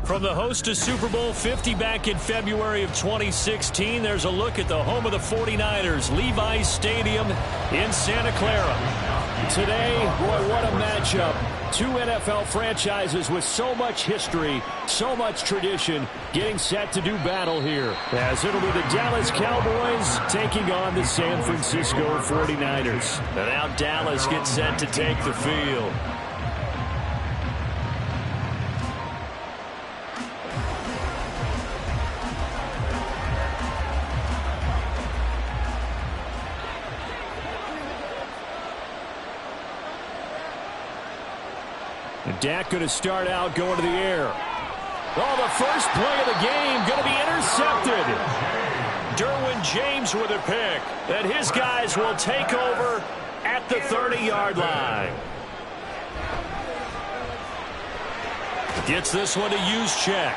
From the host of Super Bowl 50 back in February of 2016, there's a look at the home of the 49ers, Levi's Stadium in Santa Clara. Today, boy, what a matchup. Two NFL franchises with so much history, so much tradition, getting set to do battle here. As it'll be the Dallas Cowboys taking on the San Francisco 49ers. And now Dallas gets set to take the field. Dak going to start out going to the air. Oh, the first play of the game going to be intercepted. Derwin James with a pick. And his guys will take over at the 30-yard line. Gets this one to Juszczyk.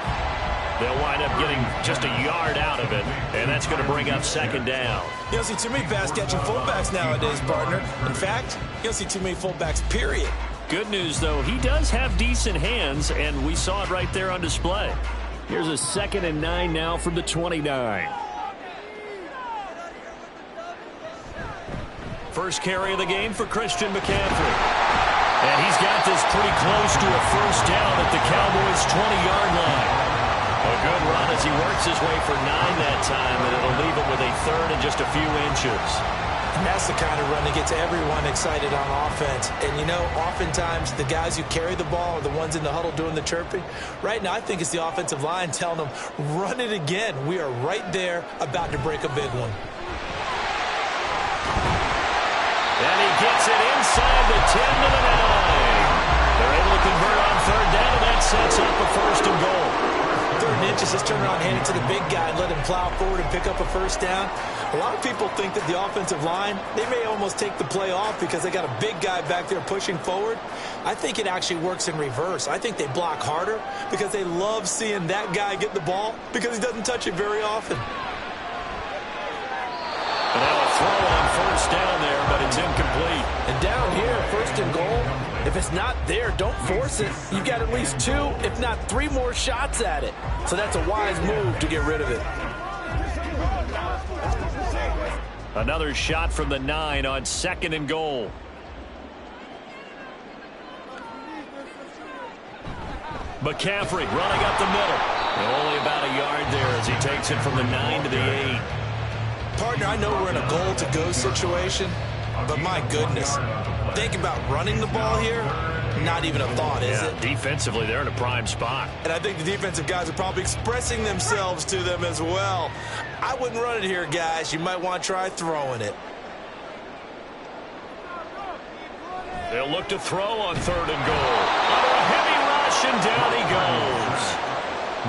They'll wind up getting just a yard out of it, and that's going to bring up second down. You don't see too many pass-catching fullbacks nowadays, partner. In fact, you don't see too many fullbacks, period. Good news, though, he does have decent hands, and we saw it right there on display. Here's a 2nd and 9 now from the 29. First carry of the game for Christian McCaffrey. And he's got this pretty close to a first down at the Cowboys' 20-yard line. A good run as he works his way for 9 that time, and it'll leave him with a third and just a few inches. And that's the kind of run that gets everyone excited on offense. And, you know, oftentimes the guys who carry the ball are the ones in the huddle doing the chirping. Right now, I think it's the offensive line telling them, run it again. We are right there about to break a big one. And he gets it inside the 10 to the 9. They're able to convert on third down, and that sets up a first and goal. 3rd and inches, just turn around, hand it to the big guy, and let him plow forward and pick up a first down. A lot of people think that the offensive line, they may almost take the play off because they got a big guy back there pushing forward. I think it actually works in reverse. I think they block harder because they love seeing that guy get the ball because he doesn't touch it very often. And now a throw on first down there, but it's incomplete. And down here, 1st and goal, if it's not there, don't force it. You've got at least 2, if not 3 more shots at it. So that's a wise move to get rid of it. Another shot from the 9 on 2nd and goal. McCaffrey running up the middle. And only about a yard there as he takes it from the 9 to the 8. Partner, I know we're in a goal-to-go situation, but my goodness, think about running the ball here. Not even a thought, is it? Defensively, they're in a prime spot. And I think the defensive guys are probably expressing themselves to them as well. I wouldn't run it here, guys. You might want to try throwing it. They'll look to throw on 3rd and goal. Under a heavy rush, and down he goes.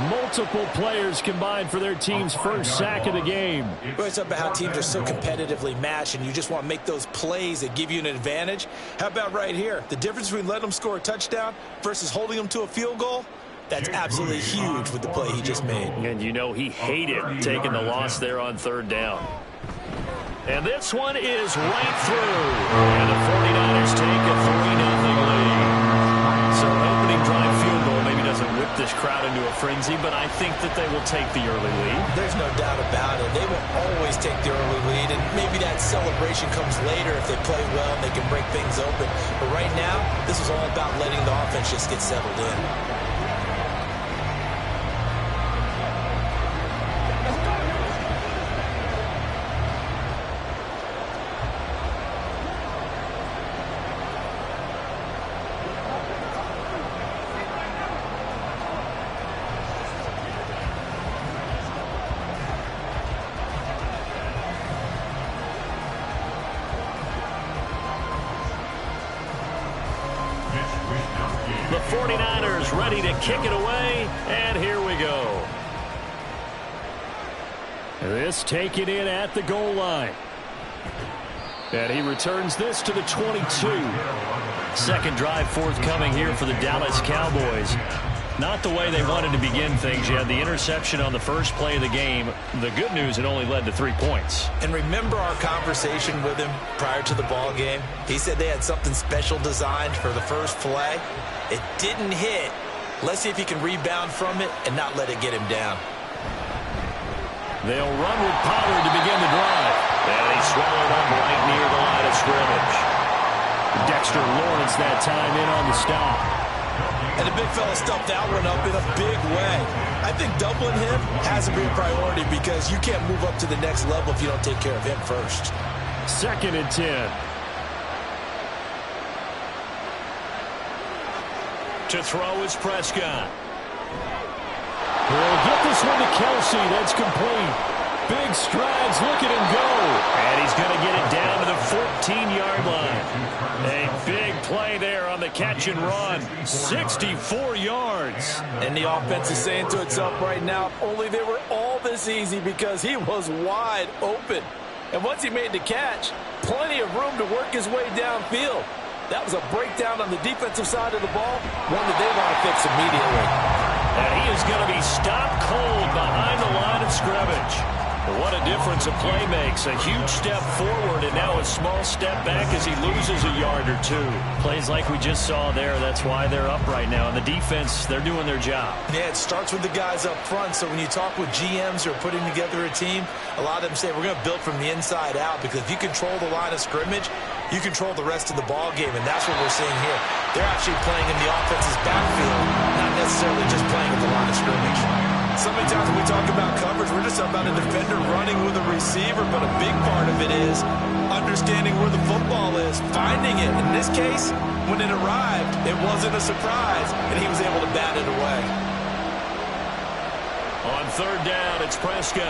Multiple players combined for their team's first sack of the game. Well, it's about how teams are so competitively matched, and you just want to make those plays that give you an advantage. How about right here? The difference between letting them score a touchdown versus holding them to a field goal, that's absolutely huge with the play he just made. And you know he hated taking the loss there on 3rd down. And this one is right through. And the 49ers take a 3-0 lead. So an opening drive field goal maybe doesn't whip this crowd into a frenzy, but I think that they will take the early lead. There's no doubt about it. They will always take the early lead, and maybe that celebration comes later if they play well and they can break things open. But right now, this is all about letting the offense just get settled in. The 49ers ready to kick it away, and here we go. This taken in at the goal line. And he returns this to the 22. Second drive forthcoming here for the Dallas Cowboys. Not the way they wanted to begin things. You had the interception on the first play of the game. The good news, it only led to 3 points. And remember our conversation with him prior to the ball game? He said they had something special designed for the first play. It didn't hit. Let's see if he can rebound from it and not let it get him down. They'll run with Pollard to begin the drive. And he swallowed up right near the line of scrimmage. Dexter Lawrence that time in on the stop. And the big fella stuffed that one up in a big way. I think doubling him has to be a priority because you can't move up to the next level if you don't take care of him first. 2nd and 10. To throw is Prescott. He'll get this one to Kelsey. That's complete. Big strides. Look at him go. And he's going to get it down to the 14-yard line. A big play there on the catch and run. 64 yards. And the offense is saying to itself right now, if only they were all this easy because he was wide open. And once he made the catch, plenty of room to work his way downfield. That was a breakdown on the defensive side of the ball, one that they want to fix immediately. And he is going to be stopped cold behind the line of scrimmage. What a difference a play makes. A huge step forward and now a small step back as he loses a yard or two. Plays like we just saw there. That's why they're up right now. And the defense, they're doing their job. Yeah, it starts with the guys up front. So when you talk with GMs who are putting together a team, a lot of them say we're going to build from the inside out because if you control the line of scrimmage, you control the rest of the ball game. And that's what we're seeing here. They're actually playing in the offense's backfield, not necessarily just playing at the line of scrimmage. So many times when we talk about coverage, we're just about a defender running with a receiver, but a big part of it is understanding where the football is, finding it. In this case, when it arrived, it wasn't a surprise, and he was able to bat it away. On 3rd down, it's Prescott.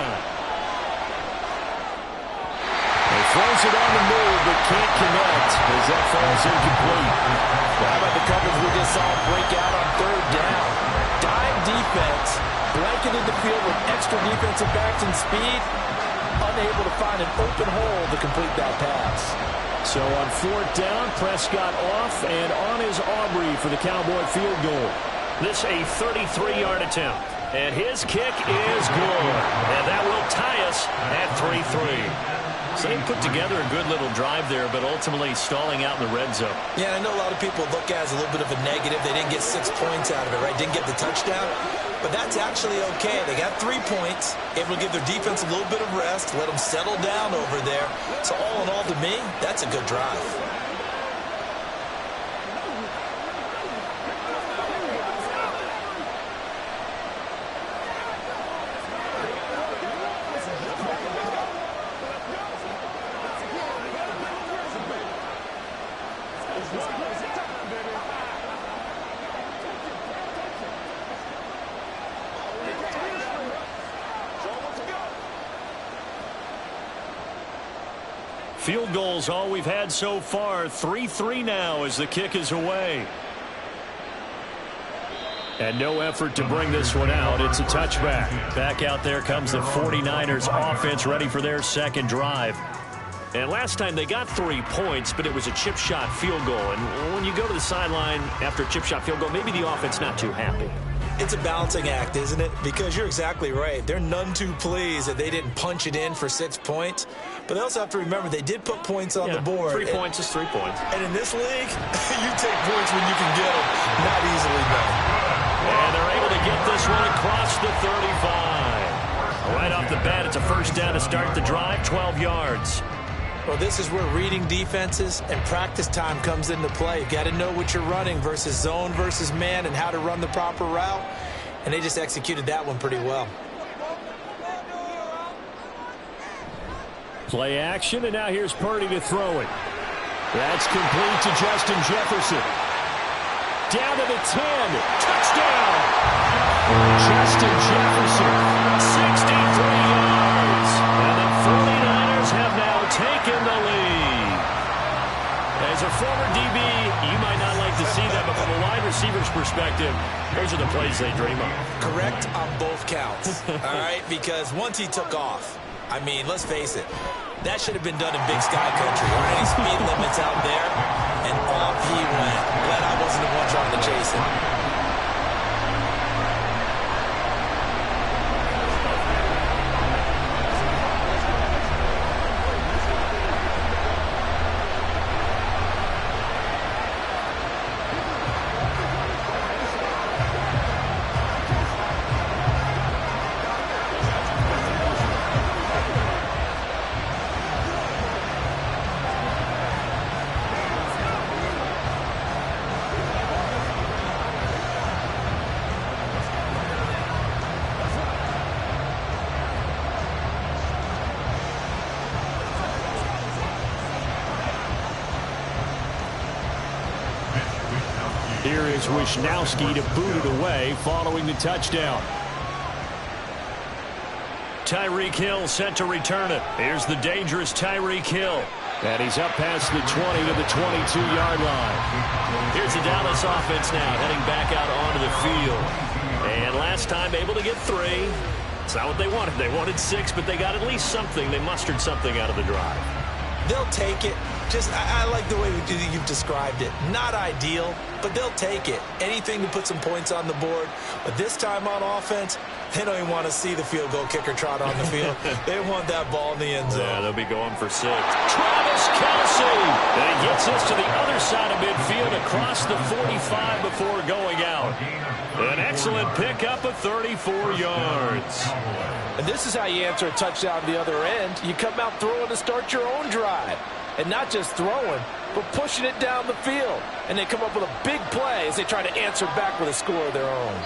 He throws it on the move, but can't connect as that falls incomplete. How about the coverage we just saw break out on 3rd down? Dime defense. Blanketed the field with extra defensive backs and speed, unable to find an open hole to complete that pass. So on 4th down, Prescott off, and on is Aubrey for the Cowboy field goal. This a 33-yard attempt, and his kick is good, and that will tie us at 3-3. So they put together a good little drive there, but ultimately stalling out in the red zone. Yeah, I know a lot of people look at it as a little bit of a negative. They didn't get 6 points out of it, right? Didn't get the touchdown. But that's actually okay. They got 3 points, able to give their defense a little bit of rest, let them settle down over there. So all in all, to me, that's a good drive. Field goals all we've had so far. 3-3 now as the kick is away. And no effort to bring this one out. It's a touchback. Back out there comes the 49ers offense ready for their second drive. And last time they got 3 points, but it was a chip shot field goal. And when you go to the sideline after a chip shot field goal, maybe the offense not too happy. It's a balancing act, isn't it? Because you're exactly right. They're none too pleased that they didn't punch it in for 6 points. But they also have to remember they did put points on the board. 3 points is 3 points. And in this league, you take points when you can get them. Not easily done. And they're able to get this one across the 35. Right off the bat, it's a first down to start the drive, 12 yards. Well, this is where reading defenses and practice time comes into play. You've got to know what you're running versus zone versus man and how to run the proper route. And they just executed that one pretty well. Play action, and now here's Purdy to throw it. That's complete to Justin Jefferson. Down to the 10. Touchdown! Justin Jefferson, 63 yards. And the 49ers have now taken the lead. As a former DB, you might not like to see that, but from a wide receiver's perspective, those are the plays they dream of. Correct on both counts, all right? Because once he took off, I mean, let's face it, That should have been done in Big Sky Country. There aren't any speed limits out there, and off he went. Glad I wasn't the one trying to chase him. Here is Wisnowski to boot it away following the touchdown. Tyreek Hill set to return it. Here's the dangerous Tyreek Hill. And he's up past the 20 to the 22-yard line. Here's the Dallas offense now heading back out onto the field. And last time able to get 3. It's not what they wanted. They wanted 6, but they got at least something. They mustered something out of the drive. They'll take it. I like the way you've described it. Not ideal, but they'll take it. Anything to put some points on the board. But this time on offense, they don't even want to see the field goal kicker trot on the field. They want that ball in the end zone. Yeah, they'll be going for 6. Travis Kelce! And he gets us to the other side of midfield across the 45 before going out. An excellent pickup of 34 yards. And this is how you answer a touchdown the other end. You come out throwing to start your own drive. And not just throwing, but pushing it down the field. And they come up with a big play as they try to answer back with a score of their own.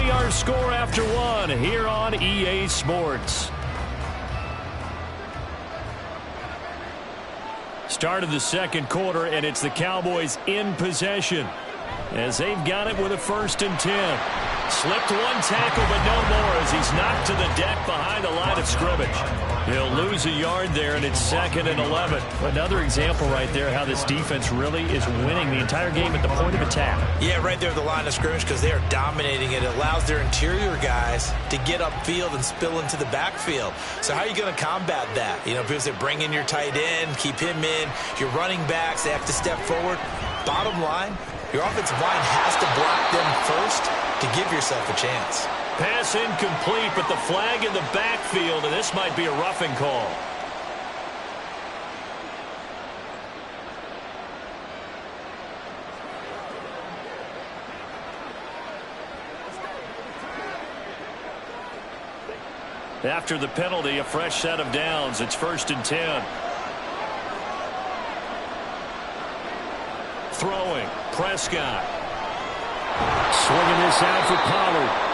Our score after 1 here on EA Sports. Start of the second quarter, and it's the Cowboys in possession as they've got it with a 1st and 10. Slipped one tackle, but no more as he's knocked to the deck behind the line of scrimmage. He'll lose a yard there, and it's 2nd and 11. Another example right there how this defense really is winning the entire game at the point of attack. Yeah, right there at the line of scrimmage because they are dominating it. It allows their interior guys to get upfield and spill into the backfield. So how are you going to combat that? You know, because they bring in your tight end, keep him in. Your running backs, they have to step forward. Bottom line, your offensive line has to block them first to give yourself a chance. Pass incomplete, but the flag in the backfield, and this might be a roughing call. After the penalty, a fresh set of downs. It's 1st and 10. Throwing, Prescott. Swinging this out for Pollard.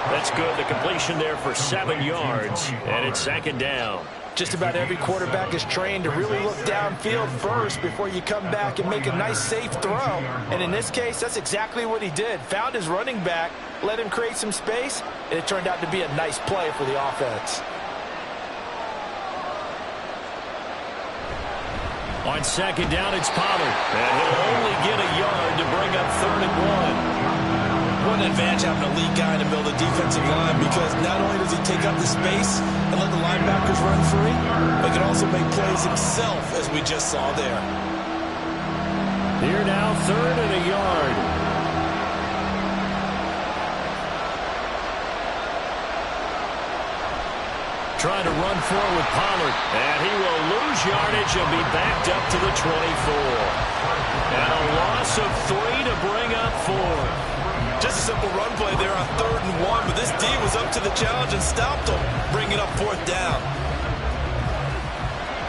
That's good. The completion there for 7 yards, and it's 2nd down. Just about every quarterback is trained to really look downfield first before you come back and make a nice, safe throw. And in this case, that's exactly what he did. Found his running back, let him create some space, and it turned out to be a nice play for the offense. On 2nd down, it's Pollard. And he'll only get a yard to bring up 3rd and 1. What an advantage having a lead guy in the middle of the defensive line because not only does he take up the space and let the linebackers run free, but he can also make plays himself, as we just saw there. Here now, 3rd and a yard. Trying to run forward with Pollard, and he will lose yardage and be backed up to the 24. And a loss of 3 to bring up 4. Just a simple run play there on 3rd and 1, but this D was up to the challenge and stopped him, bringing up 4th down.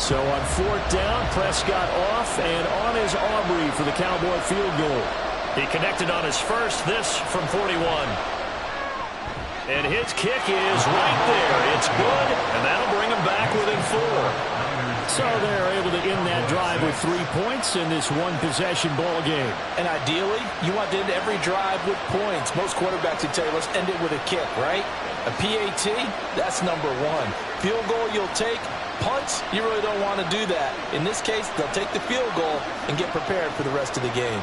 So on 4th down, Prescott off and on his Aubrey for the Cowboy field goal. He connected on his first, this from 41. And his kick is right there. It's good, and that'll bring him back within 4. So they're able to end that drive with 3 points in this one-possession ball game. And ideally, you want to end every drive with points. Most quarterbacks would tell you, let's end it with a kick, right? A PAT, that's number 1. Field goal you'll take, punts, you really don't want to do that. In this case, they'll take the field goal and get prepared for the rest of the game.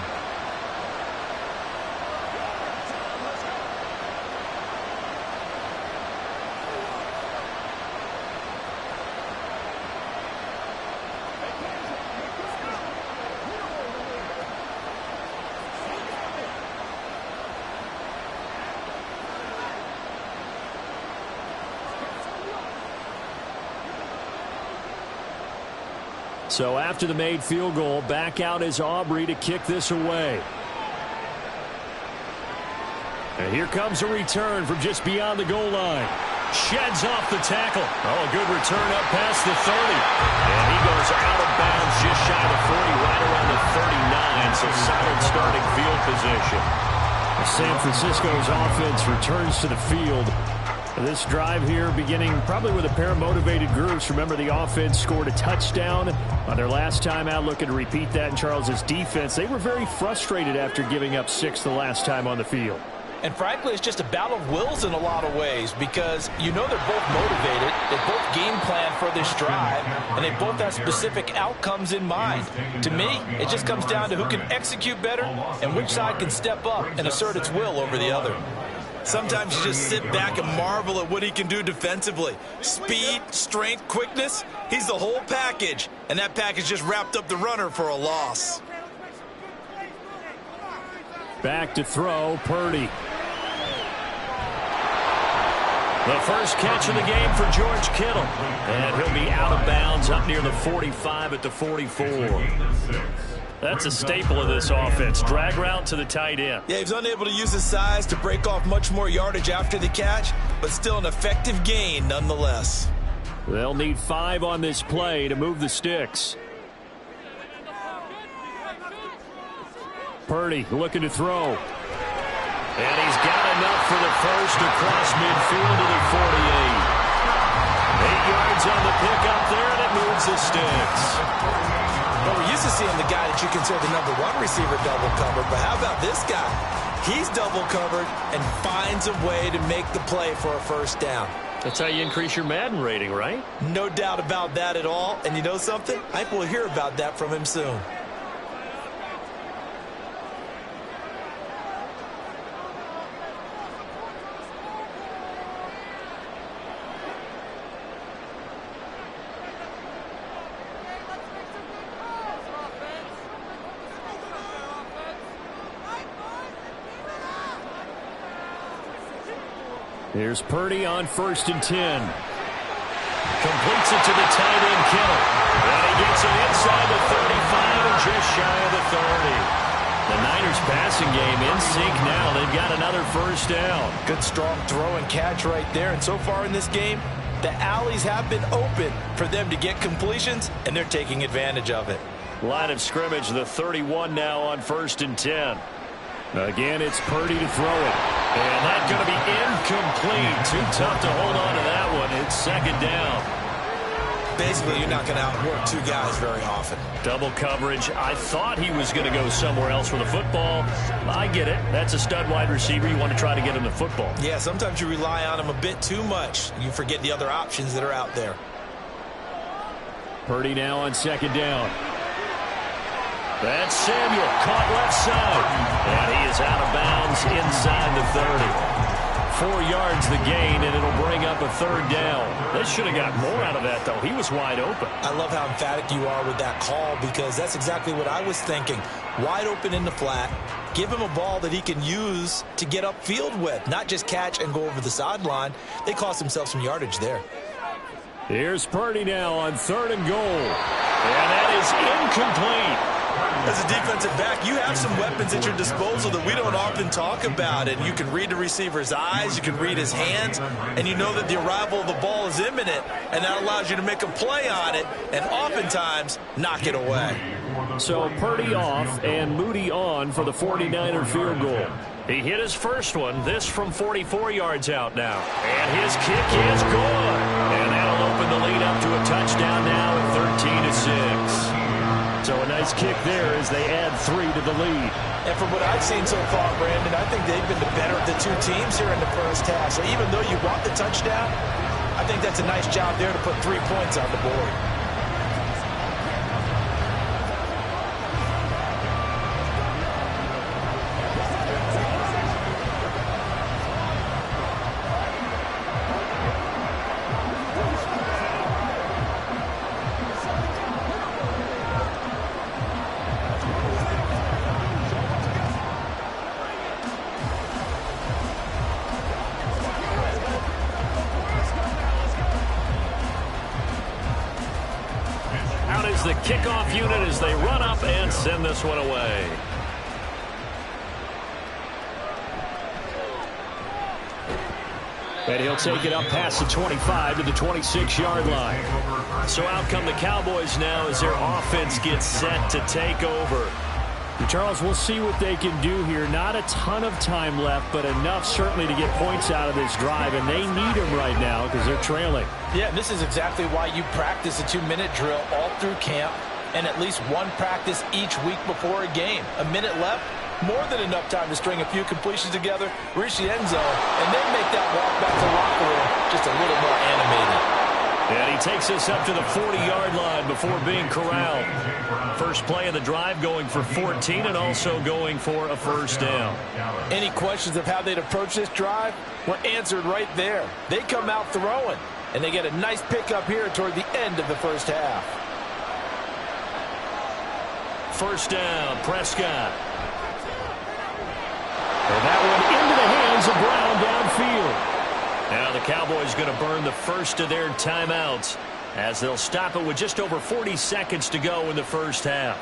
So after the made field goal, back out is Aubrey to kick this away. And here comes a return from just beyond the goal line. Sheds off the tackle. Oh, a good return up past the 30. And he goes out of bounds just shy of the 40, right around the 39. So solid starting field position. San Francisco's offense returns to the field. This drive here beginning probably with a pair of motivated groups. Remember, the offense scored a touchdown on their last time out. Looking to repeat that in Charles's defense. They were very frustrated after giving up 6 the last time on the field. And frankly, it's just a battle of wills in a lot of ways because you know they're both motivated. They both game plan for this drive, and they both have specific outcomes in mind. To me, it just comes down to who can execute better and which side can step up and assert its will over the other. Sometimes you just sit back and marvel at what he can do defensively. Speed, strength, quickness, he's the whole package. And that package just wrapped up the runner for a loss. Back to throw, Purdy. The first catch of the game for George Kittle. And he'll be out of bounds up near the 45 at the 44. That's a staple of this offense. Drag route to the tight end. Yeah, he's unable to use his size to break off much more yardage after the catch, but still an effective gain nonetheless. They'll need 5 on this play to move the sticks. Purdy looking to throw. And he's got enough for the first across midfield to the 48. 8 yards on the pickup there, and it moves the sticks. Well, we're used to seeing the guy that you consider the #1 receiver double covered, but how about this guy? He's double covered and finds a way to make the play for a first down. That's how you increase your Madden rating, right? No doubt about that at all. And you know something? I think we'll hear about that from him soon. Here's Purdy on 1st and 10. Completes it to the tight end, Kittle. And he gets it inside the 35 and just shy of the 30. The Niners passing game in sync now. They've got another first down. Good strong throw and catch right there. And so far in this game, the alleys have been open for them to get completions, and they're taking advantage of it. Line of scrimmage, the 31 now on 1st and 10. Again, it's Purdy to throw it. And that's going to be incomplete. Too tough to hold on to that one. It's 2nd down. Basically, you're not going to outwork 2 guys very often. Double coverage. I thought he was going to go somewhere else with the football. I get it. That's a stud wide receiver. You want to try to get him the football. Yeah, sometimes you rely on him a bit too much. You forget the other options that are out there. Purdy now on 2nd down. That's Samuel, caught left side. And he is out of bounds inside the 30. 4 yards the gain, and it'll bring up a 3rd down. They should have got more out of that, though. He was wide open. I love how emphatic you are with that call because that's exactly what I was thinking. Wide open in the flat. Give him a ball that he can use to get upfield with, not just catch and go over the sideline. They cost themselves some yardage there. Here's Purdy now on 3rd and goal. And that is incomplete. As a defensive back, you have some weapons at your disposal that we don't often talk about. And you can read the receiver's eyes, you can read his hands, and you know that the arrival of the ball is imminent. And that allows you to make a play on it and oftentimes knock it away. So Purdy off and Moody on for the 49er field goal. He hit his first one, this from 44 yards out now. And his kick is good. And that'll open the lead up to a touchdown now at 13-6. So a nice kick there as they add 3 to the lead. And from what I've seen so far, Brandon, I think they've been the better of the 2 teams here in the first half. So even though you want the touchdown, I think that's a nice job there to put 3 points on the board. The kickoff unit as they run up and send this one away. And he'll take it up past the 25 to the 26-yard line. So out come the Cowboys now as their offense gets set to take over. Charles, we'll see what they can do here. Not a ton of time left, but enough certainly to get points out of this drive, and they need them right now because they're trailing. Yeah, this is exactly why you practice a 2-minute drill all through camp and at least one practice each week before a game. A minute left, more than enough time to string a few completions together, reach the end zone, and then make that walk back to the locker room just a little more animated. And he takes us up to the 40-yard line before being corralled. First play of the drive going for 14 and also going for a first down. Any questions of how they'd approach this drive were answered right there. They come out throwing, and they get a nice pickup here toward the end of the first half. First down, Prescott. And that one into the hands of Brown downfield. Now the Cowboys going to burn the first of their timeouts as they'll stop it with just over 40 seconds to go in the first half.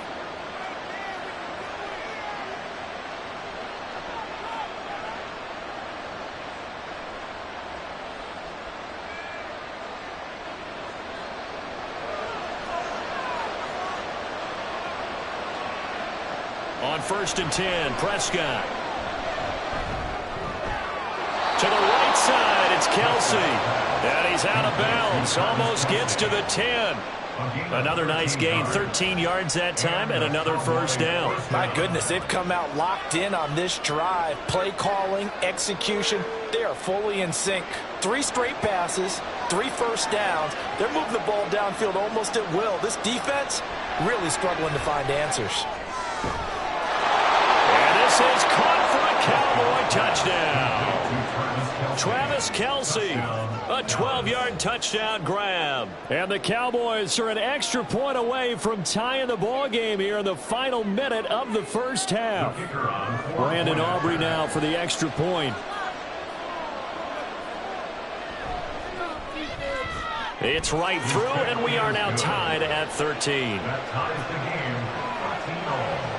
On 1st and 10, Prescott. To the right side, it's Kelsey. And he's out of bounds. Almost gets to the 10. Another nice gain, 13 yards that time, and another first down. My goodness, they've come out locked in on this drive. Play calling, execution, they are fully in sync. 3 straight passes, 3 first downs. They're moving the ball downfield almost at will. This defense really struggling to find answers. And this is caught for a Cowboy touchdown. Travis Kelce, a 12-yard touchdown grab. And the Cowboys are an extra point away from tying the ball game here in the final minute of the first half. Brandon Aubrey now for the extra point. It's right through, and we are now tied at 13. That ties the game, 13-all.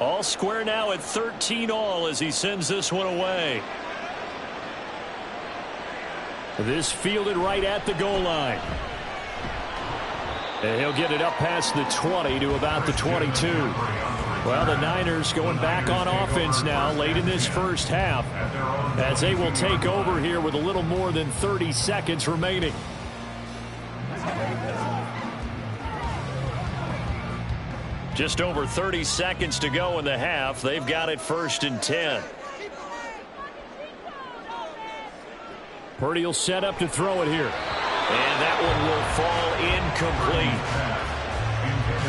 All square now at 13-all as he sends this one away. This fielded right at the goal line. And he'll get it up past the 20 to about the 22. Well, the Niners going back on offense now late in this first half as they will take over here with a little more than 30 seconds remaining. Just over 30 seconds to go in the half. They've got it 1st and 10. Purdy will set up to throw it here. And that one will fall incomplete.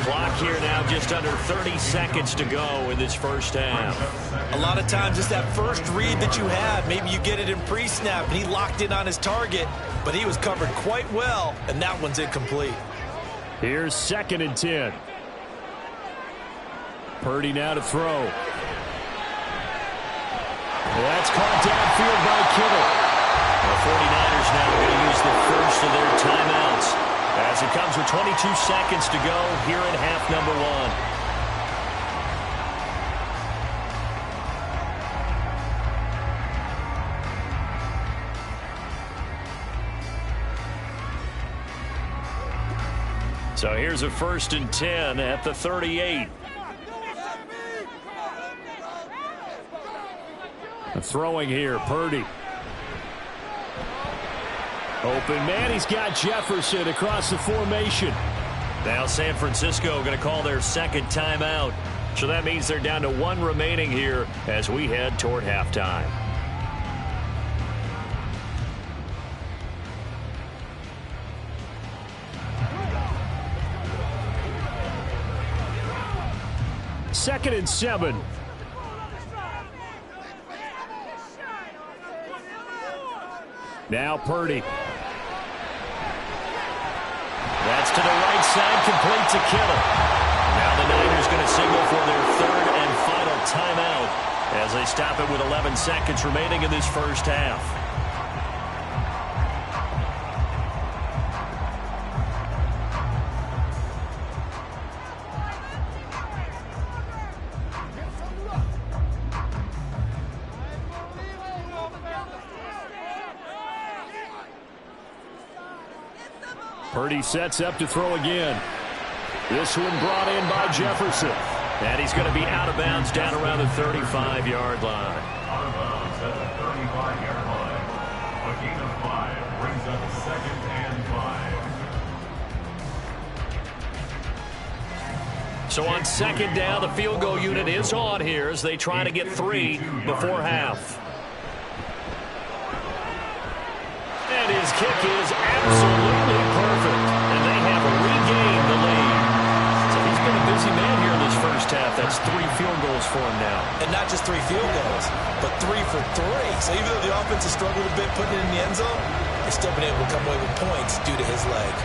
Clock here now just under 30 seconds to go in this first half. A lot of times it's that first read that you have. Maybe you get it in pre-snap and he locked in on his target, but he was covered quite well, and that one's incomplete. Here's 2nd and 10. Purdy now to throw. That's caught downfield by Kittle. The 49ers now going to use the first of their timeouts as it comes with 22 seconds to go here in half number one. So here's a 1st and 10 at the 38. Throwing here, Purdy. Open man, he's got Jefferson across the formation. Now San Francisco going to call their second timeout. So that means they're down to 1 remaining here as we head toward halftime. Second and 7. Now Purdy. That's to the right side, complete to Kittle. Now the Niners going to signal for their 3rd and final timeout as they stop it with 11 seconds remaining in this first half. Purdy sets up to throw again. This one brought in by Jefferson. And he's going to be out of bounds down around the 35-yard line. Out of bounds at the 35-yard line. A gain of 5 brings up 2nd and 5. So on 2nd down, the field goal unit is on here as they try to get 3 before half. And his kick is absolutely perfect. And they have regained the lead. So he's been a busy man here in this first half. That's 3 field goals for him now. And not just 3 field goals, but 3 for 3. So even though the offense has struggled a bit putting it in the end zone, they've still been able to come away with points due to his leg.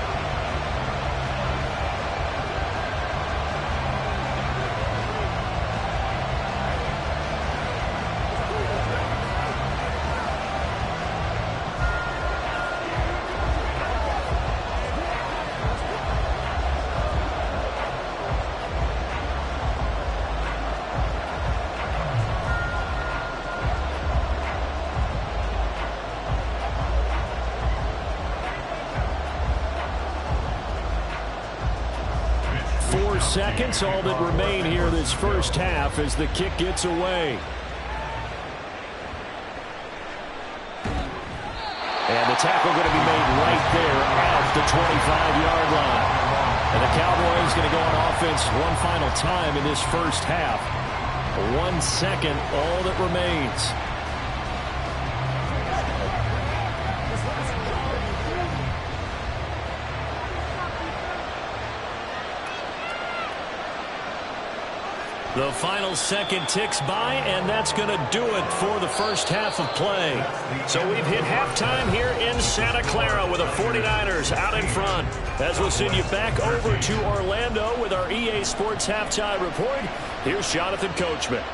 Seconds, all that remain here this first half as the kick gets away. And the tackle going to be made right there at the 25-yard line. And the Cowboys going to go on offense one final time in this first half. 1 second, all that remains. The final second ticks by, and that's going to do it for the first half of play. So we've hit halftime here in Santa Clara with the 49ers out in front. As we'll send you back over to Orlando with our EA Sports Halftime Report, here's Jonathan Coachman.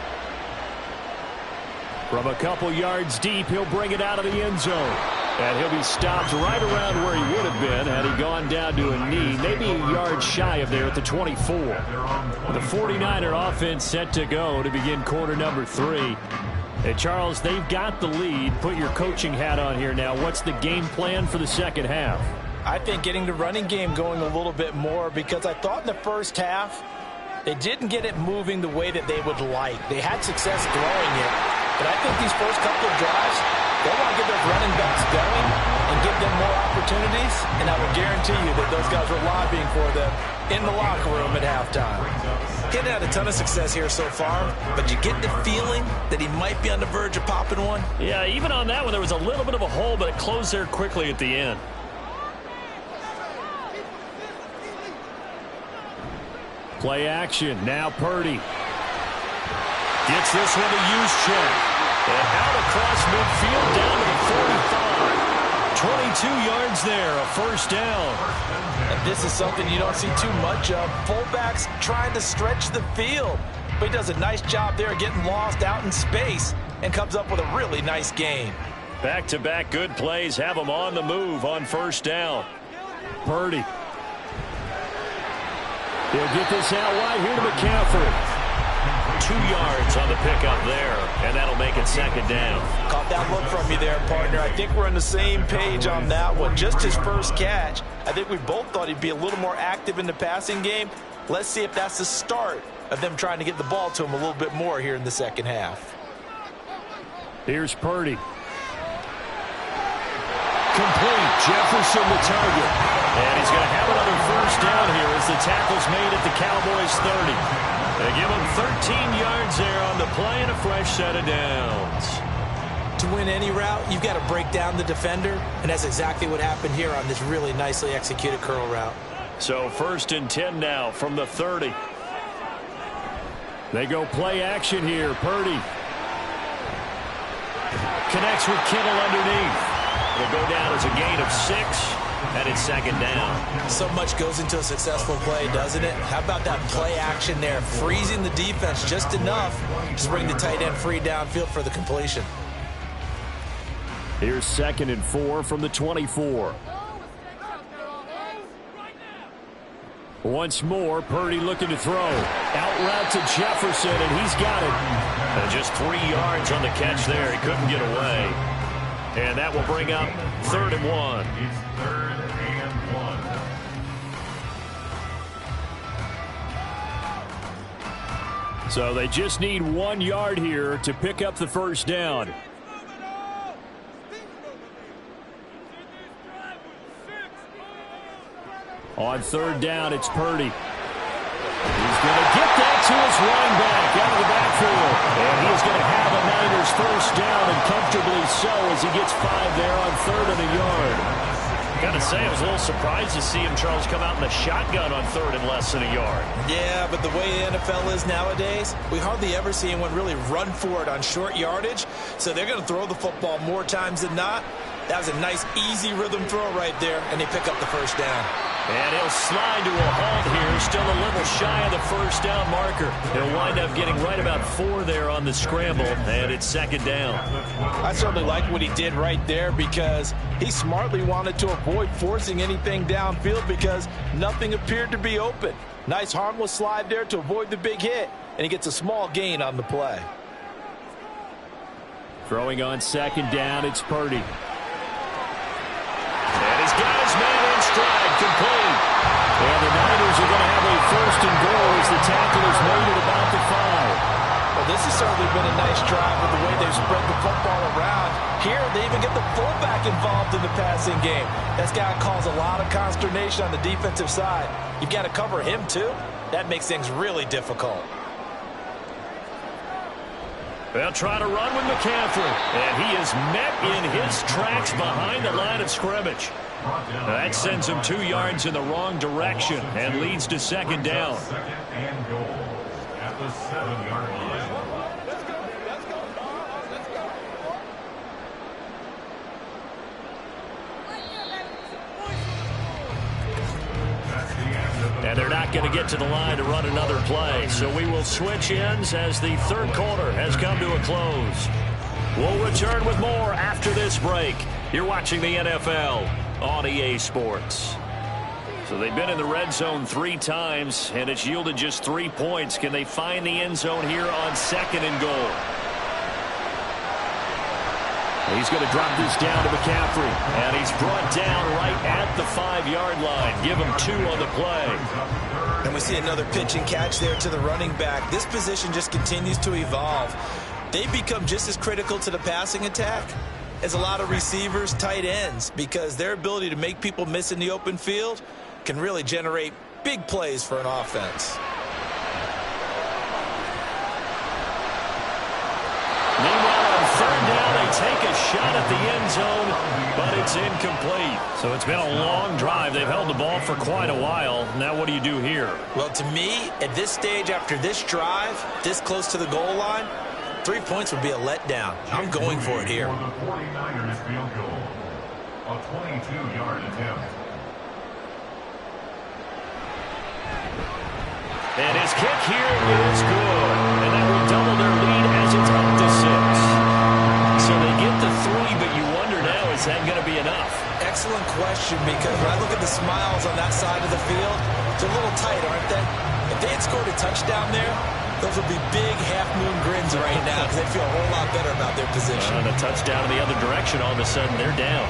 From a couple yards deep, he'll bring it out of the end zone. And he'll be stopped right around where he would have been had he gone down to a knee, maybe a yard shy of there at the 24. The 49er offense set to go to begin quarter number 3. And Charles, they've got the lead. Put your coaching hat on here now. What's the game plan for the second half? I think getting the running game going a little bit more, because I thought in the first half they didn't get it moving the way that they would like. They had success throwing it, but I think these first couple of drives, they want to get those running backs going and give them more opportunities, and I will guarantee you that those guys were lobbying for them in the locker room at halftime. Getting had a ton of success here so far, but you get the feeling that he might be on the verge of popping one. Yeah, even on that one, there was a little bit of a hole, but it closed there quickly at the end. Play action. Now Purdy. Gets this one to Juszczyk. And out across midfield down to the 45. 22 yards there, a first down. And this is something you don't see too much of. Fullbacks trying to stretch the field. But he does a nice job there getting lost out in space and comes up with a really nice gain. Back-to-back good plays have them on the move on first down. Purdy. He'll get this out wide here to McCaffrey. 2 yards on the pickup there, and that'll make it second down. Caught that look from you there, partner. I think we're on the same page on that one. Just his first catch. I think we both thought he'd be a little more active in the passing game. Let's see if that's the start of them trying to get the ball to him a little bit more here in the second half. Here's Purdy. Complete. Jefferson the target. And he's going to have another first down here as the tackle's made at the Cowboys 30. They give him 13 yards there on the play and a fresh set of downs. To win any route, you've got to break down the defender, and that's exactly what happened here on this really nicely executed curl route. So 1st and 10 now from the 30. They go play action here. Purdy. Connects with Kittle underneath. It'll go down as a gain of 6. And it's second down. So much goes into a successful play, doesn't it? How about that play action there? Freezing the defense just enough to bring the tight end free downfield for the completion. Here's 2nd and 4 from the 24. Once more, Purdy looking to throw. Out route to Jefferson, and he's got it. And just 3 yards on the catch there. He couldn't get away. And that will bring up 3rd and 1. It's 3rd and 1. So they just need 1 yard here to pick up the first down. On 3rd down, it's Purdy. He's going to get that to his running back out of the backfield. And he is going to have a Niners first down, and comfortably so as he gets 5 there on 3rd and a yard. Got to say, I was a little surprised to see him, Charles, come out in the shotgun on 3rd and less than a yard. Yeah, but the way the NFL is nowadays, we hardly ever see anyone really run for it on short yardage. So they're going to throw the football more times than not. That was a nice, easy rhythm throw right there, and they pick up the first down. And he'll slide to a halt here, still a little shy of the first down marker. He'll wind up getting right about 4 there on the scramble, and it's second down. I certainly like what he did right there because he smartly wanted to avoid forcing anything downfield because nothing appeared to be open. Nice harmless slide there to avoid the big hit, and he gets a small gain on the play. Throwing on 2nd down, it's Purdy. And he's got his man in stride, complete. And the Niners are going to have a 1st and goal as the tackle is made at about the 5. Well, this has certainly been a nice drive with the way they've spread the football around. Here, they even get the fullback involved in the passing game. That's got to cause a lot of consternation on the defensive side. You've got to cover him, too. That makes things really difficult. They'll try to run with McCaffrey, and he is met in his tracks behind the line of scrimmage. That sends him 2 yards in the wrong direction and leads to second down. 2nd and goal at the 7-yard line. And they're not going to get to the line to run another play. So we will switch ends as the 3rd quarter has come to a close. We'll return with more after this break. You're watching the NFL on EA Sports. So they've been in the red zone 3 times, and it's yielded just 3 points. Can they find the end zone here on 2nd and goal? He's going to drop this down to McCaffrey. And he's brought down right at the 5-yard line. Give him 2 on the play. And we see another pitch and catch there to the running back. This position just continues to evolve. They become just as critical to the passing attack as a lot of receivers, tight ends, because their ability to make people miss in the open field can really generate big plays for an offense. Meanwhile, on 3rd down, they take a shot at the end zone, but it's incomplete. So it's been a long drive. They've held the ball for quite a while. Now what do you do here? Well, to me, at this stage, after this drive, this close to the goal line, 3 points would be a letdown. I'm going for it here. For the 49ers field goal, a 22-yard attempt. And his kick here is good. And that will double their lead as it's up to 6. So they get the 3, but you excellent question, because when I look at the smiles on that side of the field, they're a little tight, aren't they? If they had scored a touchdown there, those would be big half-moon grins right now because they feel a whole lot better about their position. And a touchdown in the other direction, all of a sudden they're down.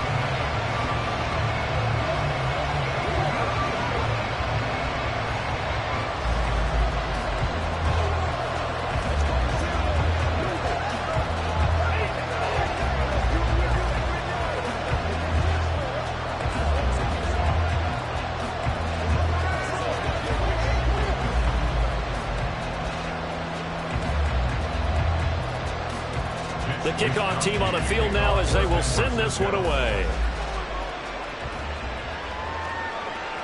The kickoff team on the field now as they will send this one away.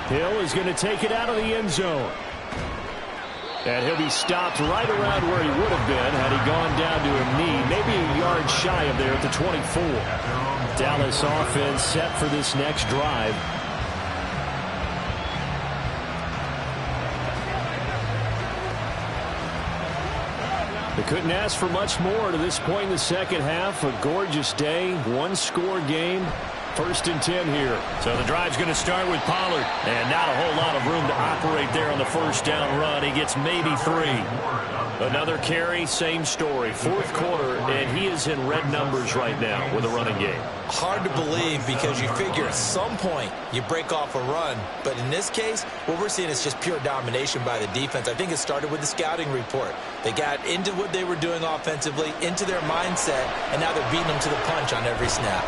Hill is going to take it out of the end zone. And he'll be stopped right around where he would have been had he gone down to a knee, maybe a yard shy of there at the 24. Dallas offense set for this next drive. They couldn't ask for much more to this point in the second half. A gorgeous day, one-score game. 1st and 10 here. So the drive's going to start with Pollard. And not a whole lot of room to operate there on the first down run. He gets maybe 3. Another carry, same story. 4th quarter, and he is in red numbers right now with a running game. Hard to believe, because you figure at some point you break off a run. But in this case, what we're seeing is just pure domination by the defense. I think it started with the scouting report. They got into what they were doing offensively, into their mindset, and now they're beating them to the punch on every snap.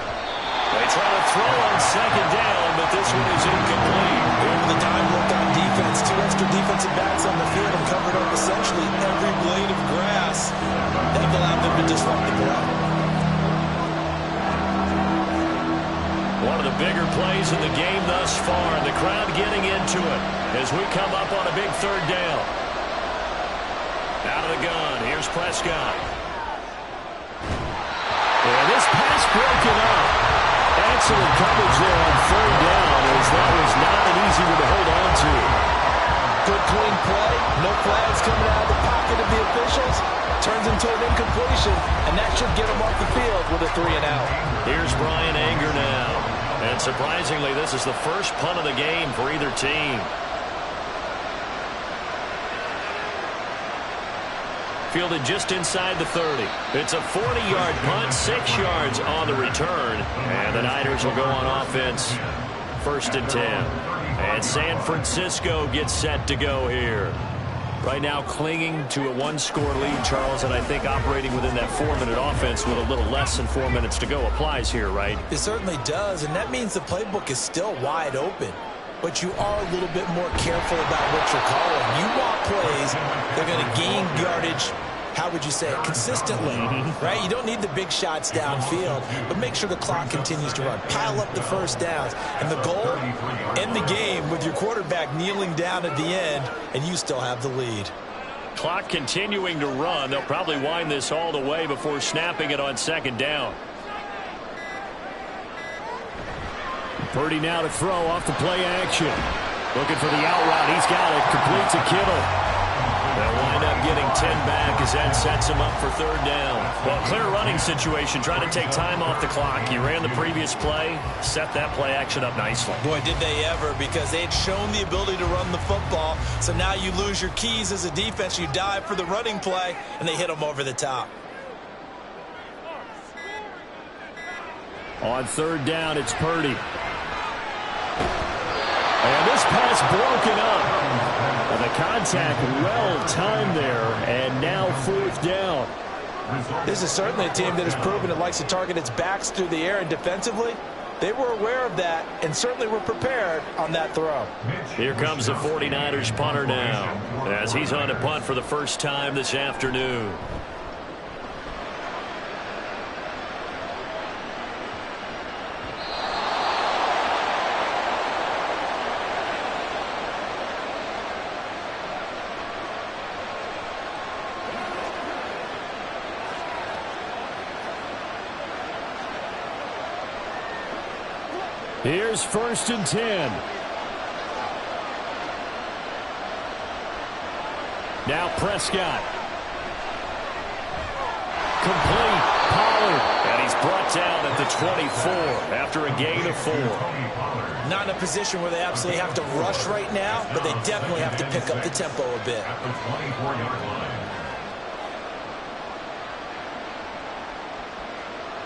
They try to throw on 2nd down, but this one is incomplete. Over the dime look on defense. 2 extra defensive backs on the field and covered up essentially every blade of grass. That allowed them to disrupt the play. One of the bigger plays in the game thus far, and the crowd getting into it as we come up on a big 3rd down. Out of the gun, here's Prescott. And this pass broken up. Excellent coverage there on 3rd down, as that was not an easy one to hold on to. Good clean play. No flags coming out of the pocket of the officials. Turns into an incompletion, and that should get him off the field with a 3-and-out. Here's Brian Anger now. And surprisingly, this is the first punt of the game for either team. Fielded just inside the 30. It's a 40-yard punt, 6 yards on the return. And the Niners will go on offense. 1st and 10. And San Francisco gets set to go here. Right now clinging to a 1-score lead, Charles, and I think operating within that 4-minute offense with a little less than 4 minutes to go applies here, right? It certainly does, and that means the playbook is still wide open. But you are a little bit more careful about what you're calling. You want plays, they're going to gain yardage, how would you say it, consistently, right? You don't need the big shots downfield, but make sure the clock continues to run. Pile up the first downs. And the goal, end the game with your quarterback kneeling down at the end, and you still have the lead. Clock continuing to run. They'll probably wind this all the way before snapping it on 2nd down. Purdy now to throw off the play action. Looking for the out route. He's got it. Complete to Kittle. They'll wind up getting 10 back as that sets him up for 3rd down. Well, clear running situation. Trying to take time off the clock. You ran the previous play. Set that play action up nicely. Boy, did they ever, because they had shown the ability to run the football. So now you lose your keys as a defense. You dive for the running play, and they hit them over the top. On 3rd down, it's Purdy. And this pass broken up. And the contact well timed there. And now 4th down. This is certainly a team that has proven it likes to target its backs through the air, and defensively, they were aware of that and certainly were prepared on that throw. Here comes the 49ers punter now, as he's on to punt for the first time this afternoon. Here's 1st and 10. Now Prescott. Complete. Pollard. And he's brought down at the 24 after a gain of 4. Not in a position where they absolutely have to rush right now, but they definitely have to pick up the tempo a bit.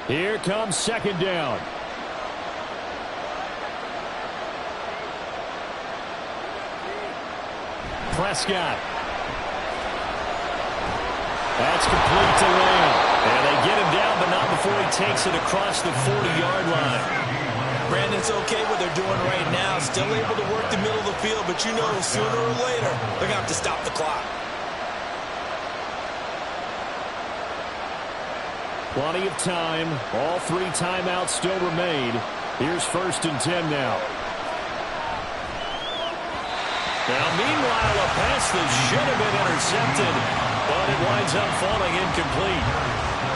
Here comes second down. Prescott. That's complete to Lamb. And they get him down, but not before he takes it across the 40-yard line. Brandon's okay what they're doing right now. Still able to work the middle of the field, but you know sooner or later they're going to have to stop the clock. Plenty of time. All 3 timeouts still remain. Here's 1st and 10 now. Now, meanwhile, a pass that should have been intercepted, but it winds up falling incomplete.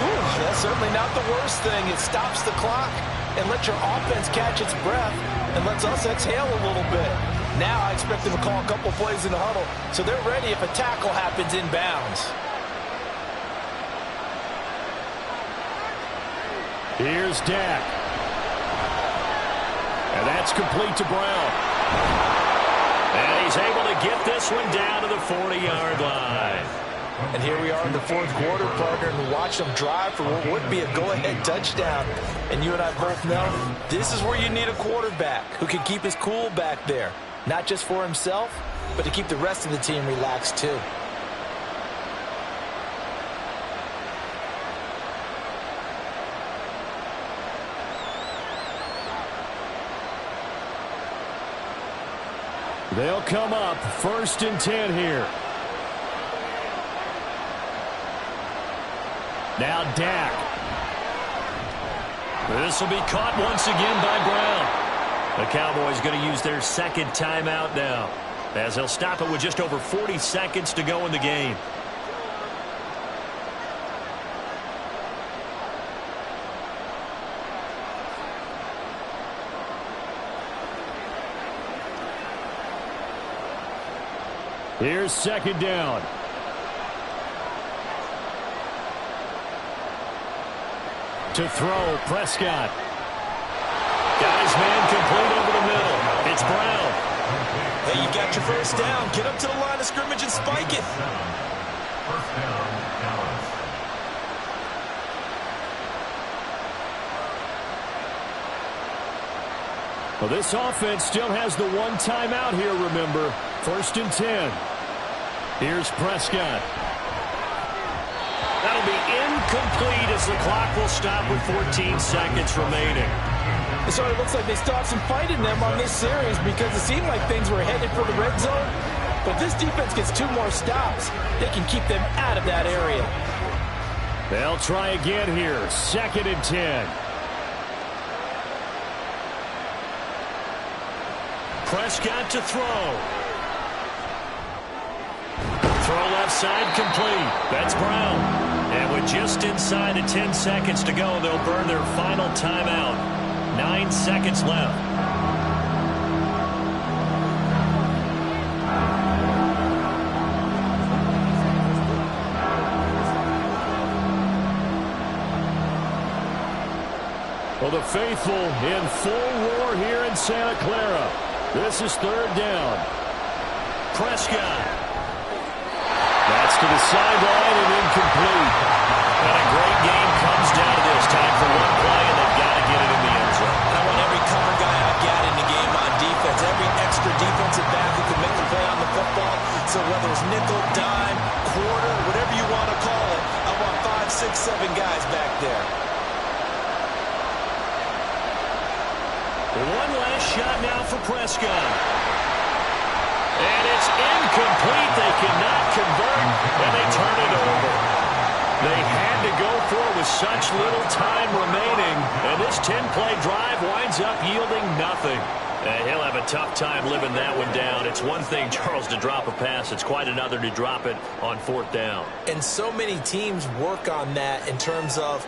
Ooh, that's certainly not the worst thing. It stops the clock and lets your offense catch its breath and lets us exhale a little bit. Now I expect them to call a couple plays in the huddle so they're ready if a tackle happens inbounds. Here's Dak. And that's complete to Brown. And he's able to get this one down to the 40-yard line. And here we are in the 4th quarter, partner, and watch them drive for what would be a go-ahead touchdown. And you and I both know this is where you need a quarterback who can keep his cool back there. Not just for himself, but to keep the rest of the team relaxed too. They'll come up 1st and 10 here. Now Dak. This will be caught once again by Brown. The Cowboys going to use their 2nd timeout now, as they'll stop it with just over 40 seconds to go in the game. Here's 2nd down. To throw, Prescott. Got his man complete over the middle. It's Brown. Hey, you got your 1st down. Get up to the line of scrimmage and spike it. 1st down, Dallas. Well, this offense still has the 1 timeout here, remember. 1st and 10. Here's Prescott. That'll be incomplete as the clock will stop with 14 seconds remaining. So it looks like they still have some fight in them on this series because it seemed like things were headed for the red zone. But this defense gets 2 more stops. They can keep them out of that area. They'll try again here. 2nd and 10. Prescott to throw. Throw left side complete. That's Brown. And with just inside of 10 seconds to go, they'll burn their final timeout. 9 seconds left. Well, the faithful in full roar here in Santa Clara. This is 3rd down. Prescott. That's to the sideline and incomplete. And a great game comes down to this. Time for one play, and they've got to get it in the end zone. I want every cover guy I've got in the game on defense. Every extra defensive back who can make the play on the football. So whether it's nickel, dime, quarter, whatever you want to call it, I want 5, 6, 7 guys back there. One last shot now for Prescott. And it's incomplete. They cannot convert, and they turn it over. They had to go for it with such little time remaining, and this 10-play drive winds up yielding nothing. He'll have a tough time living that one down. It's one thing, Charles, to drop a pass. It's quite another to drop it on 4th down. And so many teams work on that in terms of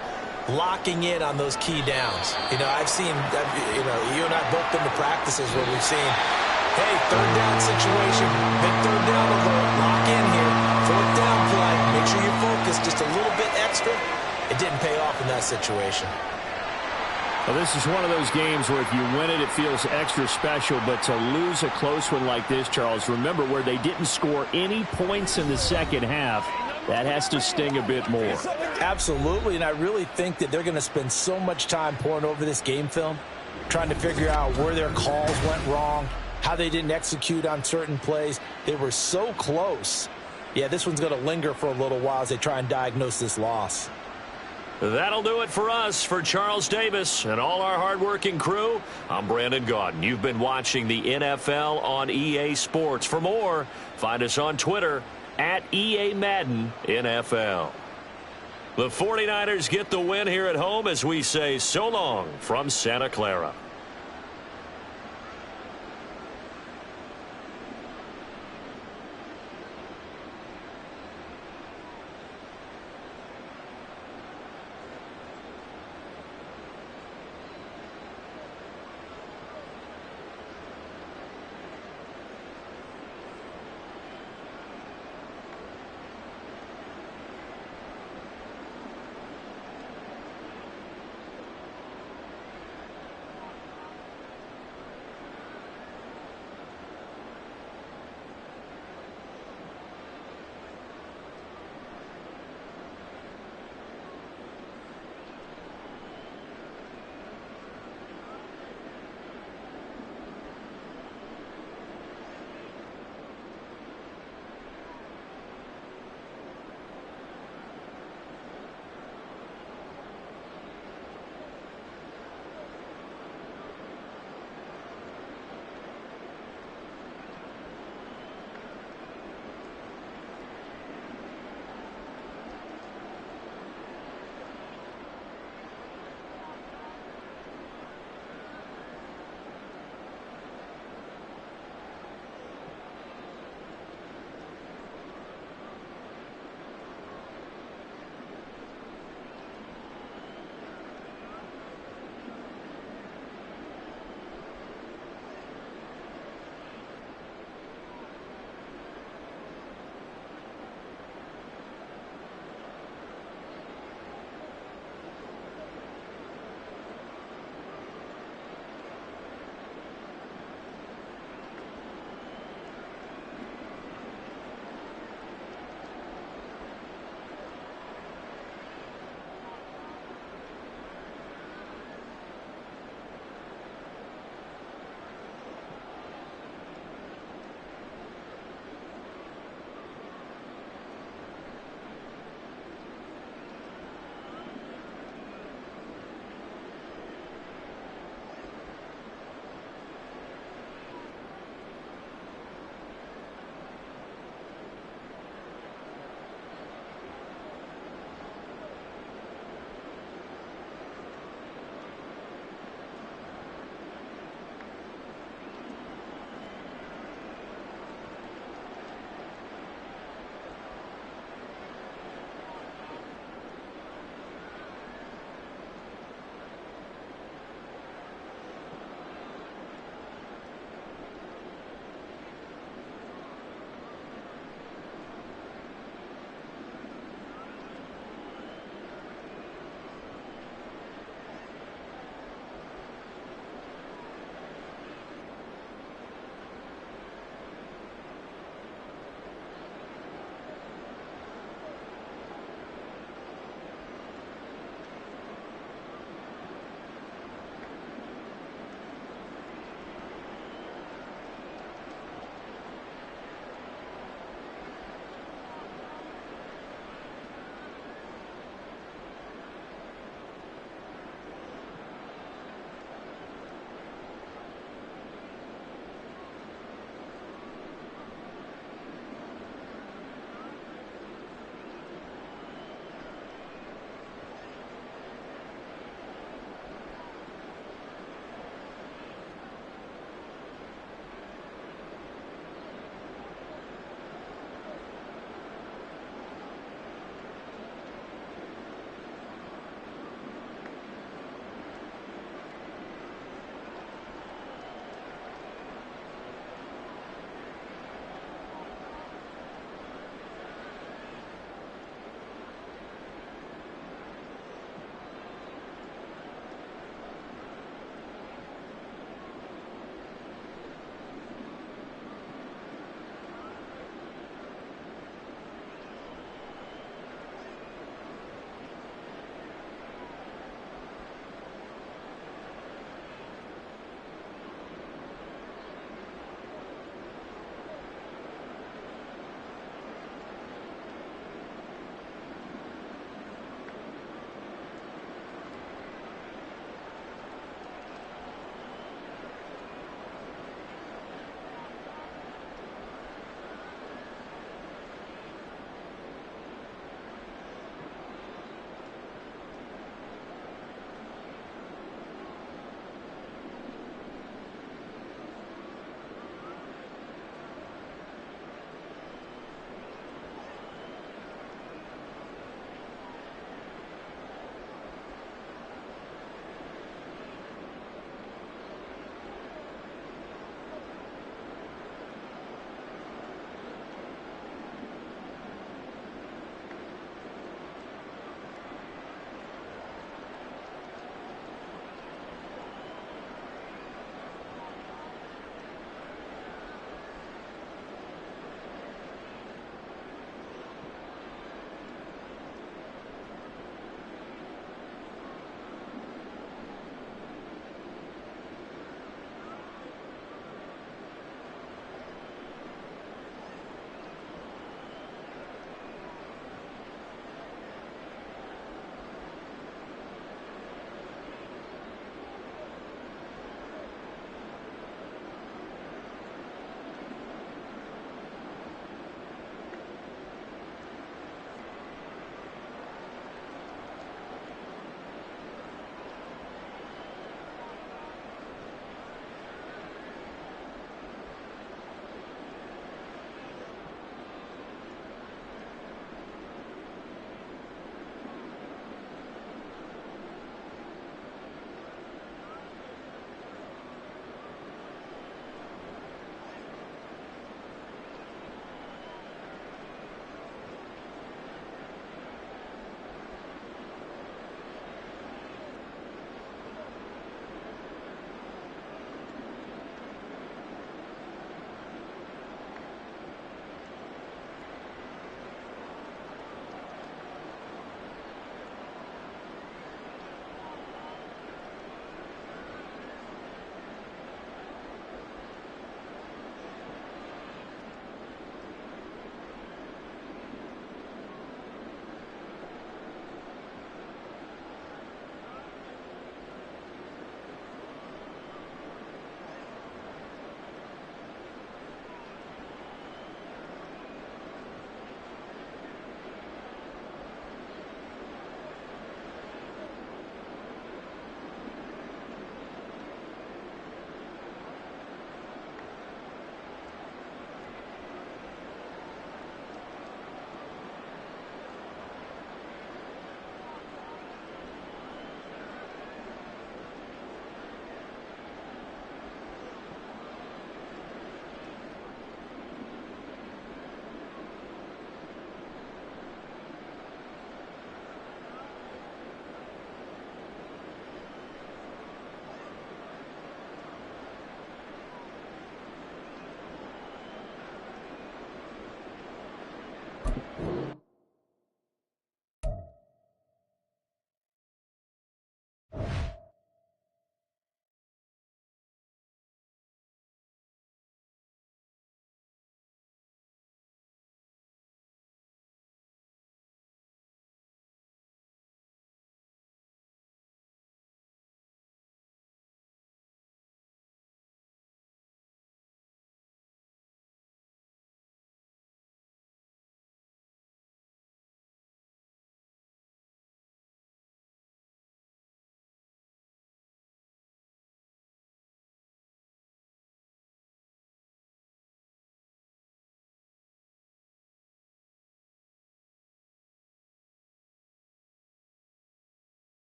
locking in on those key downs. You know, I've seen, you and I both been to practices where we've seen, hey, 3rd down situation, big 3rd down alert, lock in here, 4th down play, make sure you focus just a little bit extra. It didn't pay off in that situation. Well, this is one of those games where if you win it, it feels extra special. But to lose a close one like this, Charles, remember where they didn't score any points in the second half. That has to sting a bit more. Absolutely, and I really think that they're going to spend so much time poring over this game film, trying to figure out where their calls went wrong, how they didn't execute on certain plays. They were so close. Yeah, this one's going to linger for a little while as they try and diagnose this loss. That'll do it for us. For Charles Davis and all our hardworking crew, I'm Brandon Gaudin. You've been watching the NFL on EA Sports. For more, find us on Twitter at EA Madden NFL. The 49ers get the win here at home as we say so long from Santa Clara.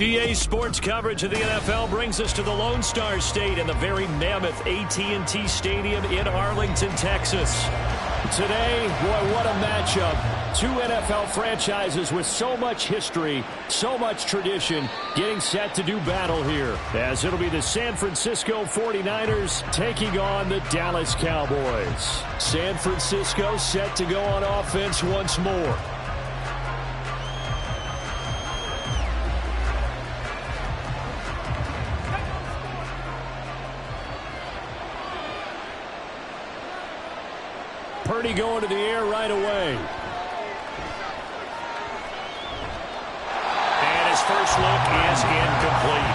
EA Sports coverage of the NFL brings us to the Lone Star State and the very mammoth AT&T Stadium in Arlington, Texas. Today, boy, what a matchup. Two NFL franchises with so much history, so much tradition, getting set to do battle here, as it'll be the San Francisco 49ers taking on the Dallas Cowboys. San Francisco set to go on offense once more. Purdy going to the air right away. And his first look is incomplete.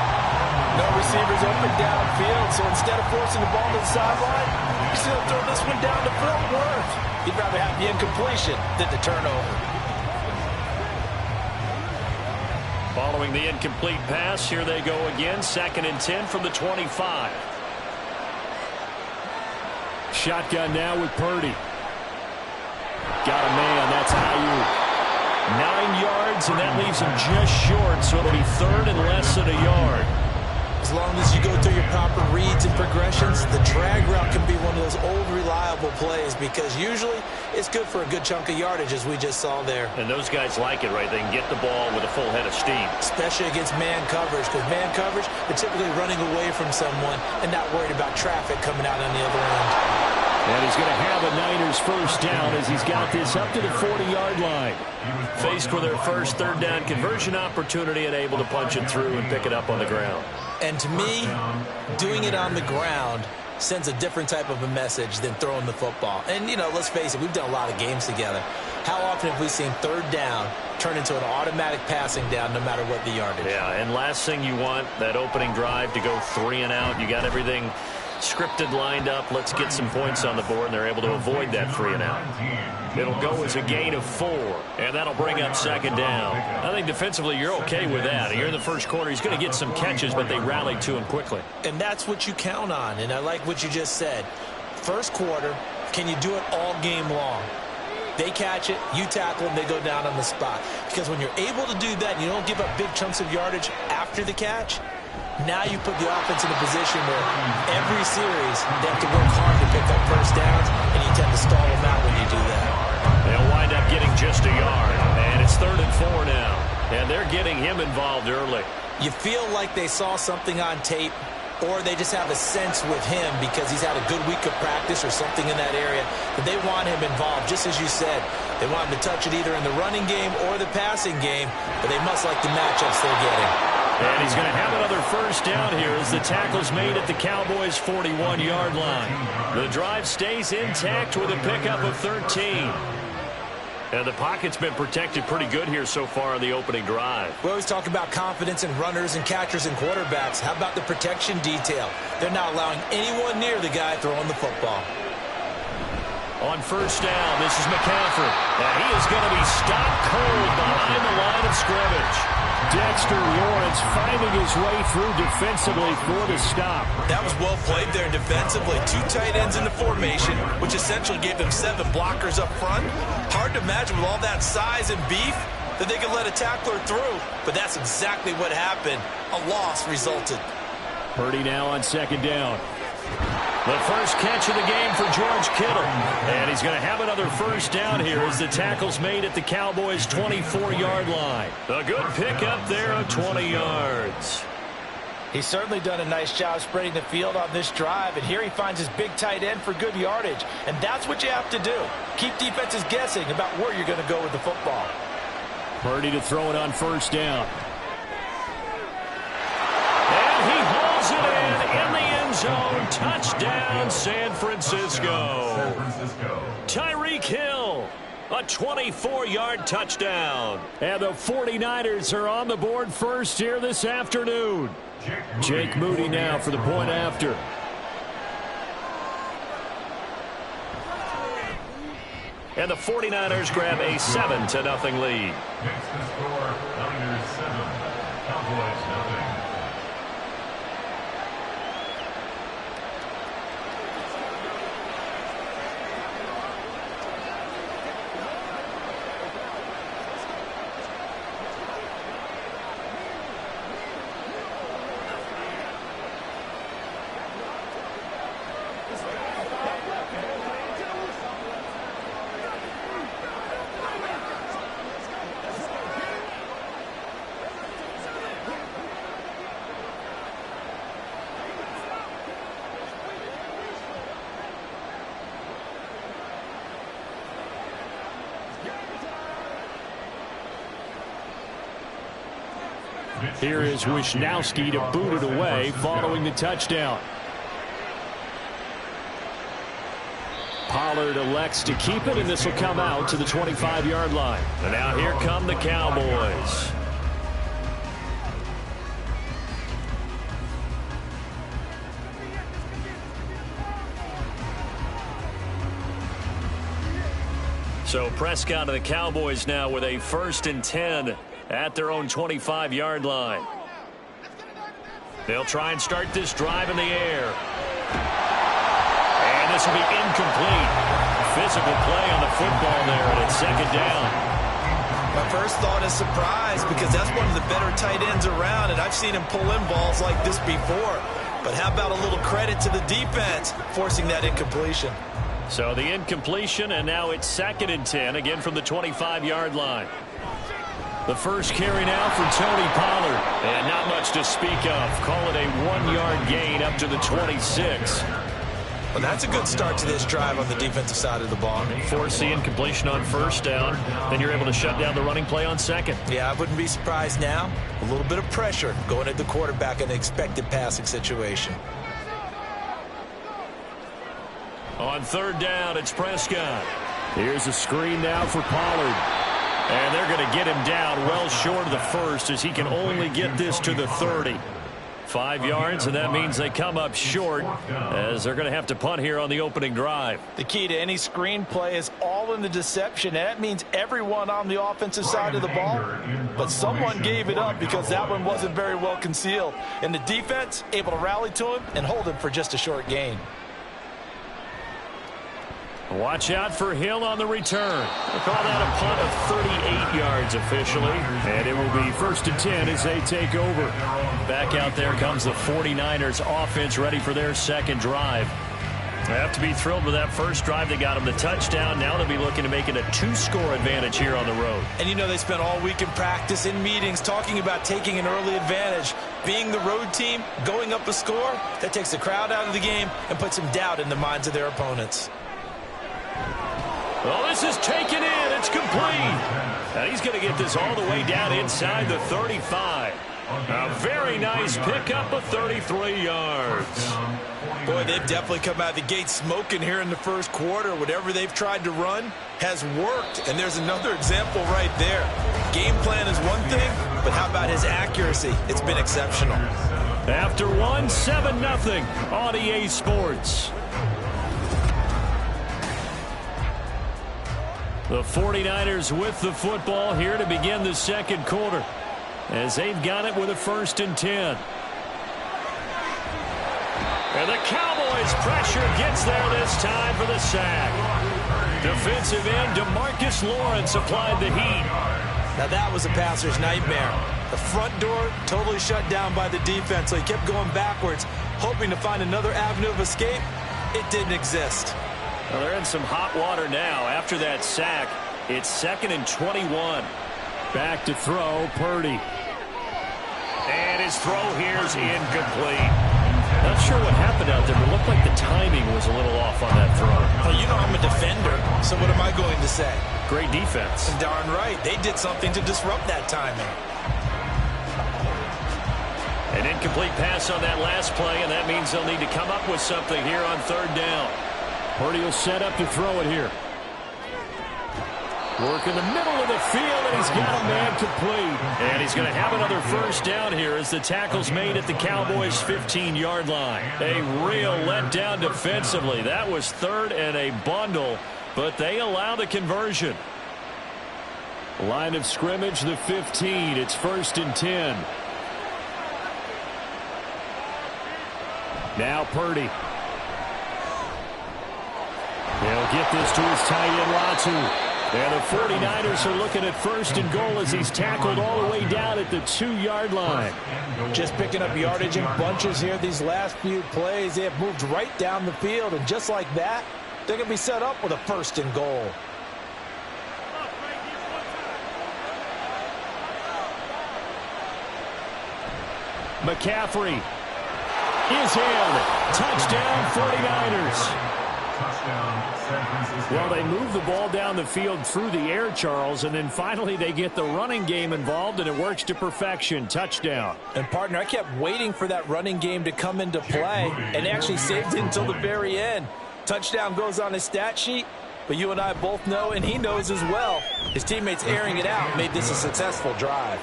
No receivers open downfield, so instead of forcing the ball to the sideline, he's going to throw this one down to Fort Worth. He'd rather have the incompletion than the turnover. Following the incomplete pass, here they go again. 2nd and 10 from the 25. Shotgun now with Purdy. Got a man, that's Ayuk. 9 yards, and that leaves him just short, so it'll be 3rd and less than a yard. As long as you go through your proper reads and progressions, the drag route can be one of those old, reliable plays because usually it's good for a good chunk of yardage, as we just saw there. And those guys like it, right? They can get the ball with a full head of steam. Especially against man coverage, because man coverage, they're typically running away from someone and not worried about traffic coming out on the other end. And he's going to have a Niners first down as he's got this up to the 40-yard line. Faced with their first third down conversion opportunity and able to punch it through and pick it up on the ground. And to me, doing it on the ground sends a different type of a message than throwing the football. And, you know, let's face it, we've done a lot of games together. How often have we seen third down turn into an automatic passing down no matter what the yardage? Yeah, and last thing you want, that opening drive to go 3 and out. You got everything scripted, lined up. Let's get some points on the board, and they're able to avoid that 3 and out. It'll go as a gain of 4, and that'll bring up second down. I think defensively you're okay with that. Here in the first quarter, he's going to get some catches, but they rallied to him quickly. And that's what you count on, and I like what you just said. First quarter, can you do it all game long? They catch it, you tackle them, they go down on the spot. Because when you're able to do that and you don't give up big chunks of yardage after the catch, now you put the offense in a position where every series they have to work hard to pick up first downs, and you tend to stall them out when you do that. They'll wind up getting just a yard, and it's 3rd and 4 now. And they're getting him involved early. You feel like they saw something on tape, or they just have a sense with him because he's had a good week of practice or something in that area that they want him involved. Just as you said, they want him to touch it either in the running game or the passing game, but they must like the matchups they're getting. And he's going to have another first down here as the tackle's made at the Cowboys' 41-yard line. The drive stays intact with a pickup of 13. And the pocket's been protected pretty good here so far on the opening drive. We always talk about confidence in runners and catchers and quarterbacks. How about the protection detail? They're not allowing anyone near the guy throwing the football. On first down, this is McCaffrey. And he is going to be stopped cold behind the line of scrimmage. Dexter Lawrence finding his way through defensively for the stop. That was well played there defensively. 2 tight ends in the formation, which essentially gave them 7 blockers up front. Hard to imagine with all that size and beef that they could let a tackler through, but that's exactly what happened. A loss resulted. Purdy now on second down. The first catch of the game for George Kittle. And he's going to have another first down here as the tackle's made at the Cowboys' 24-yard line. A good pickup there of 20 yards. He's certainly done a nice job spreading the field on this drive, and here he finds his big tight end for good yardage. And that's what you have to do. Keep defenses guessing about where you're going to go with the football. Purdy to throw it on first down. And he hauls it in the end zone. Touchdown, San Francisco. Tyreek Hill, a 24-yard touchdown. And the 49ers are on the board first here this afternoon. Jake Moody now for the point after. And the 49ers grab a 7-0 lead. Next to score, Niners 7, Cowboys 0. Here is Wisnowski to boot it away following the touchdown. Pollard elects to keep it, and this will come out to the 25-yard line. And now here come the Cowboys. So Prescott and the Cowboys now with a 1st and 10 at their own 25-yard line. They'll try and start this drive in the air. And this will be incomplete. Physical play on the football there, and it's second down. My first thought is surprise because that's one of the better tight ends around, and I've seen him pull in balls like this before. But how about a little credit to the defense forcing that incompletion? So the incompletion, and now it's 2nd and 10, again from the 25-yard line. The first carry now for Tony Pollard. And not much to speak of. Call it a 1-yard gain up to the 26. Well, that's a good start to this drive on the defensive side of the ball. Forcing incompletion on first down. Then you're able to shut down the running play on second. Yeah, I wouldn't be surprised now. A little bit of pressure going at the quarterback in an expected passing situation. On third down, it's Prescott. Here's a screen now for Pollard. And they're going to get him down well short of the first as he can only get this to the 30. 5 yards, and that means they come up short as they're going to have to punt here on the opening drive. The key to any screen play is all in the deception, and that means everyone on the offensive side of the ball. But someone gave it up because that one wasn't very well concealed. And the defense able to rally to him and hold him for just a short gain. Watch out for Hill on the return. We'll call that a punt of 38 yards officially. And it will be 1st and 10 as they take over. Back out there comes the 49ers offense ready for their second drive. They have to be thrilled with that first drive. They got them the touchdown. Now they'll be looking to make it a 2-score advantage here on the road. And you know they spent all week in practice, in meetings, talking about taking an early advantage. Being the road team, going up a score, that takes the crowd out of the game and puts some doubt in the minds of their opponents. Well, this is taken in. It's complete. And he's going to get this all the way down inside the 35. A very nice pickup of 33 yards. Boy, they've definitely come out of the gate smoking here in the first quarter. Whatever they've tried to run has worked. And there's another example right there. Game plan is one thing, but how about his accuracy? It's been exceptional. After one, 7-0 on EA Sports. The 49ers with the football here to begin the second quarter as they've got it with a 1st and 10. And the Cowboys pressure gets there this time for the sack. Defensive end DeMarcus Lawrence applied the heat. Now that was a passer's nightmare. The front door totally shut down by the defense, so he kept going backwards, hoping to find another avenue of escape. It didn't exist. Well, they're in some hot water now. After that sack, it's 2nd and 21. Back to throw, Purdy. And his throw here's incomplete. Not sure what happened out there, but it looked like the timing was a little off on that throw. Well, you know I'm a defender, so what am I going to say? Great defense. Darn right. They did something to disrupt that timing. An incomplete pass on that last play, and that means they'll need to come up with something here on third down. Purdy will set up to throw it here. Work in the middle of the field, and he's got a man complete. And he's going to have another first down here as the tackle's made at the Cowboys' 15-yard line. A real letdown defensively. That was 3rd and a bundle, but they allow the conversion. Line of scrimmage, the 15. It's 1st and 10. Now Purdy. They'll get this to his tight end, Latu. And the 49ers are looking at 1st and goal as he's tackled all the way down at the 2-yard line. Just picking up yardage in bunches here these last few plays. They have moved right down the field, and just like that, they're going to be set up with a 1st and goal. McCaffrey is in. Touchdown, 49ers. Well, they move the ball down the field through the air, Charles, and then finally they get the running game involved, and it works to perfection. Touchdown. And, partner, I kept waiting for that running game to come into play, and actually saved it until the very end. Touchdown goes on his stat sheet, but you and I both know, and he knows as well, his teammates airing it out made this a successful drive.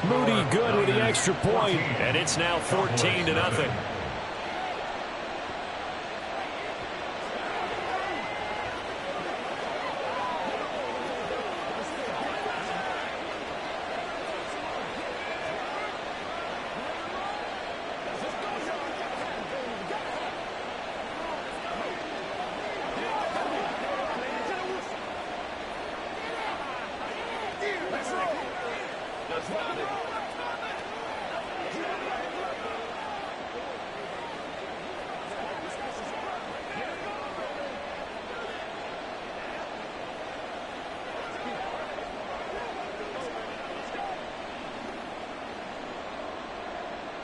Moody good with the extra point, and it's now 14-0.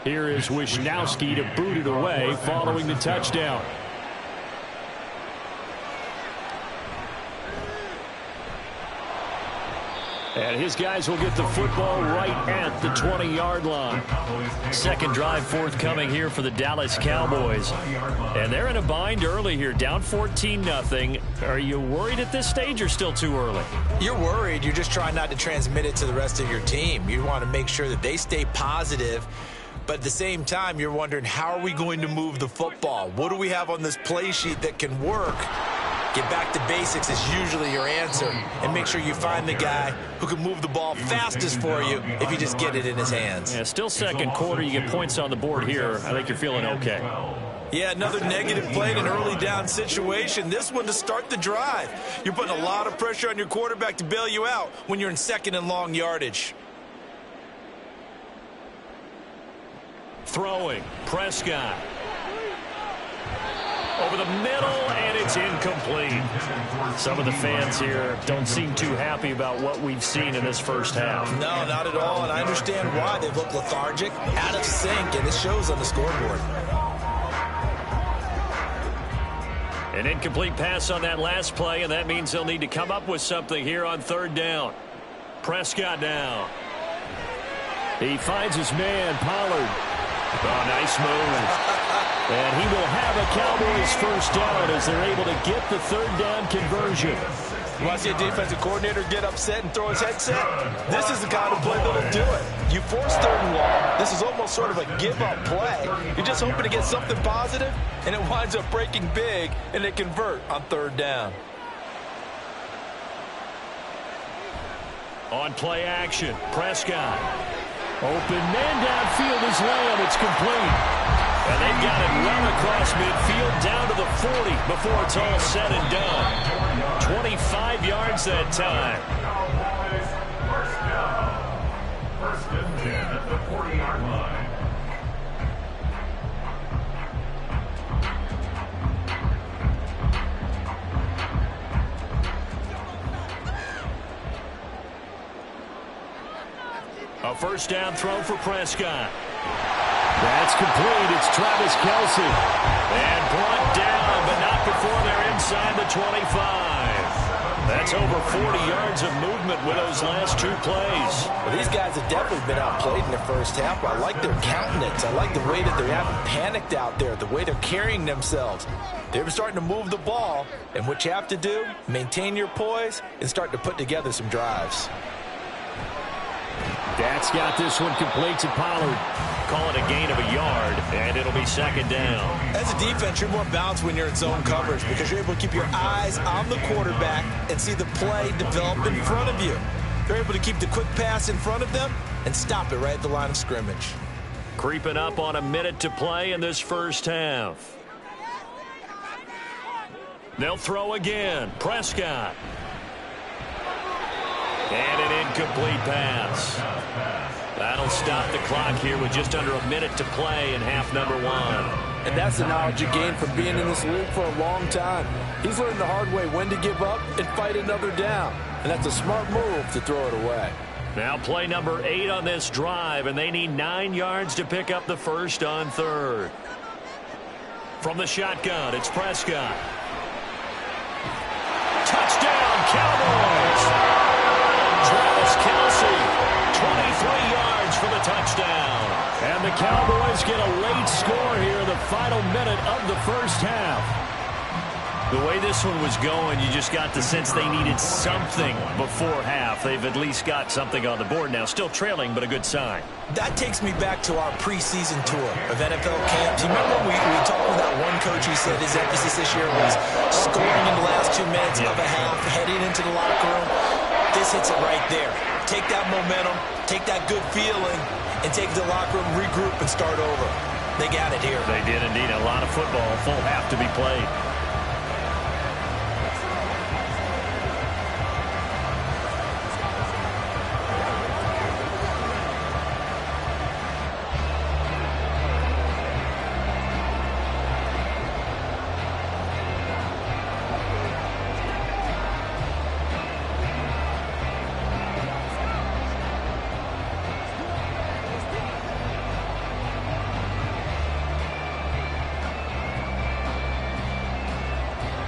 Here is Wisnowski to boot it away following the touchdown. And his guys will get the football right at the 20-yard line. Second drive forthcoming here for the Dallas Cowboys. And they're in a bind early here, down 14-0. Are you worried at this stage or still too early? You're worried. You're just trying not to transmit it to the rest of your team. You want to make sure that they stay positive. But at the same time, you're wondering, how are we going to move the football? What do we have on this play sheet that can work? Get back to basics is usually your answer. And make sure you find the guy who can move the ball fastest for you if you just get it in his hands. Yeah, still second quarter. You get points on the board here. I think you're feeling okay. Yeah, another negative play in an early down situation. This one to start the drive. You're putting a lot of pressure on your quarterback to bail you out when you're in second and long yardage. Throwing, Prescott. Over the middle, and it's incomplete. Some of the fans here don't seem too happy about what we've seen in this first half. No, not at all, and I understand why. They look lethargic, out of sync, and it shows on the scoreboard. An incomplete pass on that last play, and that means they'll need to come up with something here on third down. Prescott now. He finds his man, Pollard. Oh, nice move. And he will have a Cowboys first down as they're able to get the third down conversion. You want to see a defensive coordinator get upset and throw his headset? This is the kind of play that'll do it. You force third and long. This is almost sort of a give-up play. You're just hoping to get something positive, and it winds up breaking big, and they convert on third down. On play action, Prescott. Open man downfield is Lamb. It's complete. And they've got it well across midfield down to the 40 before it's all said and done. 25 yards that time. First and 10 at the 40-yard line. A first down throw for Prescott. That's complete. It's Travis Kelce. And brought down, but not before they're inside the 25. That's over 40 yards of movement with those last two plays. Well, these guys have definitely been outplayed in the first half. I like their countenance. I like the way that they haven't panicked out there, the way they're carrying themselves. They're starting to move the ball, and what you have to do, maintain your poise and start to put together some drives. That's got this one complete to Pollard. Call it a gain of a yard, and it'll be second down. As a defense, you're more balanced when you're in zone coverage because you're able to keep your eyes on the quarterback and see the play develop in front of you. They're able to keep the quick pass in front of them and stop it right at the line of scrimmage. Creeping up on a minute to play in this first half. They'll throw again. Prescott. And an incomplete pass. That'll stop the clock here with just under a minute to play in half number one. And that's the knowledge you gain from being in this league for a long time. He's learned the hard way when to give up and fight another down. And that's a smart move to throw it away. Now play number 8 on this drive, and they need 9 yards to pick up the first on third. From the shotgun, it's Prescott. Touchdown, Cowboys! Travis Kelce, 23 yards for the touchdown. And the Cowboys get a late score here in the final minute of the first half. The way this one was going, you just got the sense they needed something before half. They've at least got something on the board now. Still trailing, but a good sign. That takes me back to our preseason tour of NFL camps. You remember we talked with that one coach who said his emphasis this year was scoring in the last 2 minutes of a half, heading into the locker room. This hits it right there. Take that momentum, take that good feeling, and take the locker room, regroup, and start over. They got it here. They did indeed. A lot of football, full half to be played.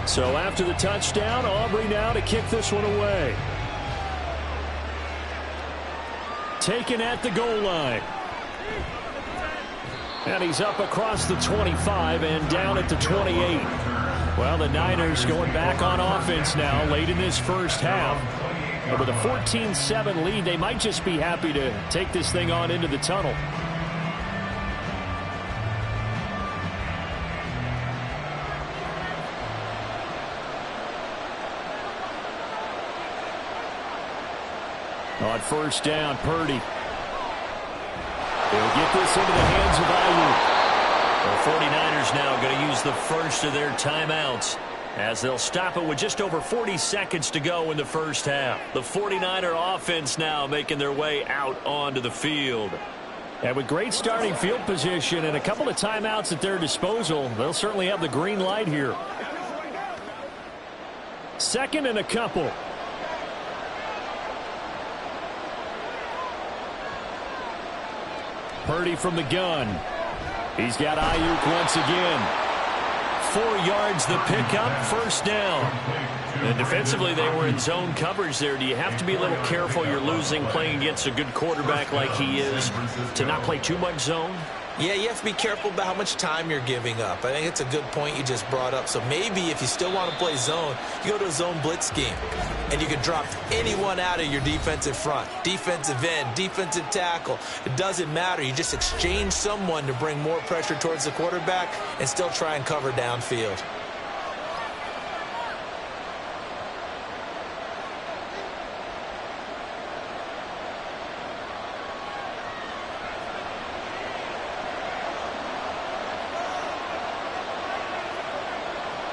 So after the touchdown, Aubrey now to kick this one away. taken at the goal line. And he's up across the 25 and down at the 28. Well, the Niners going back on offense now late in this first half. But with a 14-7 lead, they might just be happy to take this thing on into the tunnel. On first down, Purdy. They'll get this into the hands of Ayuk. The 49ers now going to use the first of their timeouts as they'll stop it with just over 40 seconds to go in the first half. The 49er offense now making their way out onto the field. And with great starting field position and a couple of timeouts at their disposal, they'll certainly have the green light here. Second and a couple. Purdy from the gun. He's got Ayuk once again. 4 yards the pickup, first down. And defensively, they were in zone coverage there. Do you have to be a little careful? You're losing playing against a good quarterback like he is to not play too much zone? Yeah, you have to be careful about how much time you're giving up. I think it's a good point you just brought up. So maybe if you still want to play zone, you go to a zone blitz scheme. And you can drop anyone out of your defensive front. Defensive end, defensive tackle. It doesn't matter. You just exchange someone to bring more pressure towards the quarterback and still try and cover downfield.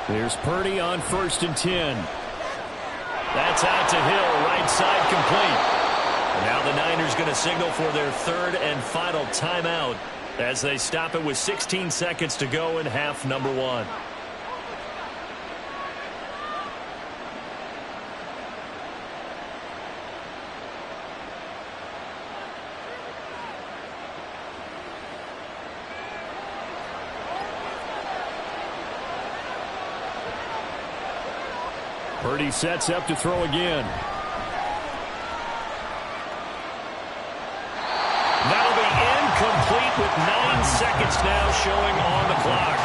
Here's Purdy on 1st and 10. That's out to Hill, right side complete. And now the Niners going to signal for their third and final timeout as they stop it with 16 seconds to go in half number 1. Purdy sets up to throw again. That'll be incomplete with 9 seconds now showing on the clock.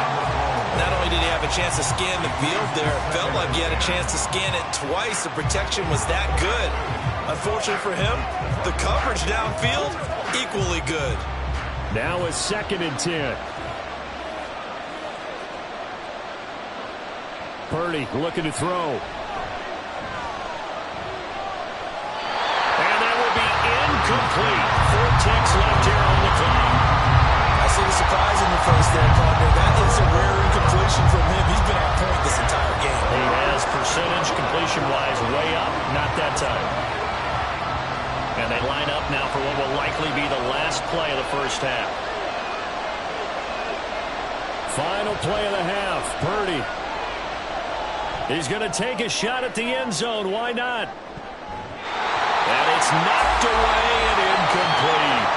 Not only did he have a chance to scan the field there, it felt like he had a chance to scan it twice. The protection was that good. Unfortunately for him, the coverage downfield, equally good. Now a 2nd and 10. Purdy looking to throw. Complete. 4 ticks left here on the clock. I see the surprise in the face there, partner. That is a rare incompletion from him. He's been on point this entire game. He has percentage completion-wise way up. Not that time. And they line up now for what will likely be the last play of the first half. Final play of the half. Purdy. He's going to take a shot at the end zone. Why not? And it's knocked away and incomplete.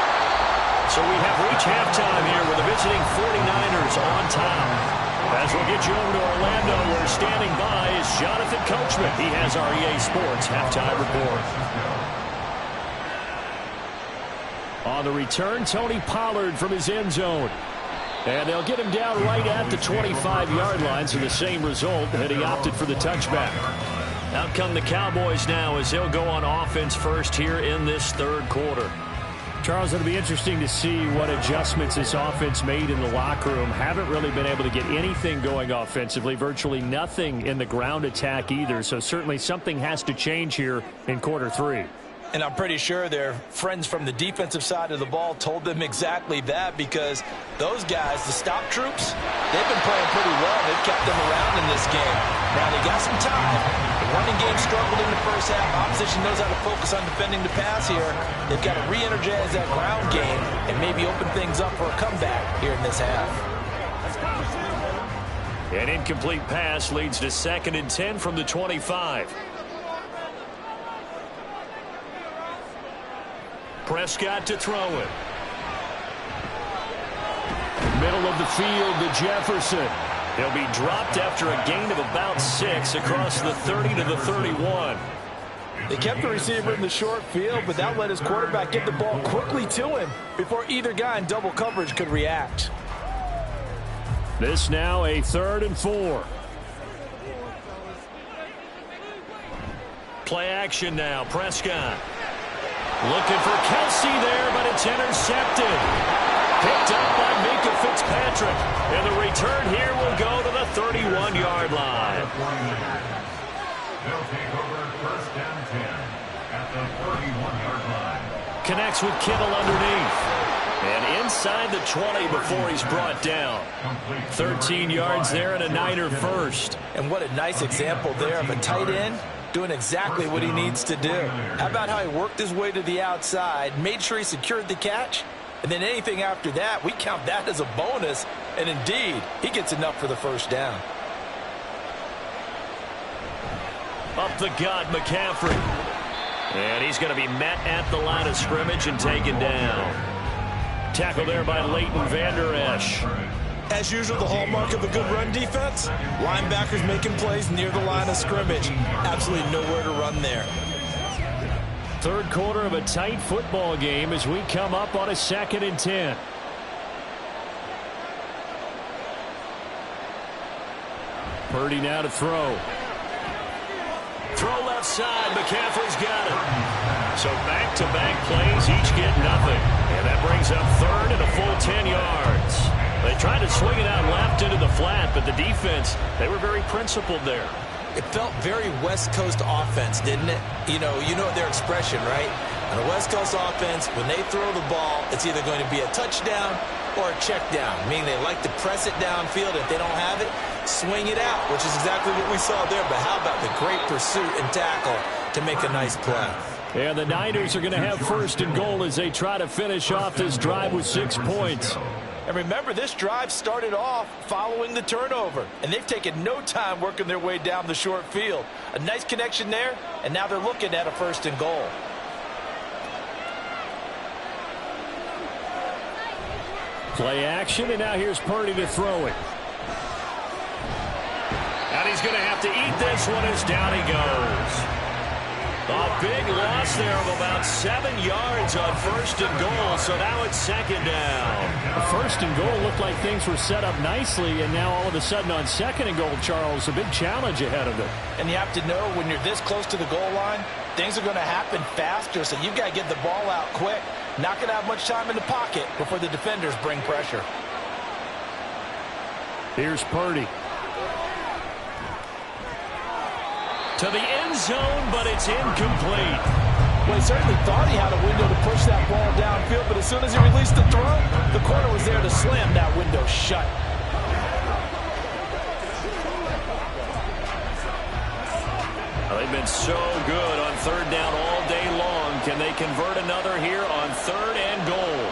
So we have reached halftime here with the visiting 49ers on top. As we'll get you over to Orlando, where standing by is Jonathan Coachman. He has our EA Sports halftime report. On the return, Tony Pollard from his end zone. And they'll get him down right at the 25-yard line, so the same result, and he opted for the touchback. Out come the Cowboys now as they'll go on offense first here in this third quarter. Charles, it'll be interesting to see what adjustments this offense made in the locker room. Haven't really been able to get anything going offensively, virtually nothing in the ground attack either. So certainly something has to change here in quarter 3. And I'm pretty sure their friends from the defensive side of the ball told them exactly that, because those guys, the stop troops, they've been playing pretty well. They've kept them around in this game. Now they got some time. The running game struggled in the first half. Opposition knows how to focus on defending the pass here. They've got to re-energize that ground game and maybe open things up for a comeback here in this half. An incomplete pass leads to 2nd and 10 from the 25. Prescott to throw it. Middle of the field to Jefferson. He'll be dropped after a gain of about 6 across the 30 to the 31. They kept the receiver in the short field, but that let his quarterback get the ball quickly to him before either guy in double coverage could react. This now a 3rd and 4. Play action now. Prescott looking for Kelsey there, but it's intercepted. Picked up by Minka Fitzpatrick. And the return here will go to the 31-yard line. They'll take over 1st and 10 at the 31-yard line. Connects with Kittle underneath. And inside the 20 before he's brought down. 13 yards there and a Niner first. And what a nice example there of a tight end doing exactly what he needs to do. How about how he worked his way to the outside, made sure he secured the catch, and then anything after that, we count that as a bonus. And indeed, he gets enough for the first down. Up the gut, McCaffrey. And he's going to be met at the line of scrimmage and taken down. Tackle there by Leighton Vander Esch. As usual, the hallmark of a good run defense, linebackers making plays near the line of scrimmage. Absolutely nowhere to run there. 3rd quarter of a tight football game as we come up on a 2nd and 10. Purdy now to throw. Throw left side. McCaffrey's got it. So back-to-back plays, each get nothing. And that brings up 3rd and a full 10 yards. They tried to swing it out left into the flat, but the defense, they were very principled there. It felt very West Coast offense, didn't it? You know their expression, right? On a West Coast offense, when they throw the ball, it's either going to be a touchdown or a check down, meaning they like to press it downfield. If they don't have it, swing it out, which is exactly what we saw there. But how about the great pursuit and tackle to make a nice play? And the Niners are going to have 1st and goal as they try to finish off this drive with 6 points. And remember, this drive started off following the turnover, and they've taken no time working their way down the short field. A nice connection there, and now they're looking at a 1st and goal. Play action, and now here's Purdy to throw it. And he's going to have to eat this one as down he goes. A big loss there of about 7 yards on 1st and goal, so now it's 2nd down. The 1st and goal looked like things were set up nicely, and now all of a sudden on 2nd and goal, Charles, a big challenge ahead of them. And you have to know when you're this close to the goal line, things are going to happen faster, so you've got to get the ball out quick. Not going to have much time in the pocket before the defenders bring pressure. Here's Purdy. To the end zone, but it's incomplete. Well, he certainly thought he had a window to push that ball downfield, but as soon as he released the throw, the corner was there to slam that window shut. Well, they've been so good on 3rd down all day long. Can they convert another here on 3rd and goal?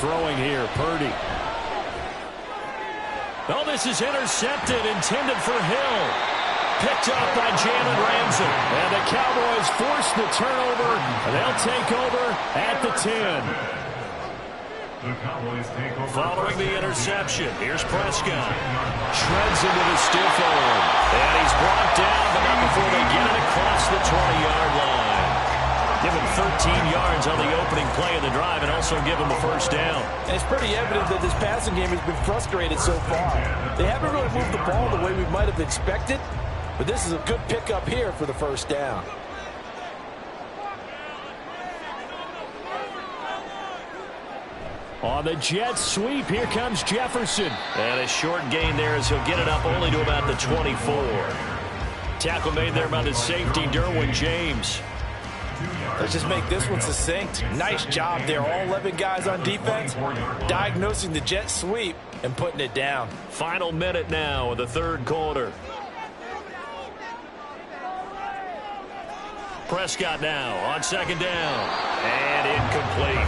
Throwing here, Purdy. Oh, this is intercepted, intended for Hill. Picked up by Jalen Ramsey. And the Cowboys force the turnover, and they'll take over at the 10. The Cowboys take over. Following the interception, here's Prescott. Shreds into the stiff arm. And he's brought down, but not before they get it across the 20-yard line. Give him 13 yards on the opening play of the drive and also give him a 1st down. And it's pretty evident that this passing game has been frustrated so far. They haven't really moved the ball the way we might have expected, but this is a good pickup here for the 1st down. On the jet sweep, here comes Jefferson. And a short gain there as he'll get it up only to about the 24. Tackle made there by the safety, Derwin James. Let's just make this one succinct. Nice job there. All 11 guys on defense diagnosing the jet sweep and putting it down. Final minute now of the 3rd quarter. Prescott now on 2nd down. And incomplete.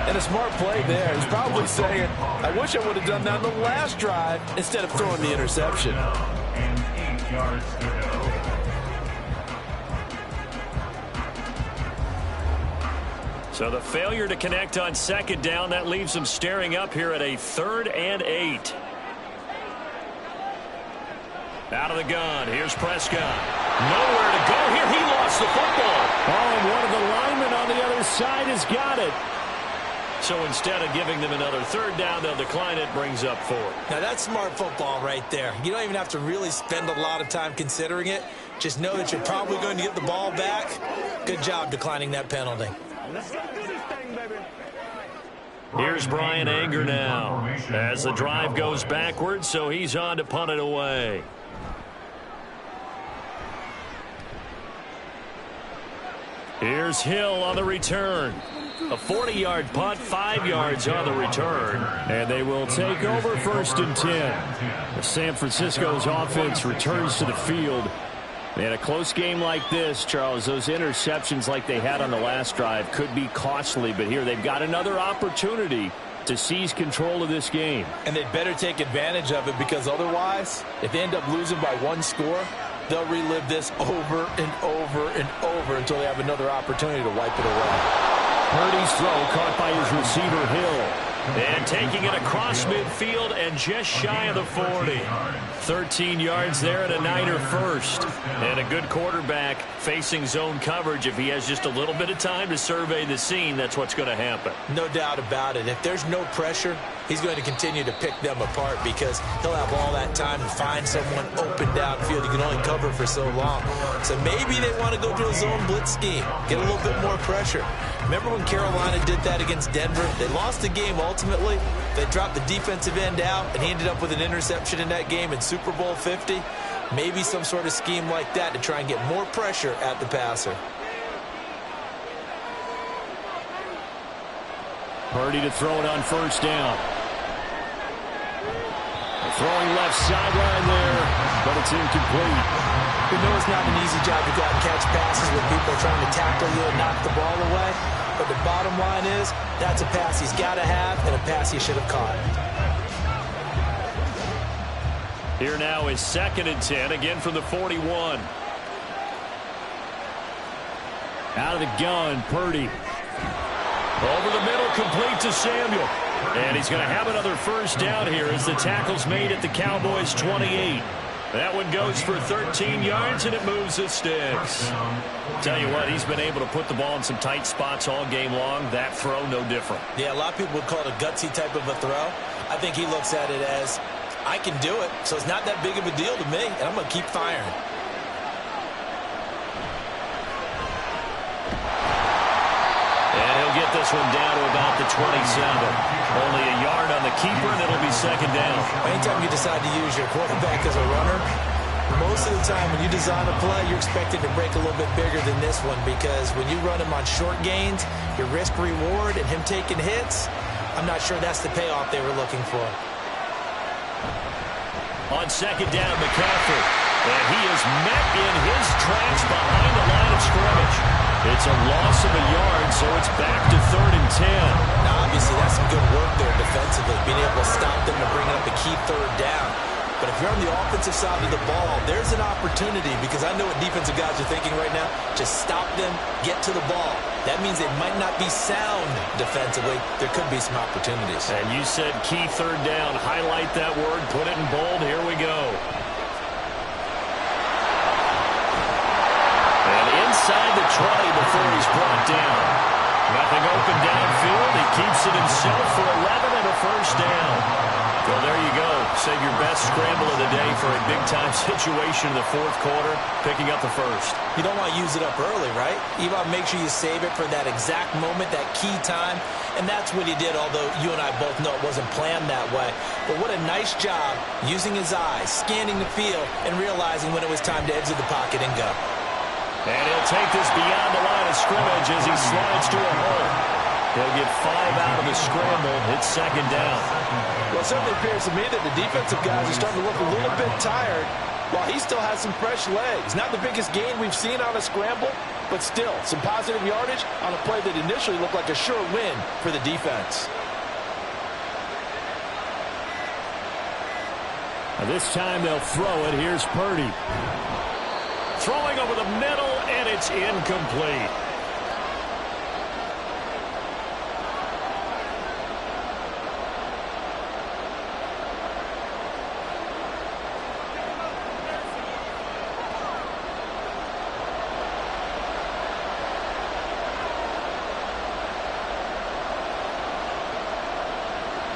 And a smart play there. He's probably saying, I wish I would have done that on the last drive instead of throwing the interception. And 8 yards to go. So the failure to connect on 2nd down, that leaves them staring up here at a 3rd and 8. Out of the gun, here's Prescott. Nowhere to go here. He lost the football. Oh, and one of the linemen on the other side has got it. So instead of giving them another third down, they'll decline it, brings up 4. Now, that's smart football right there. You don't even have to really spend a lot of time considering it. Just know that you're probably going to get the ball back. Good job declining that penalty. Here's Brian Anger now as the drive goes backwards, so he's on to punt it away. Here's Hill on the return. A 40-yard punt, 5 yards on the return. And they will take over 1st and 10. San Francisco's offense returns to the field. And a close game like this, Charles, those interceptions like they had on the last drive could be costly. But here they've got another opportunity to seize control of this game. And they'd better take advantage of it, because otherwise, if they end up losing by 1 score, they'll relive this over and over and over until they have another opportunity to wipe it away. Purdy's throw caught by his receiver, Hill. And taking it across midfield and just shy of the 40. 13 yards there and a Niner first. And a good quarterback facing zone coverage. If he has just a little bit of time to survey the scene, that's what's going to happen. No doubt about it. If there's no pressure, he's going to continue to pick them apart, because he'll have all that time to find someone open downfield. You can only cover for so long. So maybe they want to go to a zone blitz scheme, get a little bit more pressure. Remember when Carolina did that against Denver? They lost the game ultimately. They dropped the defensive end out, and he ended up with an interception in that game in Super Bowl 50. Maybe some sort of scheme like that to try and get more pressure at the passer. Purdy to throw it on 1st down. Throwing left sideline there, but it's incomplete. You know it's not an easy job to go out and catch passes when people are trying to tackle you and knock the ball away. But the bottom line is, that's a pass he's got to have and a pass he should have caught. Here now is 2nd and 10, again from the 41. Out of the gun, Purdy. Over the middle, complete to Samuel. And he's going to have another 1st down here as the tackle's made at the Cowboys' 28. That one goes for 13 yards, and it moves the sticks. Tell you what, he's been able to put the ball in some tight spots all game long. That throw, no different. Yeah, a lot of people would call it a gutsy type of a throw. I think he looks at it as, I can do it, so it's not that big of a deal to me, and I'm going to keep firing. And he'll get this one down to about the 27. Only a yard on the keeper, and it'll be 2nd down. Anytime you decide to use your quarterback as a runner, most of the time when you design a play, you're expected to break a little bit bigger than this one, because when you run him on short gains, your risk-reward and him taking hits, I'm not sure that's the payoff they were looking for. On 2nd down, McCaffrey. And he is met in his tracks behind the line of scrimmage. It's a loss of a yard, so it's back to 3rd and 10. Now, obviously, that's some good work there defensively, being able to stop them and bring up a key 3rd down. But if you're on the offensive side of the ball, there's an opportunity, because I know what defensive guys are thinking right now. Just stop them, get to the ball. That means they might not be sound defensively. There could be some opportunities. And you said key 3rd down. Highlight that word. Put it in bold. Here we go. And inside the 20 before he's brought down. Nothing open downfield. He keeps it himself for 11 and a 1st down. Well, there you go. Save your best scramble of the day for a big-time situation in the 4th quarter, picking up the 1st. You don't want to use it up early, right? You want to make sure you save it for that exact moment, that key time. And that's what he did, although you and I both know it wasn't planned that way. But what a nice job using his eyes, scanning the field, and realizing when it was time to exit the pocket and go. And he'll take this beyond the line of scrimmage as he slides to a hole. He'll get 5 out of the scramble. It's 2nd down. Well, it certainly appears to me that the defensive guys are starting to look a little bit tired, while he still has some fresh legs. Not the biggest gain we've seen on a scramble, but still some positive yardage on a play that initially looked like a sure win for the defense. Now this time they'll throw it. Here's Purdy. Throwing over the middle, and it's incomplete.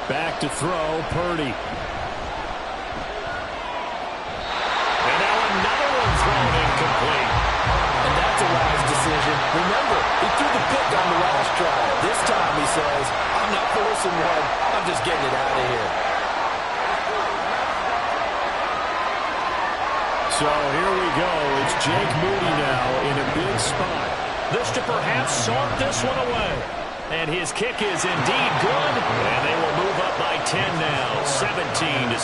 Back to throw, Purdy. And now another one thrown incomplete. And that's a wise decision. Remember, he threw the pick on the last drive. This time he says, I'm not forcing one. I'm just getting it out of here. So here we go. It's Jake Moody now in a big spot. This to perhaps salt this one away. And his kick is indeed good. And they will move up by 10 now, 17-7.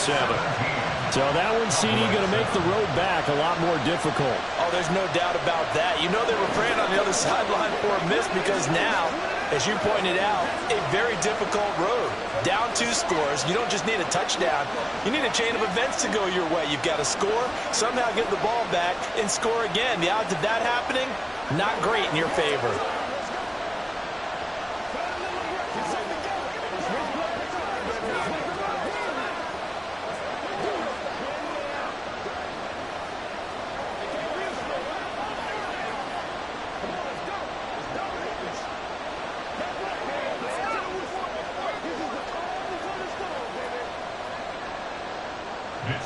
So that one, CD, going to make the road back a lot more difficult. Oh, there's no doubt about that. You know they were praying on the other sideline for a miss because now, as you pointed out, a very difficult road. Down 2 scores. You don't just need a touchdown. You need a chain of events to go your way. You've got to score, somehow get the ball back, and score again. The odds of that happening, not great in your favor.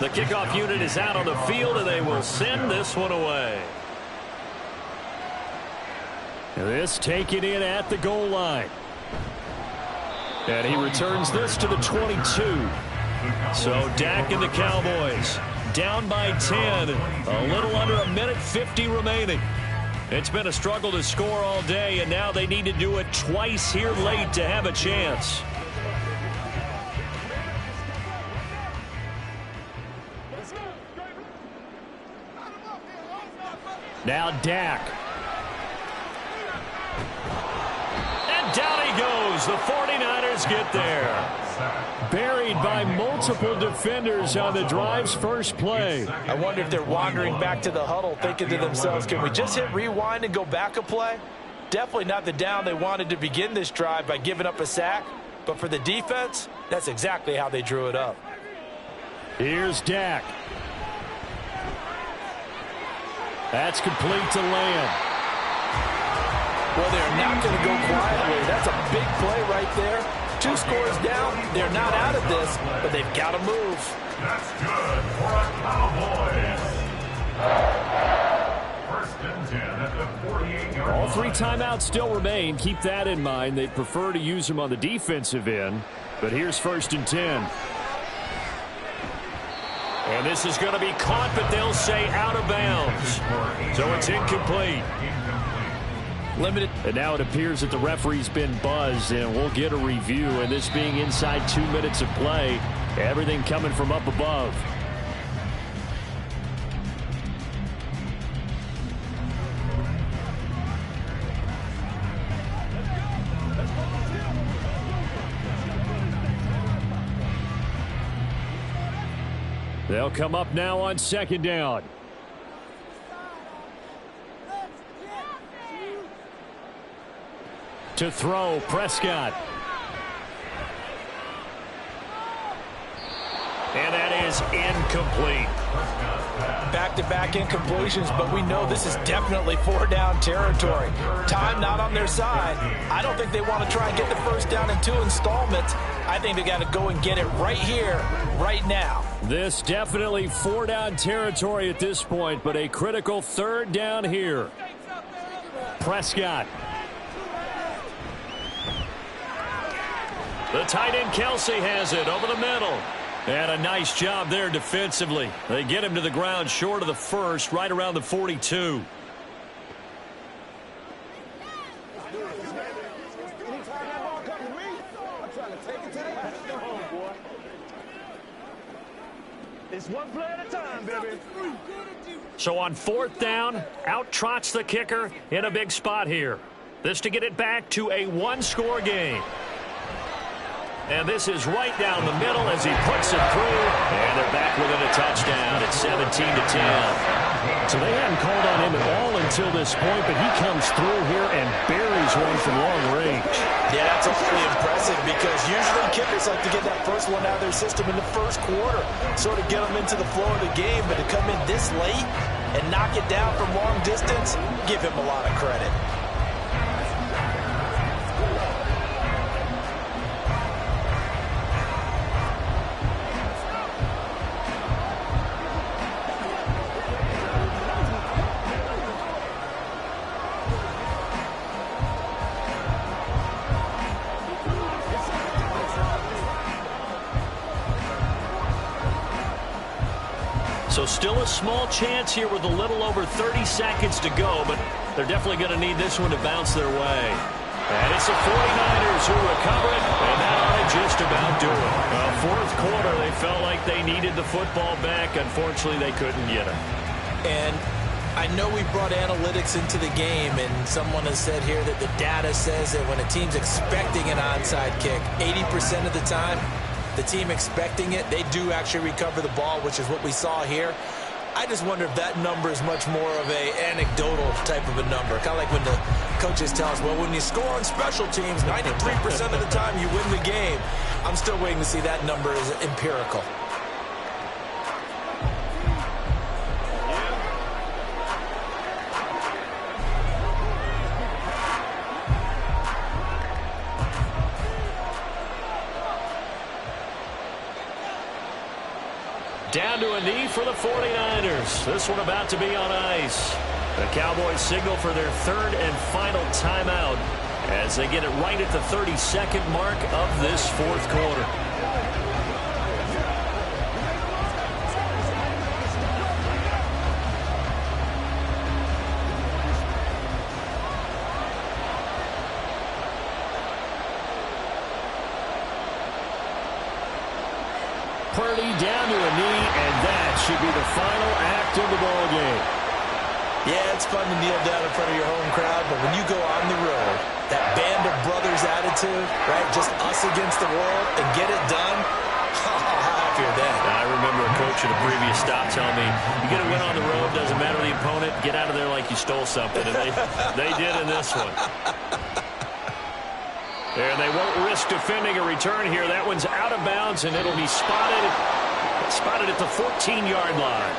The kickoff unit is out on the field, and they will send this one away. This taken in at the goal line. And he returns this to the 22. So Dak and the Cowboys down by 10. A little under a minute 50 remaining. It's been a struggle to score all day, and now they need to do it twice here late to have a chance. Now Dak. And down he goes. The 49ers get there. Buried by multiple defenders on the drive's first play. I wonder if they're wandering back to the huddle thinking to themselves, can we just hit rewind and go back a play? Definitely not the down they wanted to begin this drive by giving up a sack. But for the defense, that's exactly how they drew it up. Here's Dak. That's complete to Lamb. Well, they're not going to go quietly. That's a big play right there. 2 scores down. They're not out of this, but they've got to move. That's good for a Cowboys. First and 10 at the 48-yard line. All 3 timeouts still remain. Keep that in mind. They'd prefer to use them on the defensive end. But here's first and 10. And this is going to be caught, but they'll say out of bounds. So it's incomplete. Limited. And now it appears that the referee's been buzzed, and we'll get a review. And this being inside 2 minutes of play, everything coming from up above. They'll come up now on second down. To throw, Prescott. And that is incomplete. Back-to-back incompletions, but we know this is definitely 4-down territory. Time not on their side. I don't think they want to try and get the first down in 2 installments. I think they got to go and get it right here, right now. This definitely 4-down territory at this point, but a critical 3rd down here. Prescott. The tight end Kelsey has it over the middle. And a nice job there defensively. They get him to the ground short of the first, right around the 42. It's one play at a time, baby. So on 4th down, out trots the kicker in a big spot here. This to get it back to a 1-score game. And this is right down the middle as he puts it through. And they're back within a touchdown at 17-10. So they hadn't called on him at all until this point, but he comes through here and buries one from long range. Yeah, that's awfully impressive because usually kickers like to get that first one out of their system in the first quarter, sort of get them into the flow of the game, but to come in this late and knock it down from long distance, give him a lot of credit. So still a small chance here with a little over 30 seconds to go, but they're definitely going to need this one to bounce their way. And it's the 49ers who recover it, and that ought to just about do it. Well, fourth quarter, they felt like they needed the football back. Unfortunately, they couldn't get it. And I know we brought analytics into the game, and someone has said here that the data says that when a team's expecting an onside kick, 80% of the time, the team expecting it, they do actually recover the ball, which is what we saw here. I just wonder if that number is much more of a anecdotal type of a number. Kind of like when the coaches tell us, well, when you score on special teams, 93% of the time you win the game. I'm still waiting to see that number is empirical. Down to a knee for the 49ers. This one about to be on ice. The Cowboys signal for their third and final timeout as they get it right at the 30-second mark of this fourth quarter. Purdy down to a knee, and that should be the final act of the ball game. Yeah, it's fun to kneel down in front of your home crowd, but when you go on the road, that band of brothers attitude, right, just us against the world, and get it done, how happy are they? I remember a coach at a previous stop telling me, you get a win on the road, doesn't matter the opponent, get out of there like you stole something, and they did in this one. And they won't risk defending a return here. That one's out of bounds, and it'll be spotted at the 14-yard line.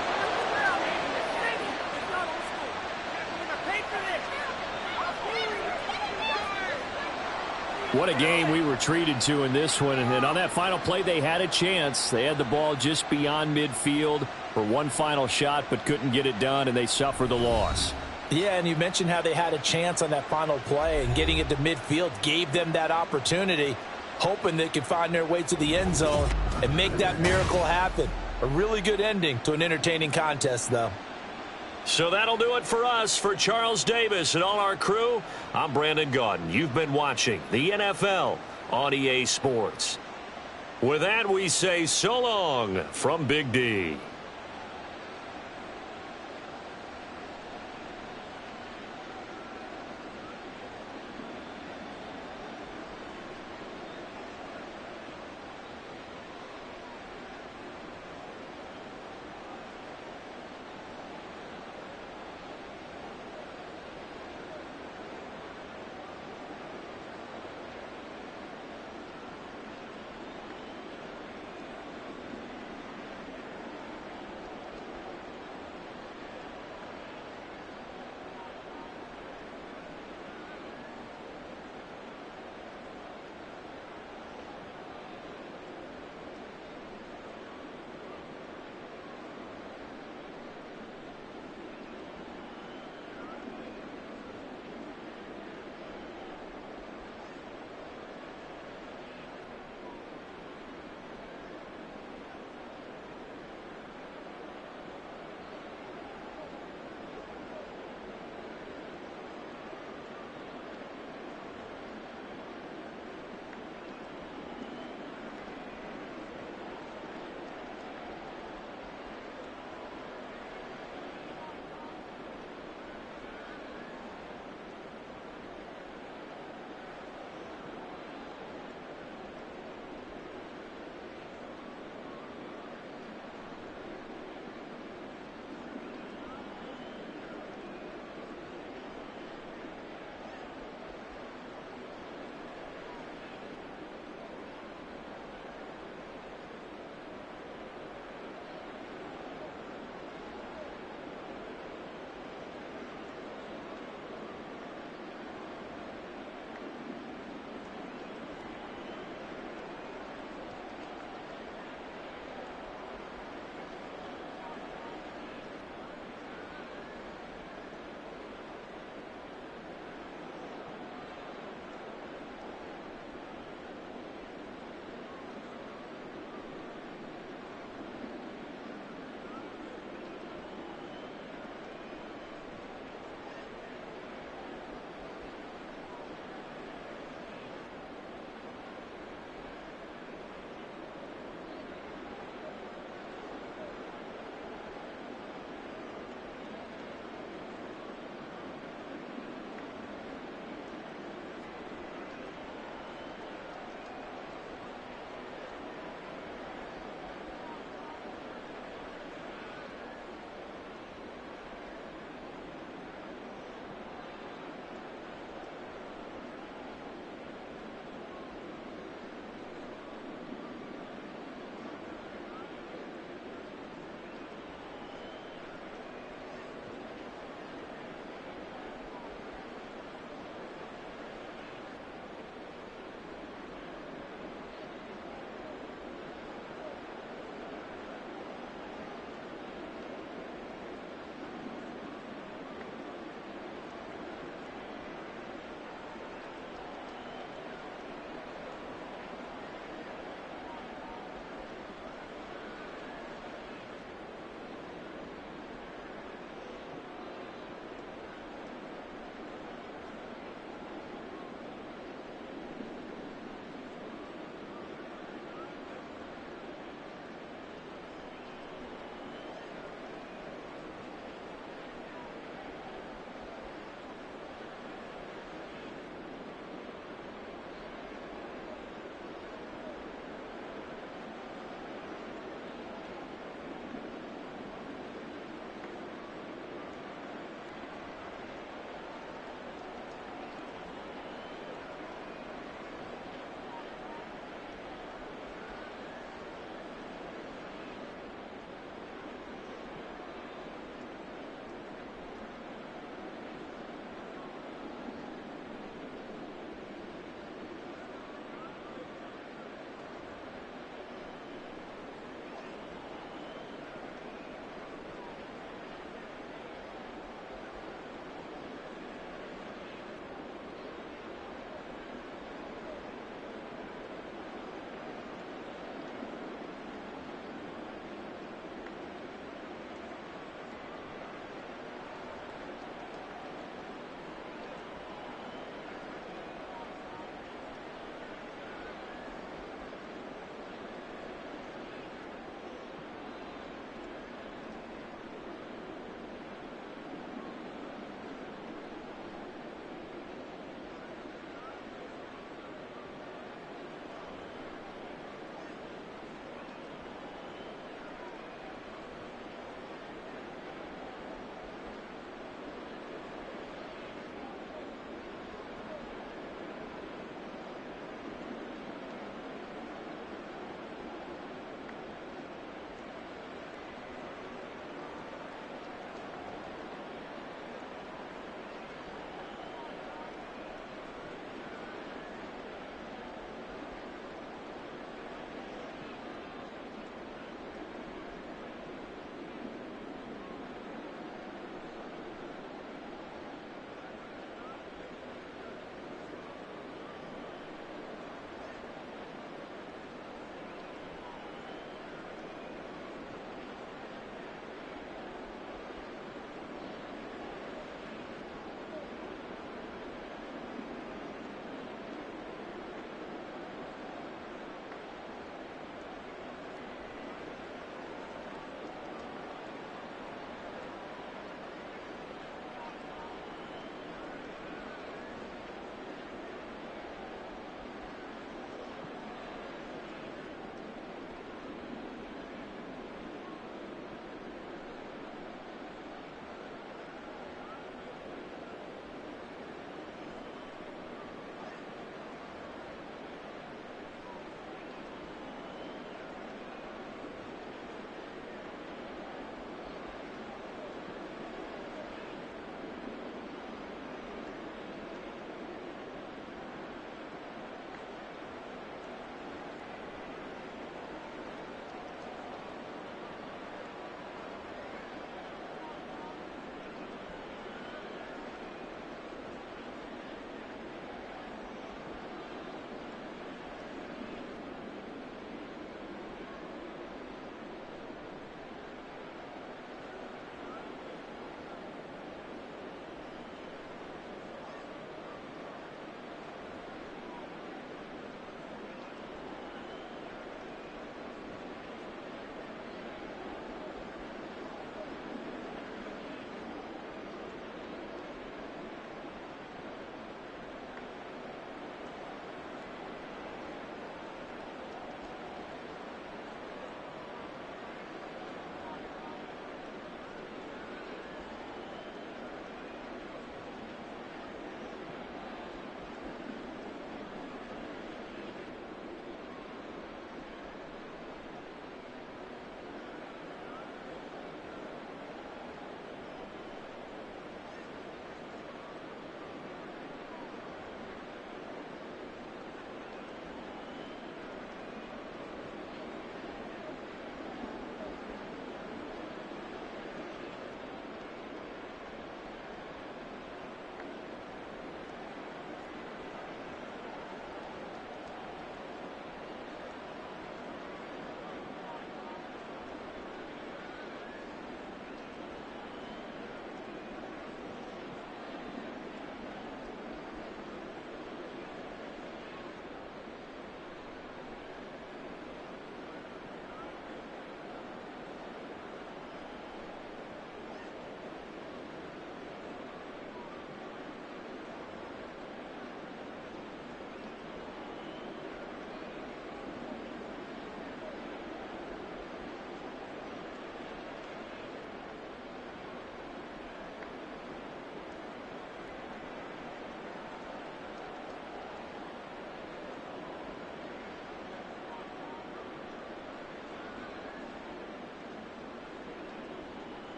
What a game we were treated to in this one. And then on that final play, they had a chance. They had the ball just beyond midfield for one final shot, but couldn't get it done, and they suffered the loss. Yeah, and you mentioned how they had a chance on that final play, and getting it to midfield gave them that opportunity, hoping they could find their way to the end zone and make that miracle happen. A really good ending to an entertaining contest, though. So that'll do it for us. For Charles Davis and all our crew, I'm Brandon Gaudin. You've been watching the NFL on EA Sports. With that, we say so long from Big D.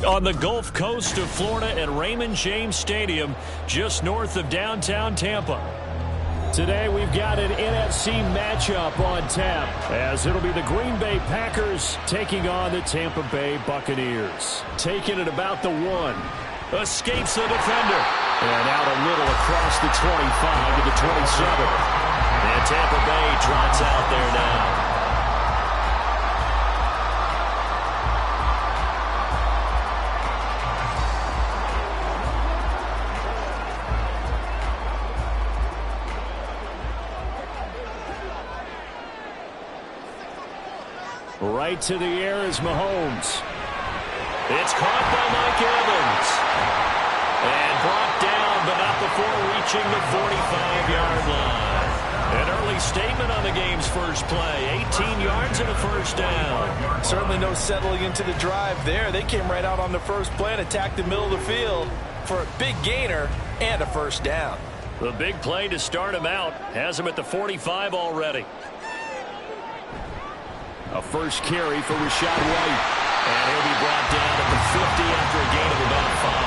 On the Gulf Coast of Florida at Raymond James Stadium, just north of downtown Tampa. Today we've got an NFC matchup on tap, as it'll be the Green Bay Packers taking on the Tampa Bay Buccaneers. Taking it about the 1. Escapes the defender. And out a little across the 25 to the 27. And Tampa Bay trots out there now. Right to the air is Mahomes. It's caught by Mike Evans. And brought down, but not before reaching the 45-yard line. An early statement on the game's first play. 18 yards and a first down. Certainly no settling into the drive there. They came right out on the first play and attacked the middle of the field for a big gainer and a first down. The big play to start him out has him at the 45 already. A first carry for Rashad White. And he'll be brought down at the 50 after a gain of about 5.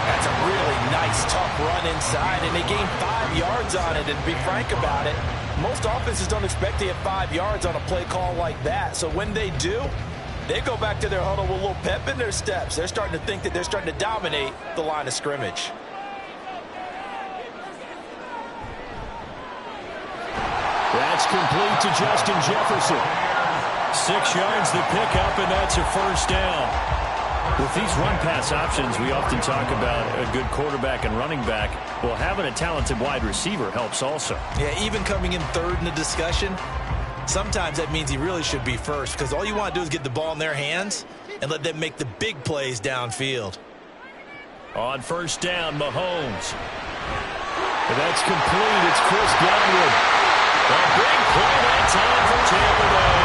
That's a really nice, tough run inside, and they gained 5 yards on it. And to be frank about it, most offenses don't expect to get 5 yards on a play call like that. So when they do, they go back to their huddle with a little pep in their steps. They're starting to think that they're starting to dominate the line of scrimmage. That's complete to Justin Jefferson. 6 yards the pickup, and that's a first down. With these run-pass options, we often talk about a good quarterback and running back. Well, having a talented wide receiver helps also. Yeah, even coming in third in the discussion, sometimes that means he really should be first, because all you want to do is get the ball in their hands and let them make the big plays downfield. On first down, Mahomes. And that's complete. It's Chris Godwin. A big play that time for Tampa Bay.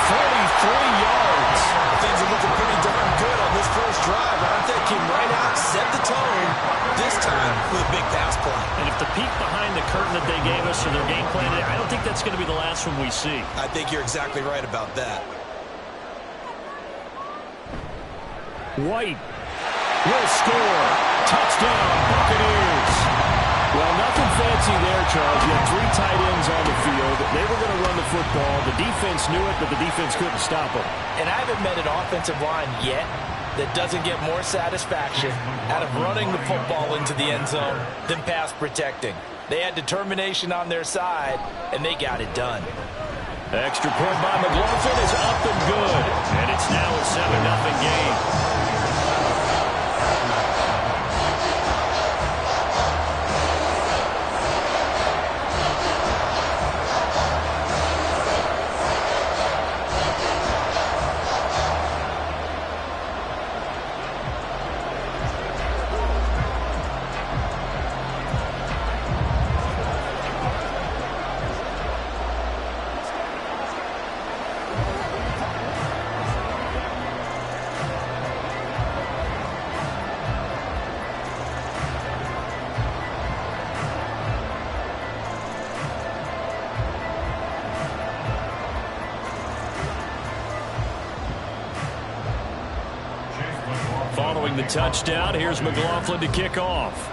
43 yards. Things are looking pretty darn good on this first drive, aren't they? Came right out, set the tone, this time with a big pass play. And if the peek behind the curtain that they gave us or their game plan, I don't think that's going to be the last one we see. I think you're exactly right about that. White will score. Touchdown, Buccaneers. Well, nothing fancy there, Charles. You had 3 tight ends on the field. They were going to run the football. The defense knew it, but the defense couldn't stop them. And I haven't met an offensive line yet that doesn't get more satisfaction out of running the football into the end zone than pass protecting. They had determination on their side, and they got it done. Extra point by McLaughlin is up and good. And it's now a 7-0 game. Following the touchdown, here's McLaughlin to kick off.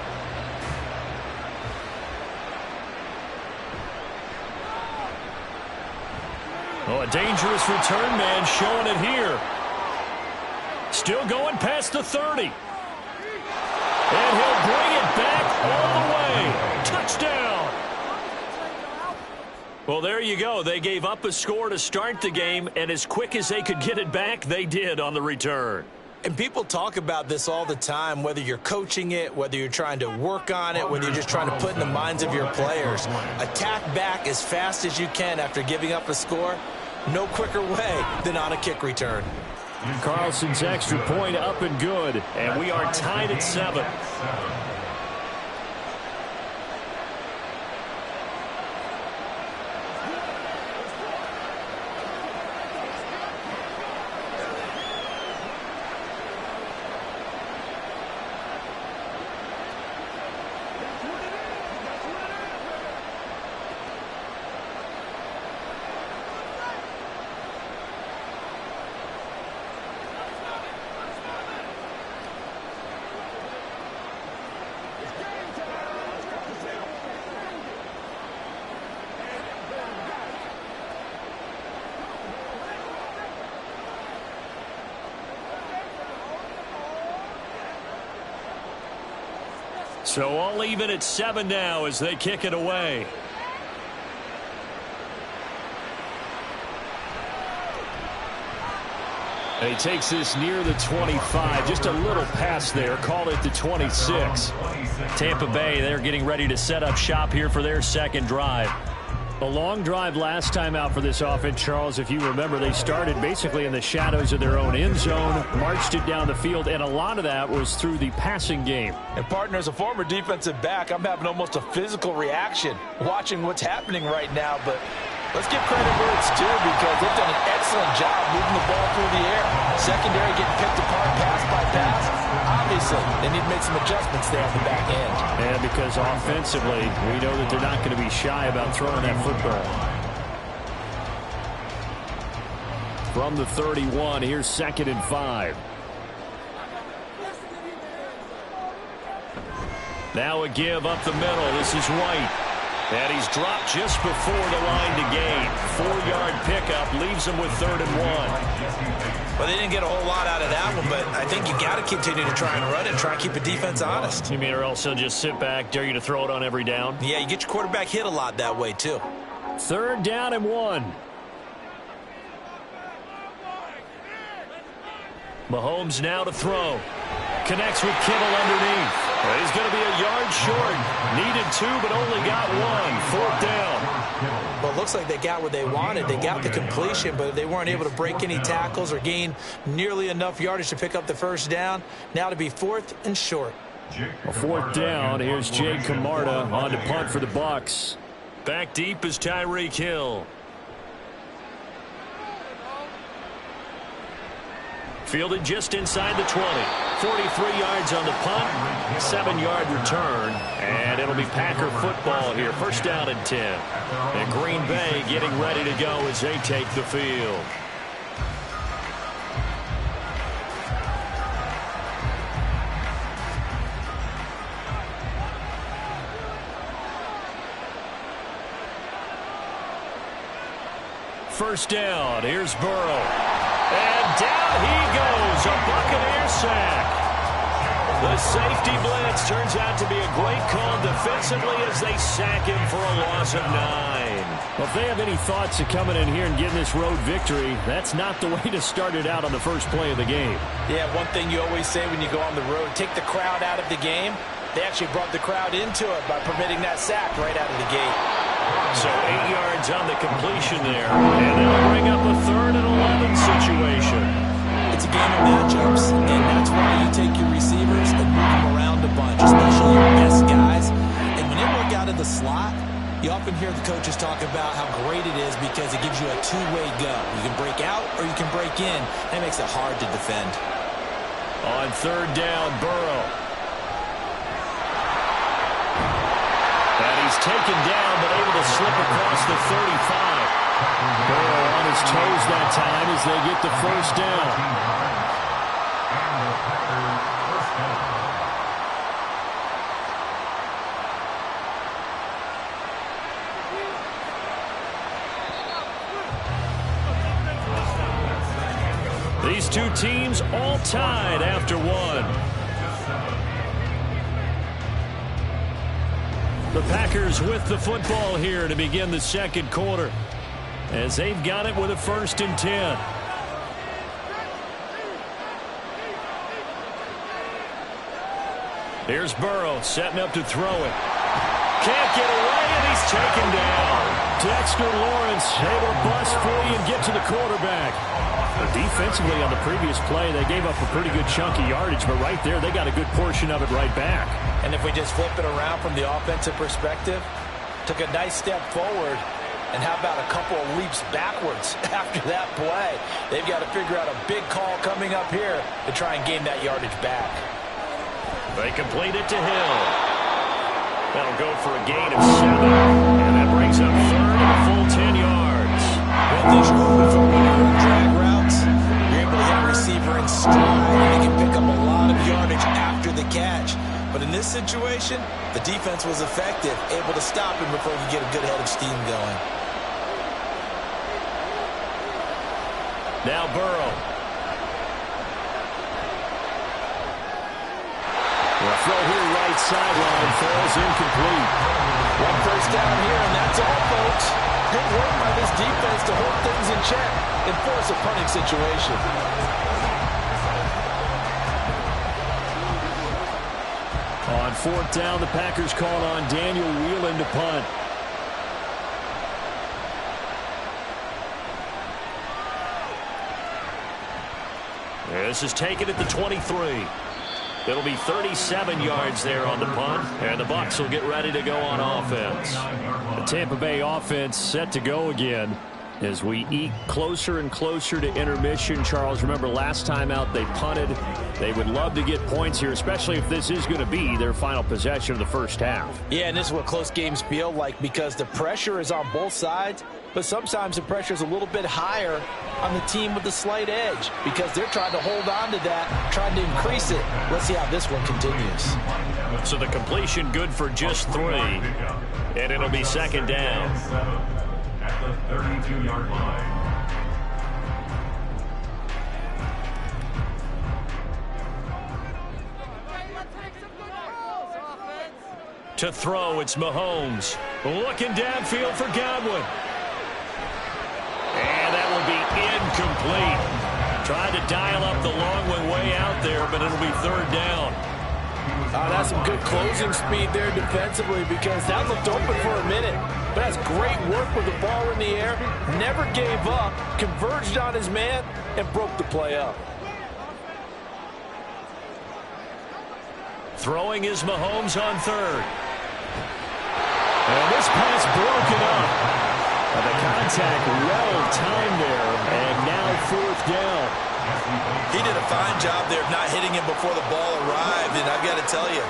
Oh, a dangerous return man showing it here. Still going past the 30. And he'll bring it back all the way. Touchdown. Well, there you go. They gave up a score to start the game, and as quick as they could get it back, they did on the return. And people talk about this all the time, whether you're coaching it, whether you're trying to work on it, whether you're just trying to put in the minds of your players. Attack back as fast as you can after giving up a score. No quicker way than on a kick return. Carlson's extra point up and good. And we are tied at 7. So all even at 7 now as they kick it away. And he takes this near the 25. Just a little pass there. Call it the 26. Tampa Bay, they're getting ready to set up shop here for their second drive. A long drive last time out for this offense, Charles. If you remember, they started basically in the shadows of their own end zone, marched it down the field, and a lot of that was through the passing game. And partner, as a former defensive back, I'm having almost a physical reaction watching what's happening right now. But let's give credit where it's due because they've done an excellent job moving the ball through the air. Secondary getting picked apart pass by pass. Obviously, they need to make some adjustments there at the back end. And because offensively, we know that they're not going to be shy about throwing that football. From the 31, here's 2nd and 5. Now a give up the middle. This is White. And he's dropped just before the line to gain. 4-yard pickup leaves him with 3rd and 1. Well, they didn't get a whole lot out of that one, but I think you got to continue to try and run it, try and keep the defense honest. You mean or else he'll just sit back, dare you to throw it on every down? Yeah, you get your quarterback hit a lot that way, too. 3rd down and 1. Mahomes now to throw. Connects with Kittle underneath. Well, he's going to be a yard short. Needed 2, but only got 1. 4th down. Well, it looks like they got what they wanted. They got the completion, but they weren't able to break any tackles or gain nearly enough yardage to pick up the 1st down. Now to be 4th and short. A 4th down. Here's Jake Camarda on to punt for the Bucs. Back deep is Tyreek Hill. Fielded just inside the 20. 43 yards on the punt, 7-yard return, and it'll be Packer football here. 1st down and 10. And Green Bay getting ready to go as they take the field. First down, here's Burrow. And down he goes, a Buccaneer sack. The safety blitz turns out to be a great call defensively as they sack him for a loss of 9. Well, if they have any thoughts of coming in here and getting this road victory, that's not the way to start it out on the first play of the game. Yeah, one thing you always say when you go on the road, take the crowd out of the game. They actually brought the crowd into it by permitting that sack right out of the gate. So 8 yards on the completion there. And they'll bring up a 3rd and 11 situation. It's a game of matchups, and that's why you take your receivers and move them around a bunch, especially your best guys. And when they work out of the slot, you often hear the coaches talk about how great it is because it gives you a two-way go. You can break out or you can break in. That makes it hard to defend. On 3rd down, Burrow. And he's taken down but able to slip across the 35. Burrow on his toes that time as they get the 1st down. These two teams all tied after 1. The Packers with the football here to begin the 2nd quarter as they've got it with a 1st and 10. Here's Burrow setting up to throw it. Can't get away, and he's taken down. Dexter Lawrence able to bust free and get to the quarterback. Defensively on the previous play, they gave up a pretty good chunk of yardage, but right there, they got a good portion of it right back. And if we just flip it around from the offensive perspective, took a nice step forward, and how about a couple of leaps backwards after that play? They've got to figure out a big call coming up here to try and gain that yardage back. They complete it to Hill. That'll go for a gain of 7, and that brings up 3rd and a full 10 yards. One thing you're moving from drag routes, you're able to hit a receiver in stride, and they can pick up a lot of yardage after the catch. But in this situation, the defense was effective, able to stop him before he could get a good head of steam going. Now Burrow. Well, throw here right right sideline falls incomplete. One first down here, and that's all, folks. Good work by this defense to hold things in check and force a punting situation. On fourth down, the Packers called on Daniel Whelan to punt. This is taken at the 23. It'll be 37 yards there on the punt, and the Bucs will get ready to go on offense. The Tampa Bay offense set to go again as we eke closer and closer to intermission. Charles, remember last time out they punted. They would love to get points here, especially if this is going to be their final possession of the first half. Yeah, and this is what close games feel like because the pressure is on both sides, but sometimes the pressure is a little bit higher on the team with the slight edge because they're trying to hold on to that, trying to increase it. Let's see how this one continues. So the completion good for just 3, and it'll be second down. At the 32-yard line. To throw, it's Mahomes. Looking downfield for Godwin. And that will be incomplete. Tried to dial up the long one way out there, but it'll be third down. That's some good closing speed there defensively because that looked open for a minute. But that's great work with the ball in the air. Never gave up, converged on his man, and broke the play up. Throwing is Mahomes on third. And this pass broken up. The contact well-timed there, and now fourth down. He did a fine job there of not hitting him before the ball arrived, and I've got to tell you,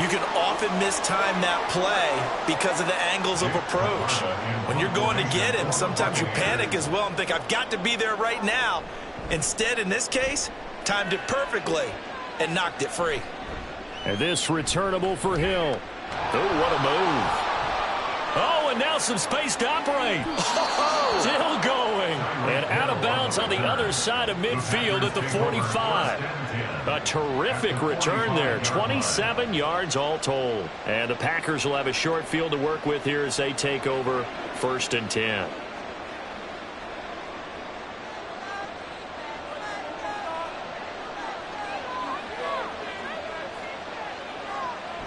you can often mistime that play because of the angles of approach. When you're going to get him, sometimes you panic as well and think, I've got to be there right now. Instead, in this case, timed it perfectly and knocked it free. And this returnable for Hill. Oh, what a move. Oh, and now some space to operate. Still going. And out of bounds on the other side of midfield at the 45. A terrific return there. 27 yards all told. And the Packers will have a short field to work with here as they take over first and 10.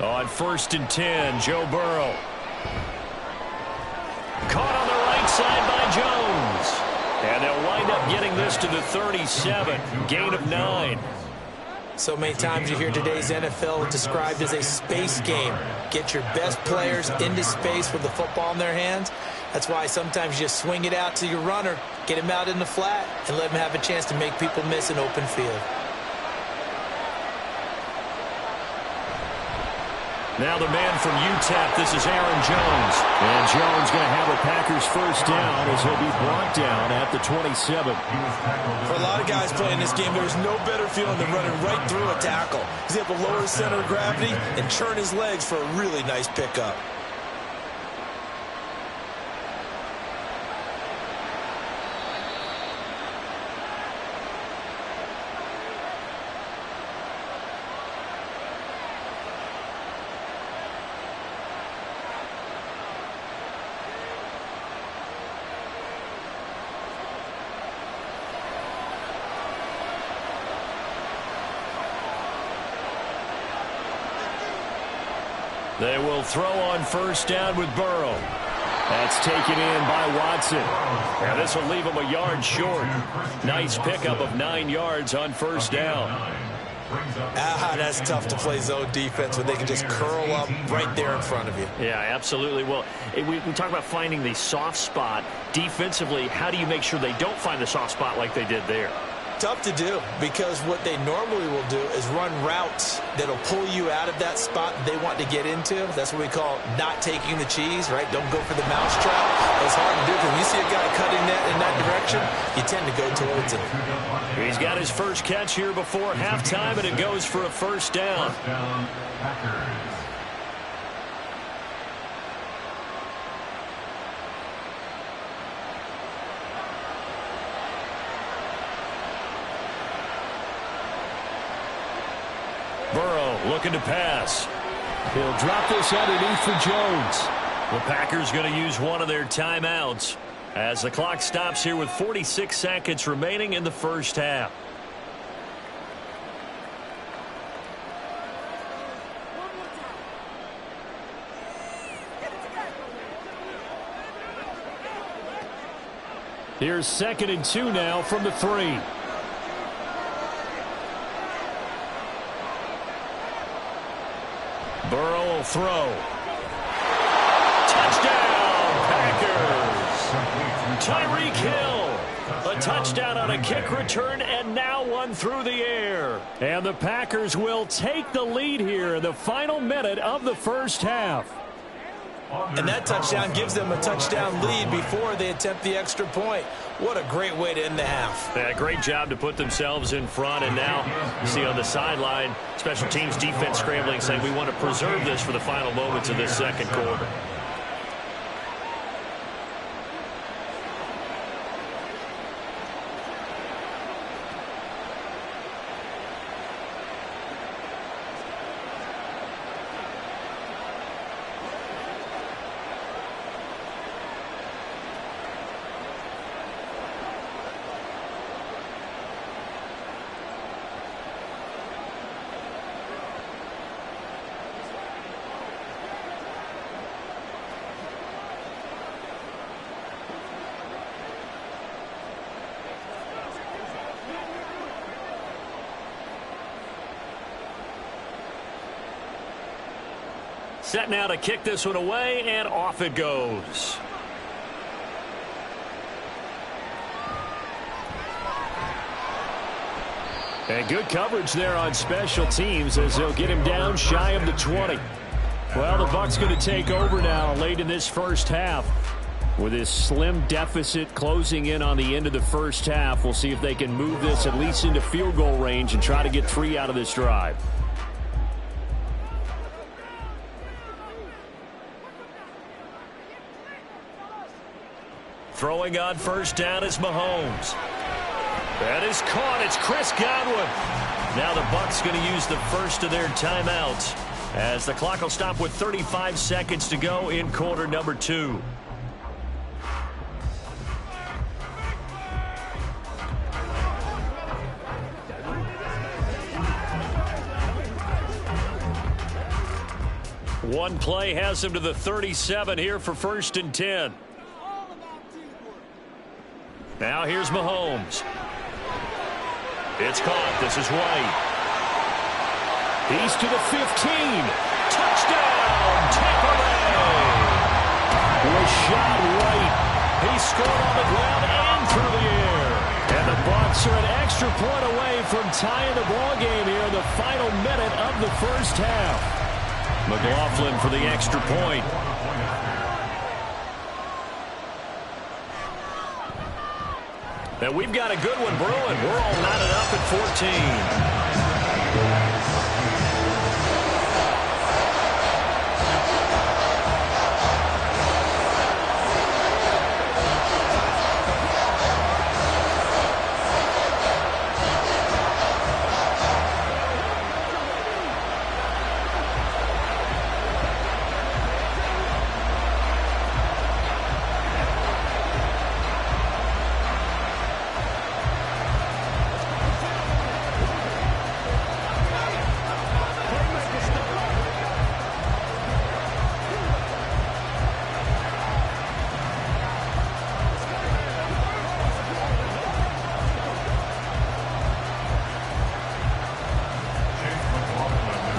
On first and 10, Joe Burrow. Caught on the right side by Jones. And they'll wind up getting this to the 37. Gain of 9. So many times you hear today's NFL described as a space game. Get your best players into space with the football in their hands. That's why sometimes you just swing it out to your runner, get him out in the flat, and let him have a chance to make people miss an open field. Now the man from UTEP, this is Aaron Jones. And Jones going to have a Packers first down as he'll be brought down at the 27. For a lot of guys playing this game, there's no better feeling than running right through a tackle. He's able to lower his center of gravity and churn his legs for a really nice pickup. They will throw on first down with Burrow. That's taken in by Watson. And this will leave him a yard short. Nice pickup of 9 yards on first down. That's tough to play zone defense when they can just curl up right there in front of you. Yeah, absolutely. Well, we talk about finding the soft spot. Defensively, how do you make sure they don't find the soft spot like they did there? Tough to do because what they normally will do is run routes that'll pull you out of that spot they want to get into. That's what we call not taking the cheese, right? Don't go for the mousetrap. It's hard to do because when you see a guy cutting that in that direction, you tend to go towards him. He's got his first catch here before halftime, and it goes for a first down. Burrow looking to pass. He'll drop this underneath for Jones. The Packers going to use one of their timeouts as the clock stops here with 46 seconds remaining in the first half. Here's 2nd and 2 now from the 3. Burrow will throw. Touchdown, Packers. Tyreek Hill. A touchdown on a kick return, and now one through the air. And the Packers will take the lead here in the final minute of the first half. And that touchdown gives them a touchdown lead before they attempt the extra point. What a great way to end the half. Yeah, great job to put themselves in front. And now you see on the sideline, special teams defense scrambling, saying we want to preserve this for the final moments of this second quarter. Set now to kick this one away, and off it goes. And good coverage there on special teams as they'll get him down shy of the 20. Well, the Bucs going to take over now late in this first half. With this slim deficit closing in on the end of the first half, we'll see if they can move this at least into field goal range and try to get 3 out of this drive. Throwing on first down is Mahomes. That is caught. It's Chris Godwin. Now the Bucs going to use the first of their timeouts as the clock will stop with 35 seconds to go in quarter number 2. One play has him to the 37 here for 1st and 10. Now here's Mahomes. It's caught. This is White. He's to the 15. Touchdown, Tampa Bay. Was shot right. He scored on the ground and through the air. And the Bucs are an extra point away from tying the ball game here in the final minute of the first half. McLaughlin for the extra point. And we've got a good one brewing. We're all knotted up at 14.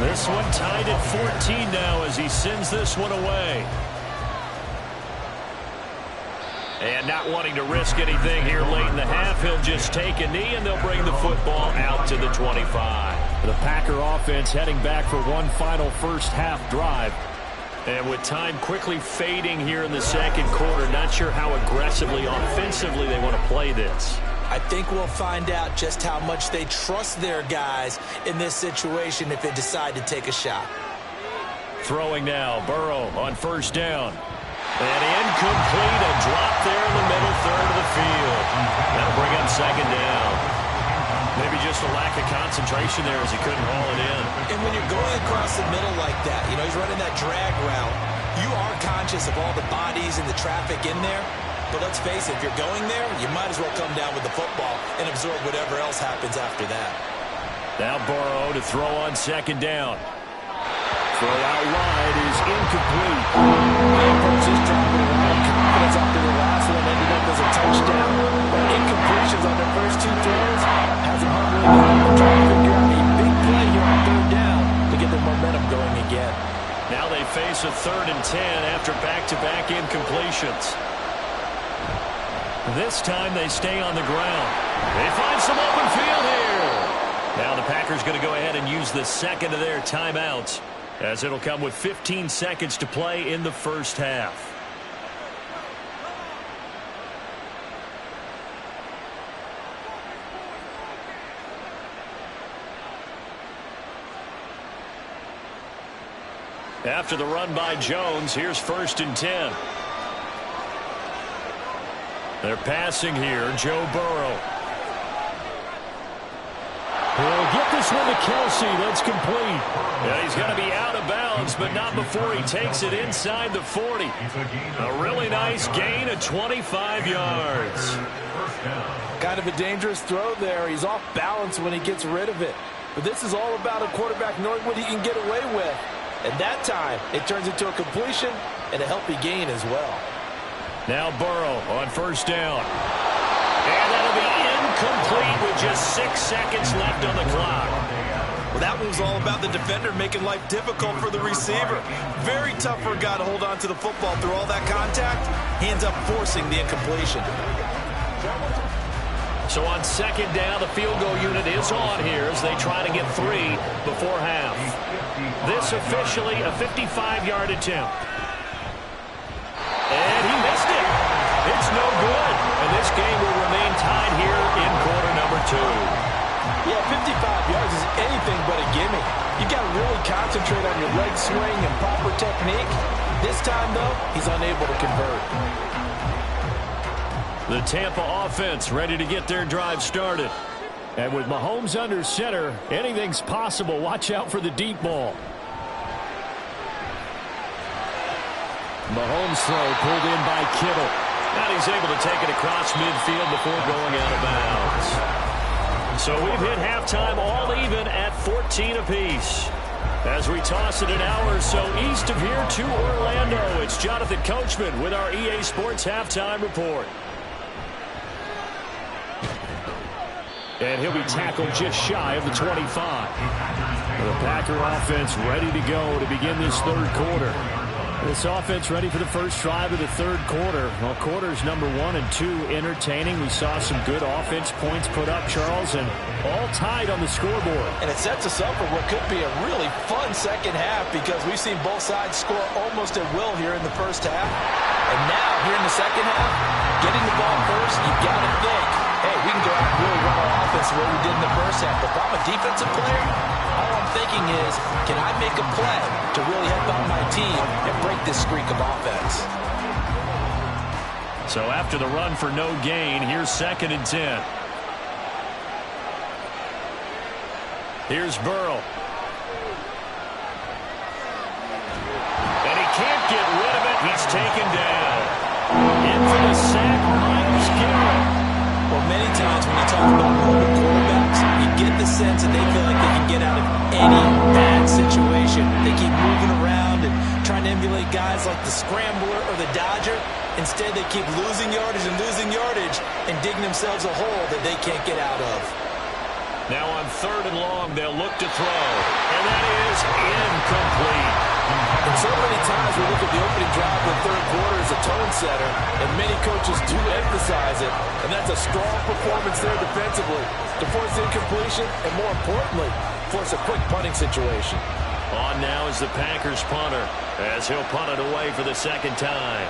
This one tied at 14 now as he sends this one away. And not wanting to risk anything here late in the half, he'll just take a knee and they'll bring the football out to the 25. The Packer offense heading back for one final first half drive. And with time quickly fading here in the second quarter, not sure how aggressively, offensively they want to play this. I think we'll find out just how much they trust their guys in this situation if they decide to take a shot. Throwing now, Burrow on first down. And incomplete, a drop there in the middle third of the field. That'll bring up second down. Maybe just a lack of concentration there as he couldn't haul it in. And when you're going across the middle like that, you know, he's running that drag route, you are conscious of all the bodies and the traffic in there. But let's face it, if you're going there, you might as well come down with the football and absorb whatever else happens after that. Now Burrow to throw on second down. Throw out wide is incomplete. He approached his drive with a lot of confidence after the last one ended up as a touchdown. But incompletions on their first two throws has him humbling down, trying to figure out a big play here on third down to get their momentum going again. Now they face a 3rd and 10 after back-to-back incompletions. This time they stay on the ground. They find some open field here. Now the Packers going to go ahead and use the second of their timeouts, as it'll come with 15 seconds to play in the first half. After the run by Jones, here's 1st and 10. They're passing here, Joe Burrow. He'll get this one to Kelsey. That's complete. Yeah, he's going to be out of bounds, but not before he takes it inside the 40. A really nice gain of 25 yards. Kind of a dangerous throw there. He's off balance when he gets rid of it. But this is all about a quarterback knowing what he can get away with. And that time, it turns into a completion and a healthy gain as well. Now Burrow on 1st down. And that'll be incomplete with just 6 seconds left on the clock. Well, that one was all about the defender making life difficult for the receiver. Very tough for a guy to hold on to the football through all that contact. He ends up forcing the incompletion. So on 2nd down, the field goal unit is on here as they try to get 3 before half. This officially a 55-yard attempt. And he missed it. It's no good. And this game will remain tied here in quarter number 2. Yeah, 55 yards is anything but a gimme. You got to really concentrate on your leg swing and proper technique. This time, though, he's unable to convert. The Tampa offense ready to get their drive started. And with Mahomes under center, anything's possible. Watch out for the deep ball. Mahomes throw pulled in by Kittle. And he's able to take it across midfield before going out of bounds. So we've hit halftime all even at 14 apiece. As we toss it an hour or so east of here to Orlando, it's Jonathan Coachman with our EA Sports Halftime Report. And he'll be tackled just shy of the 25. The Packer offense ready to go to begin this 3rd quarter. This offense ready for the first drive of the 3rd quarter. Well, quarters number 1 and 2 entertaining. We saw some good offense points put up, Charles, and all tied on the scoreboard. And it sets us up for what could be a really fun second half because we've seen both sides score almost at will here in the first half. And now, here in the second half, getting the ball first, you've got to think, hey, we can go out and really run our offense the way we did in the first half. But if I'm a defensive player, all I'm thinking is, can I make a play to really help out my team and break this streak of offense? So after the run for no gain, here's 2nd and 10. Here's Burrow. And he can't get rid of it. He's taken down. In for the sack, Myles Garrett. Well, many times when you talk about mobile quarterbacks, you get the sense that they feel like they can get out of any bad situation. They keep moving around and trying to emulate guys like the Scrambler or the Dodger. Instead, they keep losing yardage and digging themselves a hole that they can't get out of. Now on 3rd and long, they'll look to throw. And that is incomplete. And so many times we look at the opening drive of the 3rd quarter as a tone setter, and many coaches do emphasize it, and that's a strong performance there defensively to force incompletion and, more importantly, force a quick punting situation. On now is the Packers punter as he'll punt it away for the 2nd time.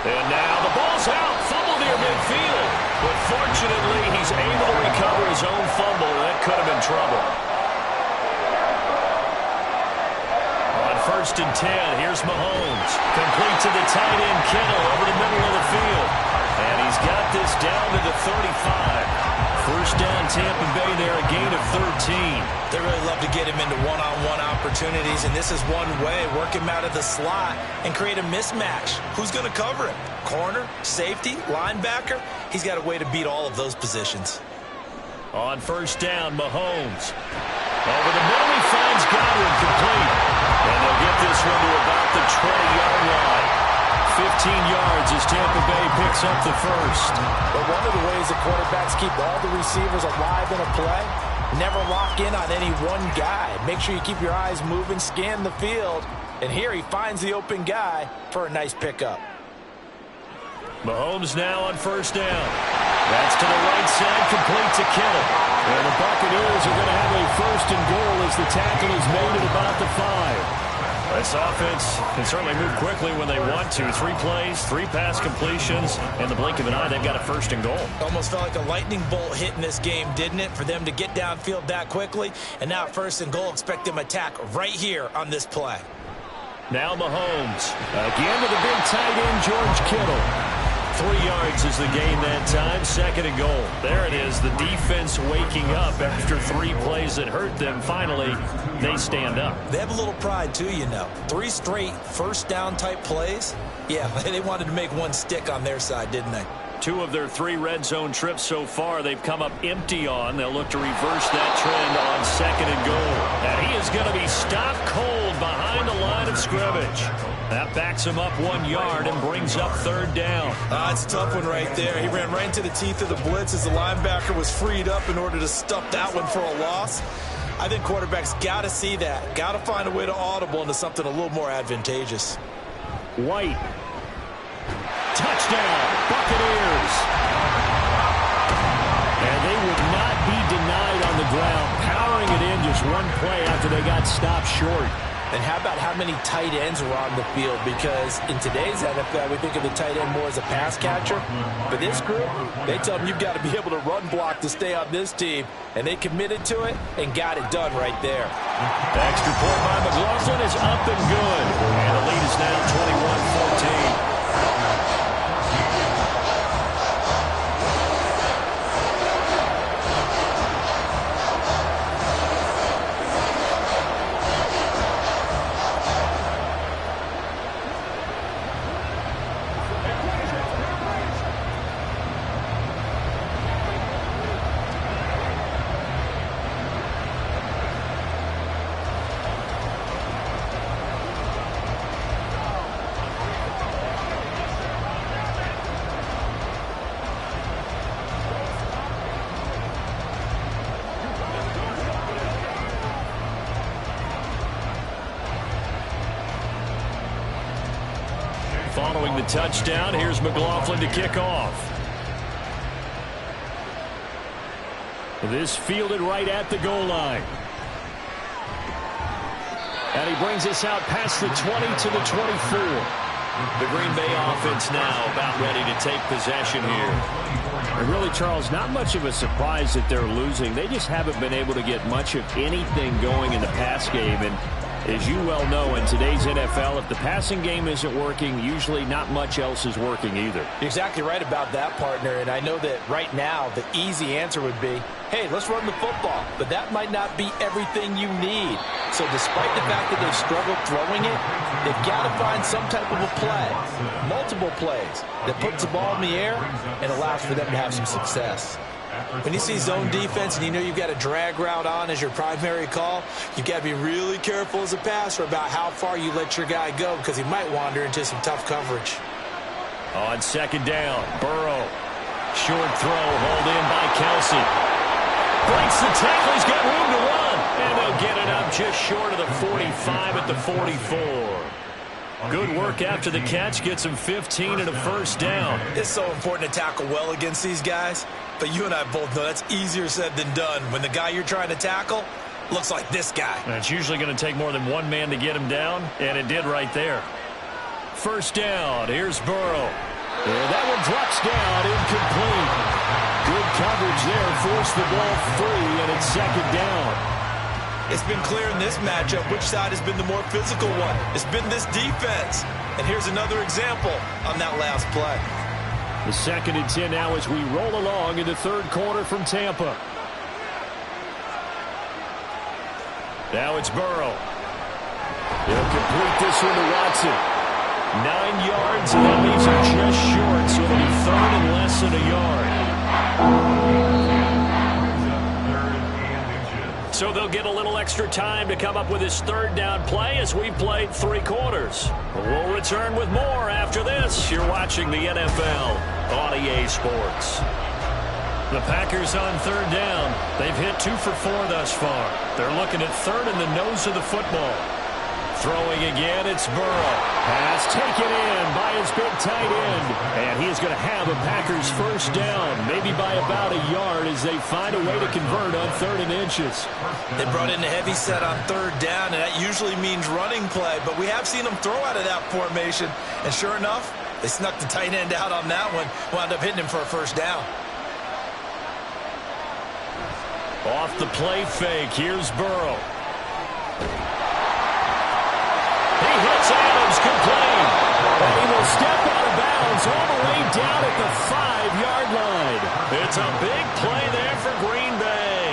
And now the ball's out, fumble near midfield. But fortunately, he's able to recover his own fumble, and that could have been trouble. On 1st and 10, here's Mahomes. Completes to the tight end, Kittle, over the middle of the field. And he's got this down to the 35. First down, Tampa Bay there, a gain of 13. They really love to get him into one-on-one opportunities, and this is one way. Work him out of the slot and create a mismatch. Who's going to cover him? Corner, safety, linebacker? He's got a way to beat all of those positions. On first down, Mahomes. Over the middle, he finds Godwin complete. And they'll get this one to about the 20-yard line. 15 yards as Tampa Bay picks up the first. But one of the ways the quarterbacks keep all the receivers alive in a play, never lock in on any one guy. Make sure you keep your eyes moving, scan the field. And here he finds the open guy for a nice pickup. Mahomes now on first down. That's to the right side, complete to Kittle. And the Buccaneers are going to have a first and goal as the tackle is made at about the 5. This offense can certainly move quickly when they want to. 3 plays, 3 pass completions, and the blink of an eye, they've got a first and goal. Almost felt like a lightning bolt hit in this game, didn't it, for them to get downfield that quickly? And now first and goal, expect them to attack right here on this play. Now Mahomes, again with a big tight end, George Kittle. 3 yards is the gain that time, second and goal. There it is, the defense waking up after 3 plays that hurt them. Finally, they stand up. They have a little pride, too, you know. 3 straight first down type plays. Yeah, they wanted to make one stick on their side, didn't they? 2 of their 3 red zone trips so far they've come up empty on. They'll look to reverse that trend on second and goal. And he is going to be stopped cold behind the line of scrimmage. That backs him up 1 yard and brings up third down. It's a tough one right there. He ran right into the teeth of the blitz as the linebacker was freed up in order to stuff that one for a loss. I think quarterbacks got to see that. Got to find a way to audible into something a little more advantageous. White. Touchdown, Buccaneers. And they would not be denied on the ground, powering it in just 1 play after they got stopped short. And how about how many tight ends were on the field? Because in today's NFL, we think of the tight end more as a pass catcher. For this group, they tell them you've got to be able to run block to stay on this team. And they committed to it and got it done right there. The extra point by McLaughlin is up and good. And the lead is now 21-14. Following the touchdown, here's McLaughlin to kick off. This fielded right at the goal line. And he brings us out past the 20 to the 24. The Green Bay offense now about ready to take possession here. And really, Charles, not much of a surprise that they're losing. They just haven't been able to get much of anything going in the pass game. And as you well know, in today's NFL, if the passing game isn't working, usually not much else is working either. You're exactly right about that, partner. And I know that right now the easy answer would be, hey, let's run the football. But that might not be everything you need. So despite the fact that they've struggled throwing it, they've got to find some type of a play, multiple plays, that puts the ball in the air and allows for them to have some success. When you see zone defense and you know you've got a drag route on as your primary call, you've got to be really careful as a passer about how far you let your guy go because he might wander into some tough coverage. On second down, Burrow. Short throw, hauled in by Kelsey. Breaks the tackle, he's got room to run. And they'll get it up just short of the 45 at the 44. Good work after the catch, gets him 15 and a first down. It's so important to tackle well against these guys, but you and I both know that's easier said than done. When the guy you're trying to tackle looks like this guy. And it's usually going to take more than one man to get him down, and it did right there. First down, here's Burrow. And that one drops down, incomplete. Good coverage there, forced the ball free, and it's second down. It's been clear in this matchup which side has been the more physical one. It's been this defense. And here's another example on that last play. The 2nd and 10 now as we roll along in the third quarter from Tampa. Now it's Burrow. He'll complete this one to Watson. 9 yards, and that leaves him just short, so it'll be 3rd and less than a yard. So they'll get a little extra time to come up with his 3rd down play as we've played 3 quarters. We'll return with more after this. You're watching the NFL on EA Sports. The Packers on 3rd down. They've hit 2 for 4 thus far. They're looking at 3rd in the nose of the football. Throwing again, it's Burrow. Pass taken in by his big tight end. And he is going to have a Packers 1st down, maybe by about a yard as they find a way to convert on 3rd and inches. They brought in a heavy set on 3rd down, and that usually means running play. But we have seen them throw out of that formation. And sure enough, they snuck the tight end out on that one. Wound up hitting him for a 1st down. Off the play fake, here's Burrow. He hits Adams complete. And he will step out of bounds all the way down at the 5-yard line. It's a big play there for Green Bay.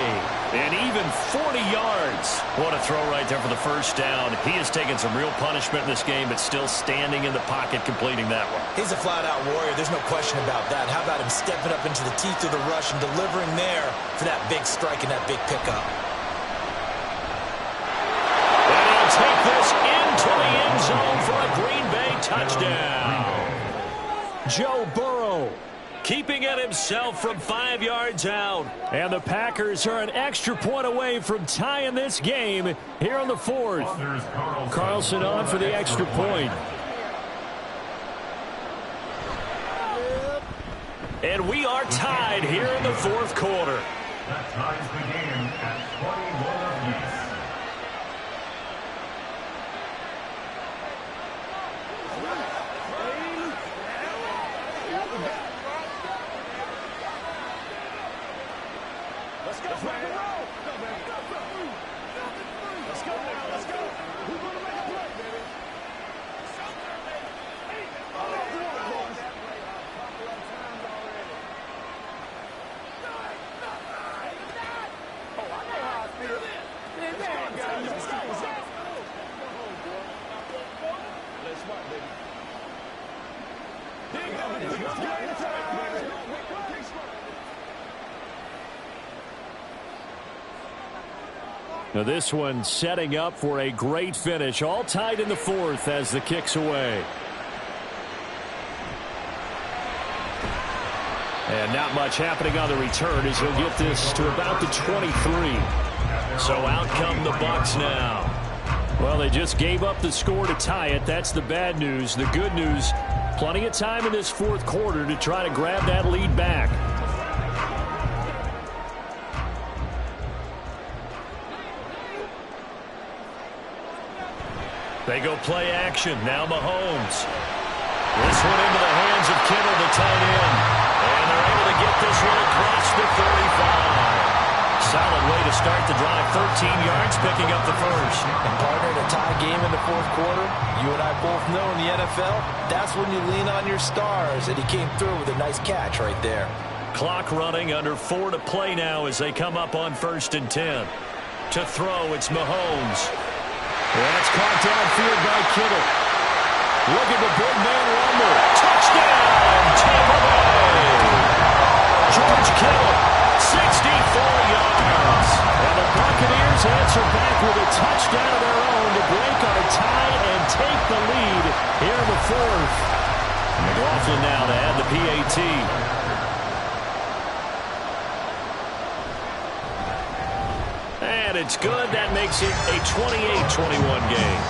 And even 40 yards. What a throw right there for the 1st down. He has taken some real punishment in this game, but still standing in the pocket completing that one. He's a flat-out warrior. There's no question about that. How about him stepping up into the teeth of the rush and delivering there for that big strike and that big pickup? And he'll take this into the end zone for a Green Bay touchdown. Joe Burrow keeping it himself from 5 yards out. And the Packers are an extra point away from tying this game here on the 4th. Carlson on for the extra point. And we are tied here in the 4th quarter. That ties the game at 21 apiece. Now this one setting up for a great finish. All tied in the 4th as the kick's away. And not much happening on the return as he'll get this to about the 23. So out come the Bucs now. Well, they just gave up the score to tie it. That's the bad news. The good news, plenty of time in this 4th quarter to try to grab that lead back. They go play action. Now Mahomes. This one into the hands of Kittle, the tight end. And they're able to get this one across the 35. Solid way to start the drive. 13 yards, picking up the 1st. And partner, in a tie game in the 4th quarter, you and I both know in the NFL, that's when you lean on your stars. And he came through with a nice catch right there. Clock running, under 4 to play now as they come up on 1st and 10. To throw, it's Mahomes. That's caught downfield by Kittle. Look at the big man rumble. Touchdown, Tampa Bay. George Kittle, 64 yards. And the Buccaneers answer back with a touchdown of their own to break on a tie and take the lead here in the 4th. McLaughlin now to add the PAT. And it's good. That makes it a 28-21 game.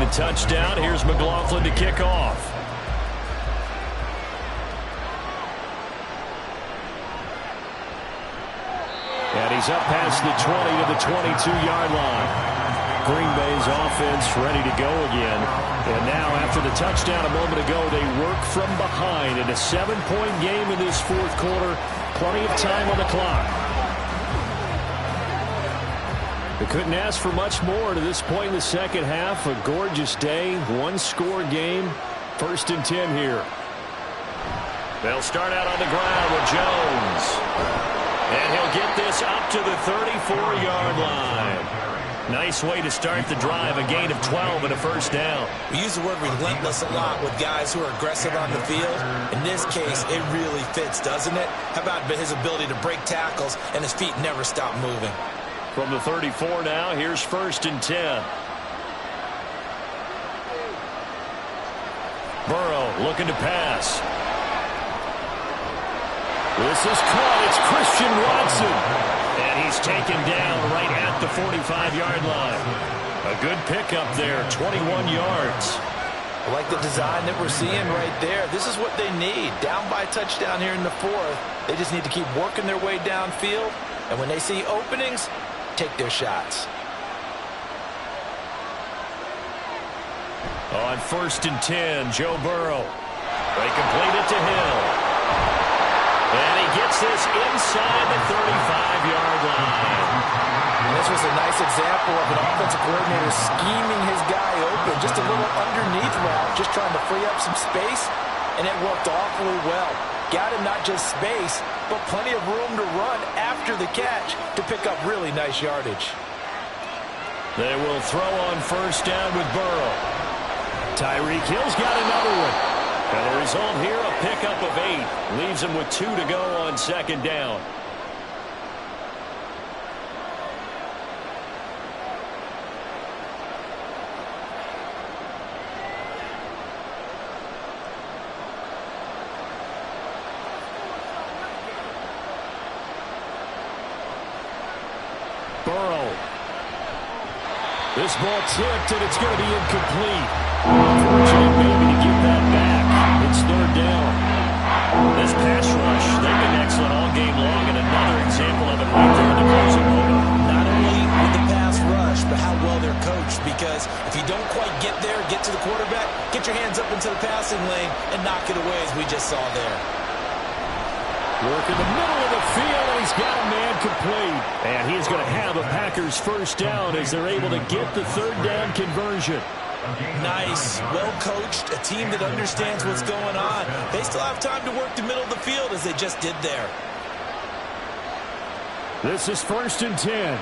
the touchdown. Here's McLaughlin to kick off. And he's up past the 20 to the 22-yard line. Green Bay's offense ready to go again. And now after the touchdown a moment ago, they work from behind in a 7-point game in this fourth quarter. Plenty of time on the clock. They couldn't ask for much more to this point in the second half. A gorgeous day, one-score game. 1st and 10 here. They'll start out on the ground with Jones. And he'll get this up to the 34-yard line. Nice way to start the drive, a gain of 12 and a first down. We use the word relentless a lot with guys who are aggressive on the field. In this case, it really fits, doesn't it? How about his ability to break tackles and his feet never stop moving? From the 34 now, here's 1st and 10. Burrow looking to pass. This is caught. It's Christian Watson. And he's taken down right at the 45-yard line. A good pickup there, 21 yards. I like the design that we're seeing right there. This is what they need. Down by a touchdown here in the 4th. They just need to keep working their way downfield. And when they see openings, take their shots. On 1st and 10, Joe Burrow. They complete it to Hill. And he gets this inside the 35-yard line. And this was a nice example of an offensive coordinator scheming his guy open. Just a little underneath route, just trying to free up some space, and it worked awfully well. Got him not just space, but plenty of room to run after the catch to pick up really nice yardage. They will throw on 1st down with Burrow. Tyreek Hill's got another one. And the result here, a pickup of 8. Leaves him with 2 to go on 2nd down. Burrow. This ball tipped, and it's going to be incomplete. Unfortunate maybe to get that back. It's 3rd down. This pass rush, they've been excellent all game long, and another example of it right there in the closing moment. Not only with the pass rush, but how well they're coached. Because if you don't quite get there, get to the quarterback, get your hands up into the passing lane and knock it away as we just saw there. Work in the middle of the field, and he's got a man complete. And he's going to have a Packers 1st down as they're able to get the 3rd down conversion. Nice, well coached, a team that understands what's going on. They still have time to work the middle of the field as they just did there. This is 1st and 10.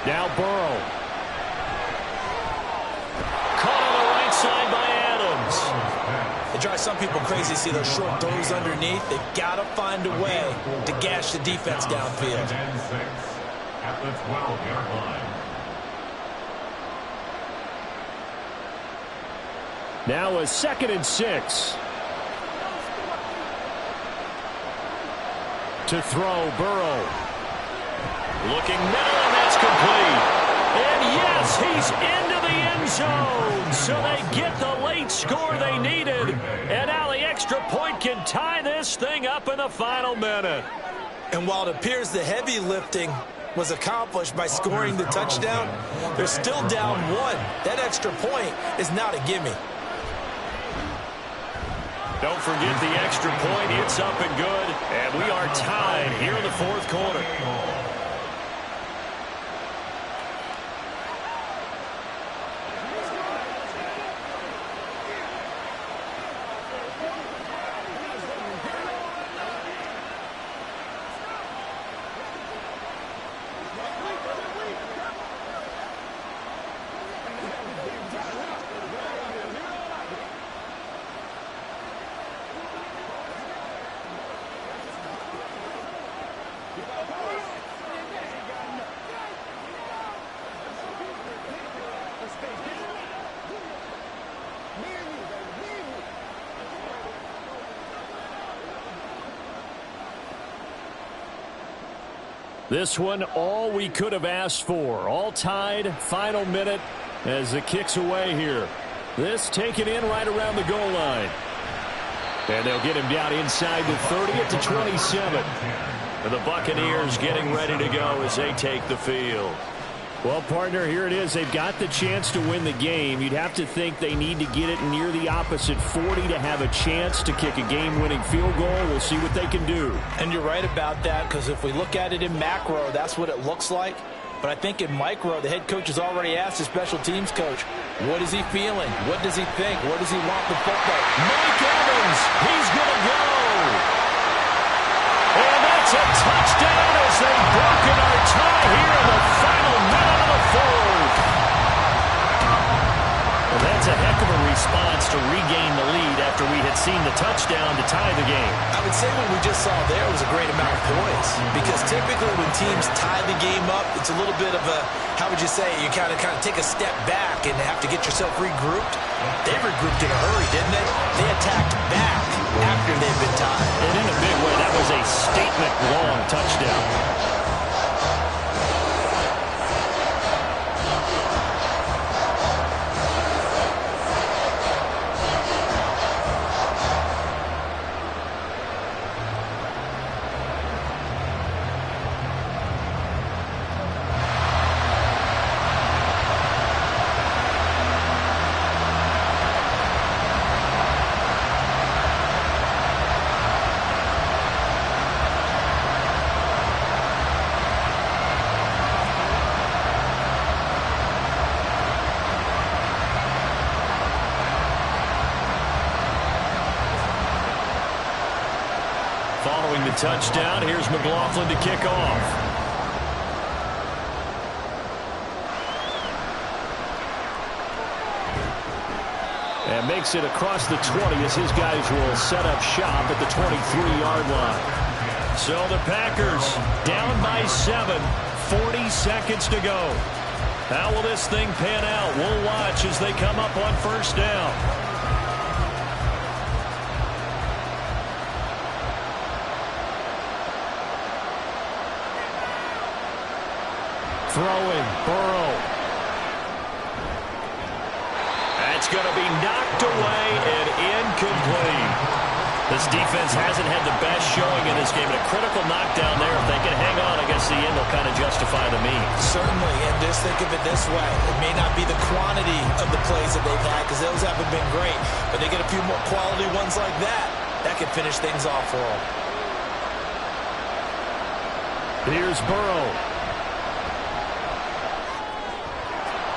Now Burrow. Caught on the right side by Adams. It drives some people crazy to see those short throws underneath. They've got to find a way to gash the defense downfield. At the 12-yard line. Now a 2nd and 6. To throw, Burrow. Looking middle, and that's complete. And yes, he's into the end zone. So they get the late score they needed. And now the extra point can tie this thing up in the final minute. And while it appears the heavy lifting was accomplished by scoring the touchdown, they're still down 1. That extra point is not a gimme. Don't forget the extra point. It's up and good. And we are tied here in the 4th quarter. This one, all we could have asked for. All tied, final minute as the kick's away here. This taken in right around the goal line. And they'll get him down inside the 30 at the 27. And the Buccaneers getting ready to go as they take the field. Well, partner, here it is. They've got the chance to win the game. You'd have to think they need to get it near the opposite 40 to have a chance to kick a game-winning field goal. We'll see what they can do. And you're right about that, because if we look at it in macro, that's what it looks like. But I think in micro, the head coach has already asked the special teams coach, what is he feeling? What does he think? Where does he want the football? Mike Evans, he's going to go. And that's a touchdown as they've broken our tie here in the final minute of the fourth. Well, that's a heck of a response to regain the lead after we had seen the touchdown to tie the game. I would say what we just saw there was a great amount of poise, because typically when teams tie the game up, it's a little bit of a, how would you say, you kind of take a step back and have to get yourself regrouped. They regrouped in a hurry, didn't they? They attacked back after they've been tied. And in a big way, that was a statement-long touchdown. Following the touchdown, here's McLaughlin to kick off. And makes it across the 20 as his guys will set up shop at the 23-yard line. So the Packers down by 7, 40 seconds to go. How will this thing pan out? We'll watch as they come up on first down. Throwing, Burrow. That's going to be knocked away and incomplete. This defense hasn't had the best showing in this game. And a critical knockdown there. If they can hang on, I guess the end will kind of justify the means. Certainly, and just think of it this way. It may not be the quantity of the plays that they've had, because those haven't been great, but they get a few more quality ones like that. That can finish things off for them. Here's Burrow.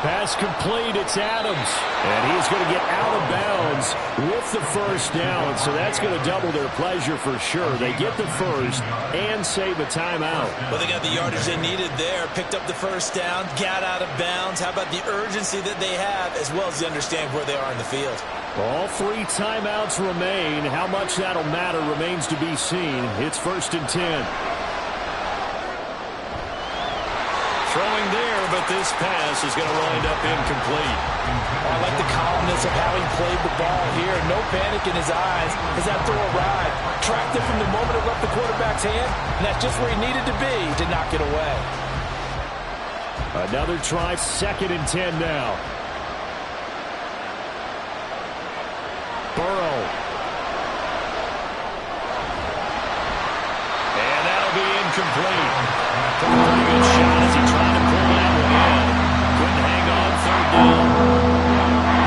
Pass complete, it's Adams. And he's going to get out of bounds with the first down. So that's going to double their pleasure for sure. They get the first and save a timeout. Well, they got the yardage they needed there. Picked up the first down, got out of bounds. How about the urgency that they have, as well as they understand where they are in the field? All 3 timeouts remain. How much that'll matter remains to be seen. It's 1st and 10. Throwing there, but this pass is going to wind up incomplete. I like the calmness of how he played the ball here. No panic in his eyes as that throw arrived. Tracked it from the moment it left the quarterback's hand, and that's just where he needed to be to knock it away. Another try, 2nd and 10 now. Burrow. And that'll be incomplete. Took a pretty good shot as he tried to pull that one in. Couldn't hang on 3rd down.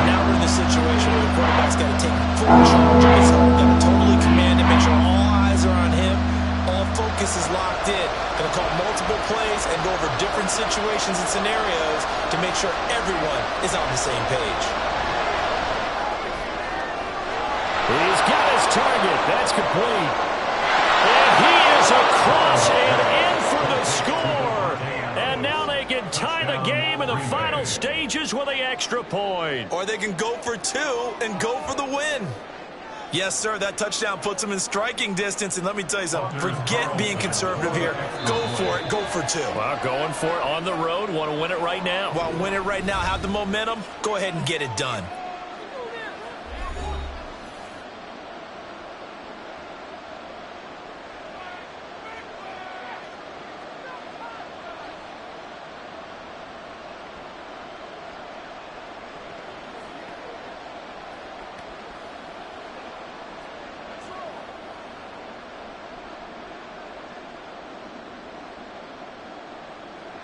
Now we're in the situation where the quarterback's got to take full charge of his own, got to totally command it, make sure all eyes are on him, all focus is locked in. Going to call multiple plays and go over different situations and scenarios to make sure everyone is on the same page. He's got his target. That's complete. And he is across and in for the score. And now they can tie the game in the final stages with the extra point. Or they can go for 2 and go for the win. Yes, sir, that touchdown puts them in striking distance. And let me tell you something, forget being conservative here. Go for it, go for 2. Well, going for it on the road. Want to win it right now. Want to win it right now, have the momentum, go ahead and get it done.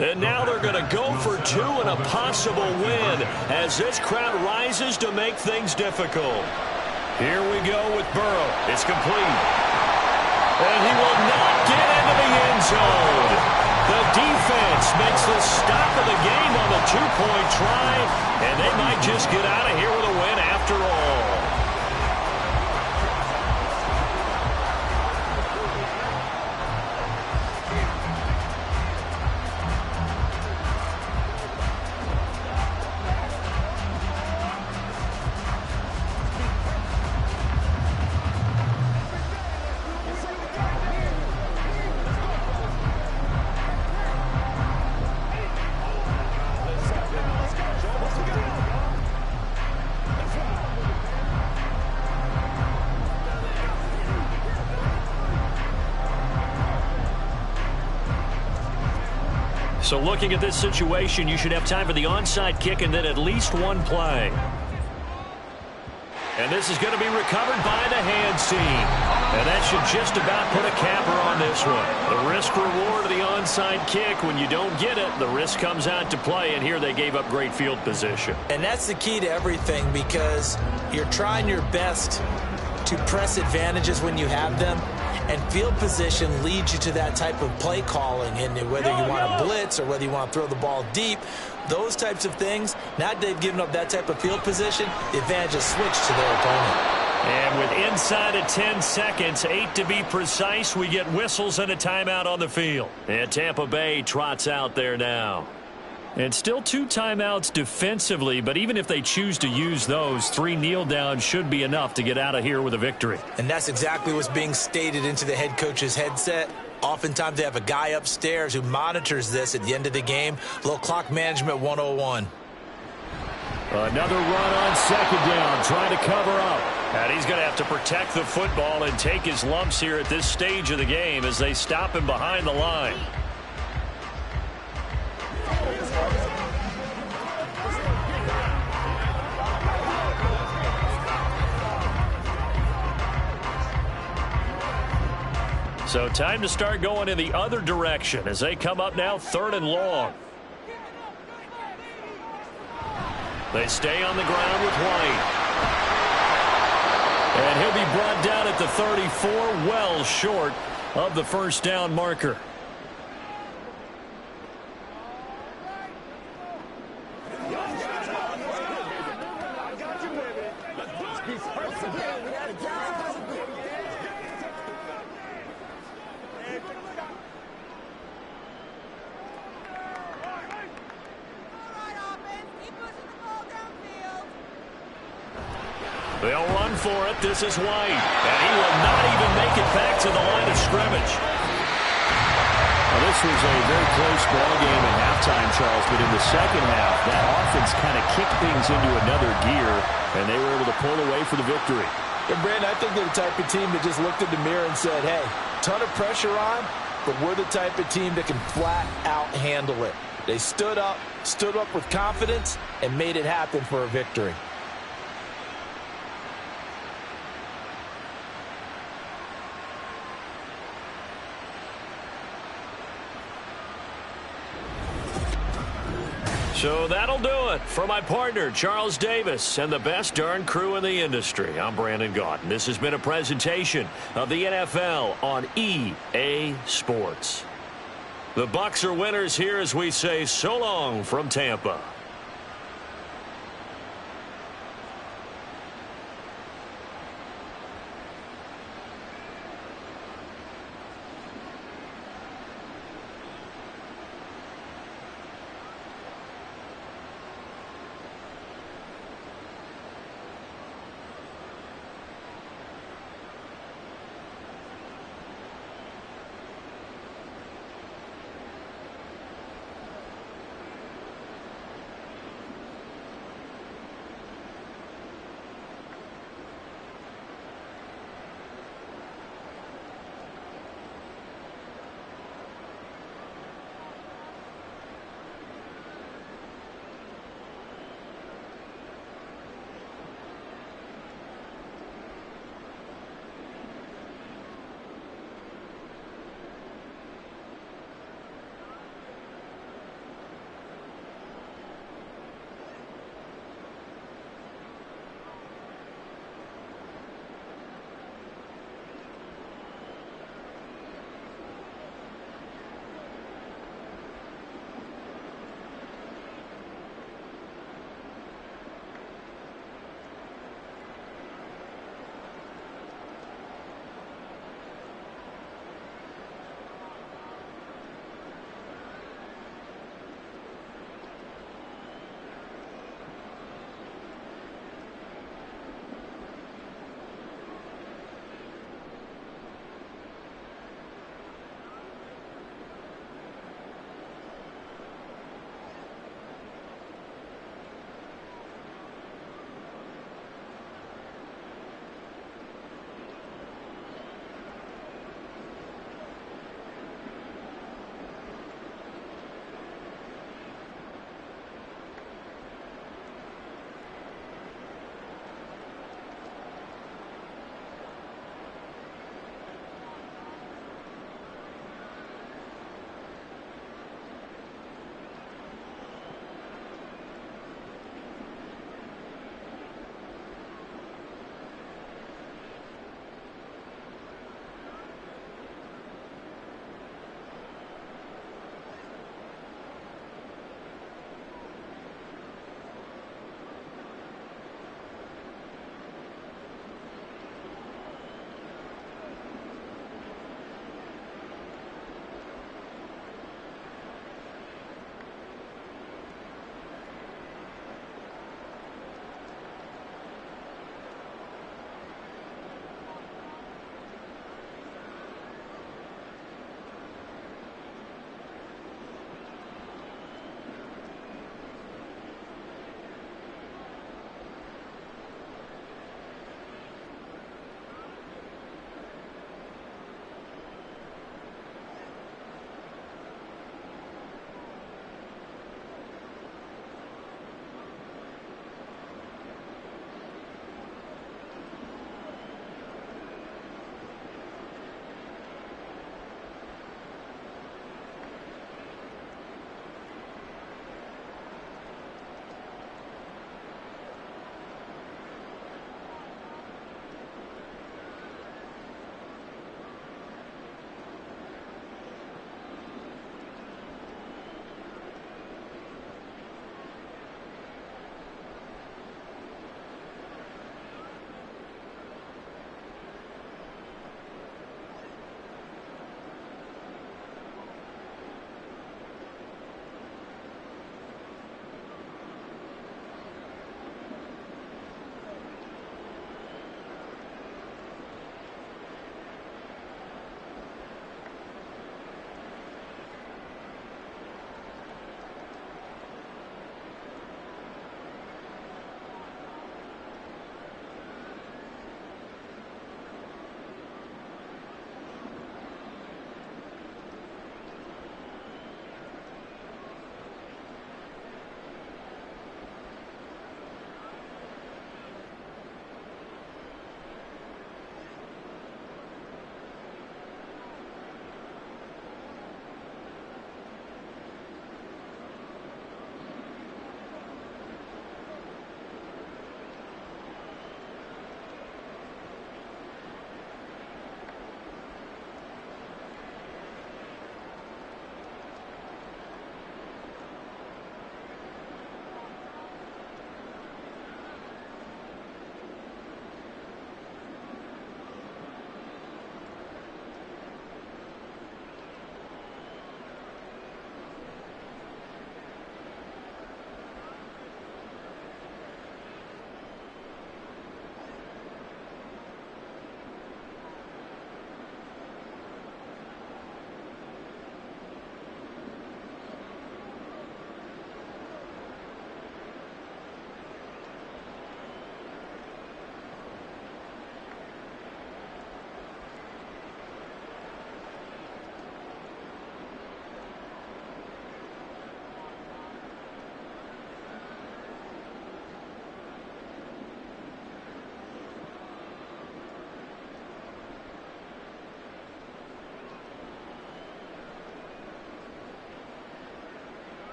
And now they're going to go for two and a possible win as this crowd rises to make things difficult. Here we go with Burrow. It's complete. And he will not get into the end zone. The defense makes the stop of the game on the two-point try, and they might just get out of here with a win after all. So looking at this situation, you should have time for the onside kick and then at least one play. And this is going to be recovered by the hands team. And that should just about put a capper on this one. The risk-reward of the onside kick, when you don't get it, the risk comes out to play, and here they gave up great field position. And that's the key to everything, because you're trying your best to press advantages when you have them. And field position leads you to that type of play calling, and whether you want to blitz or whether you want to throw the ball deep, those types of things. Now that they've given up that type of field position, the advantage is switched to their opponent. And with inside of 10 seconds, 8 to be precise, we get whistles and a timeout on the field. And Tampa Bay trots out there now. And still 2 timeouts defensively, but even if they choose to use those, 3 kneel downs should be enough to get out of here with a victory. And that's exactly what's being stated into the head coach's headset. Oftentimes they have a guy upstairs who monitors this at the end of the game. A little clock management 101. Another run on second down, trying to cover up. And he's going to have to protect the football and take his lumps here at this stage of the game as they stop him behind the line. So time to start going in the other direction as they come up now 3rd and long. They stay on the ground with White. And he'll be brought down at the 34, well short of the first down marker. They'll run for it. This is White. And he will not even make it back to the line of scrimmage. Well, this was a very close ball game at halftime, Charles, but in the second half, that offense kind of kicked things into another gear, and they were able to pull away for the victory. And Brandon, I think they're the type of team that just looked in the mirror and said, hey, ton of pressure on, but we're the type of team that can flat out handle it. They stood up with confidence, and made it happen for a victory. So that'll do it for my partner, Charles Davis, and the best darn crew in the industry. I'm Brandon Gaudin. This has been a presentation of the NFL on EA Sports. The Bucs are winners here as we say so long from Tampa.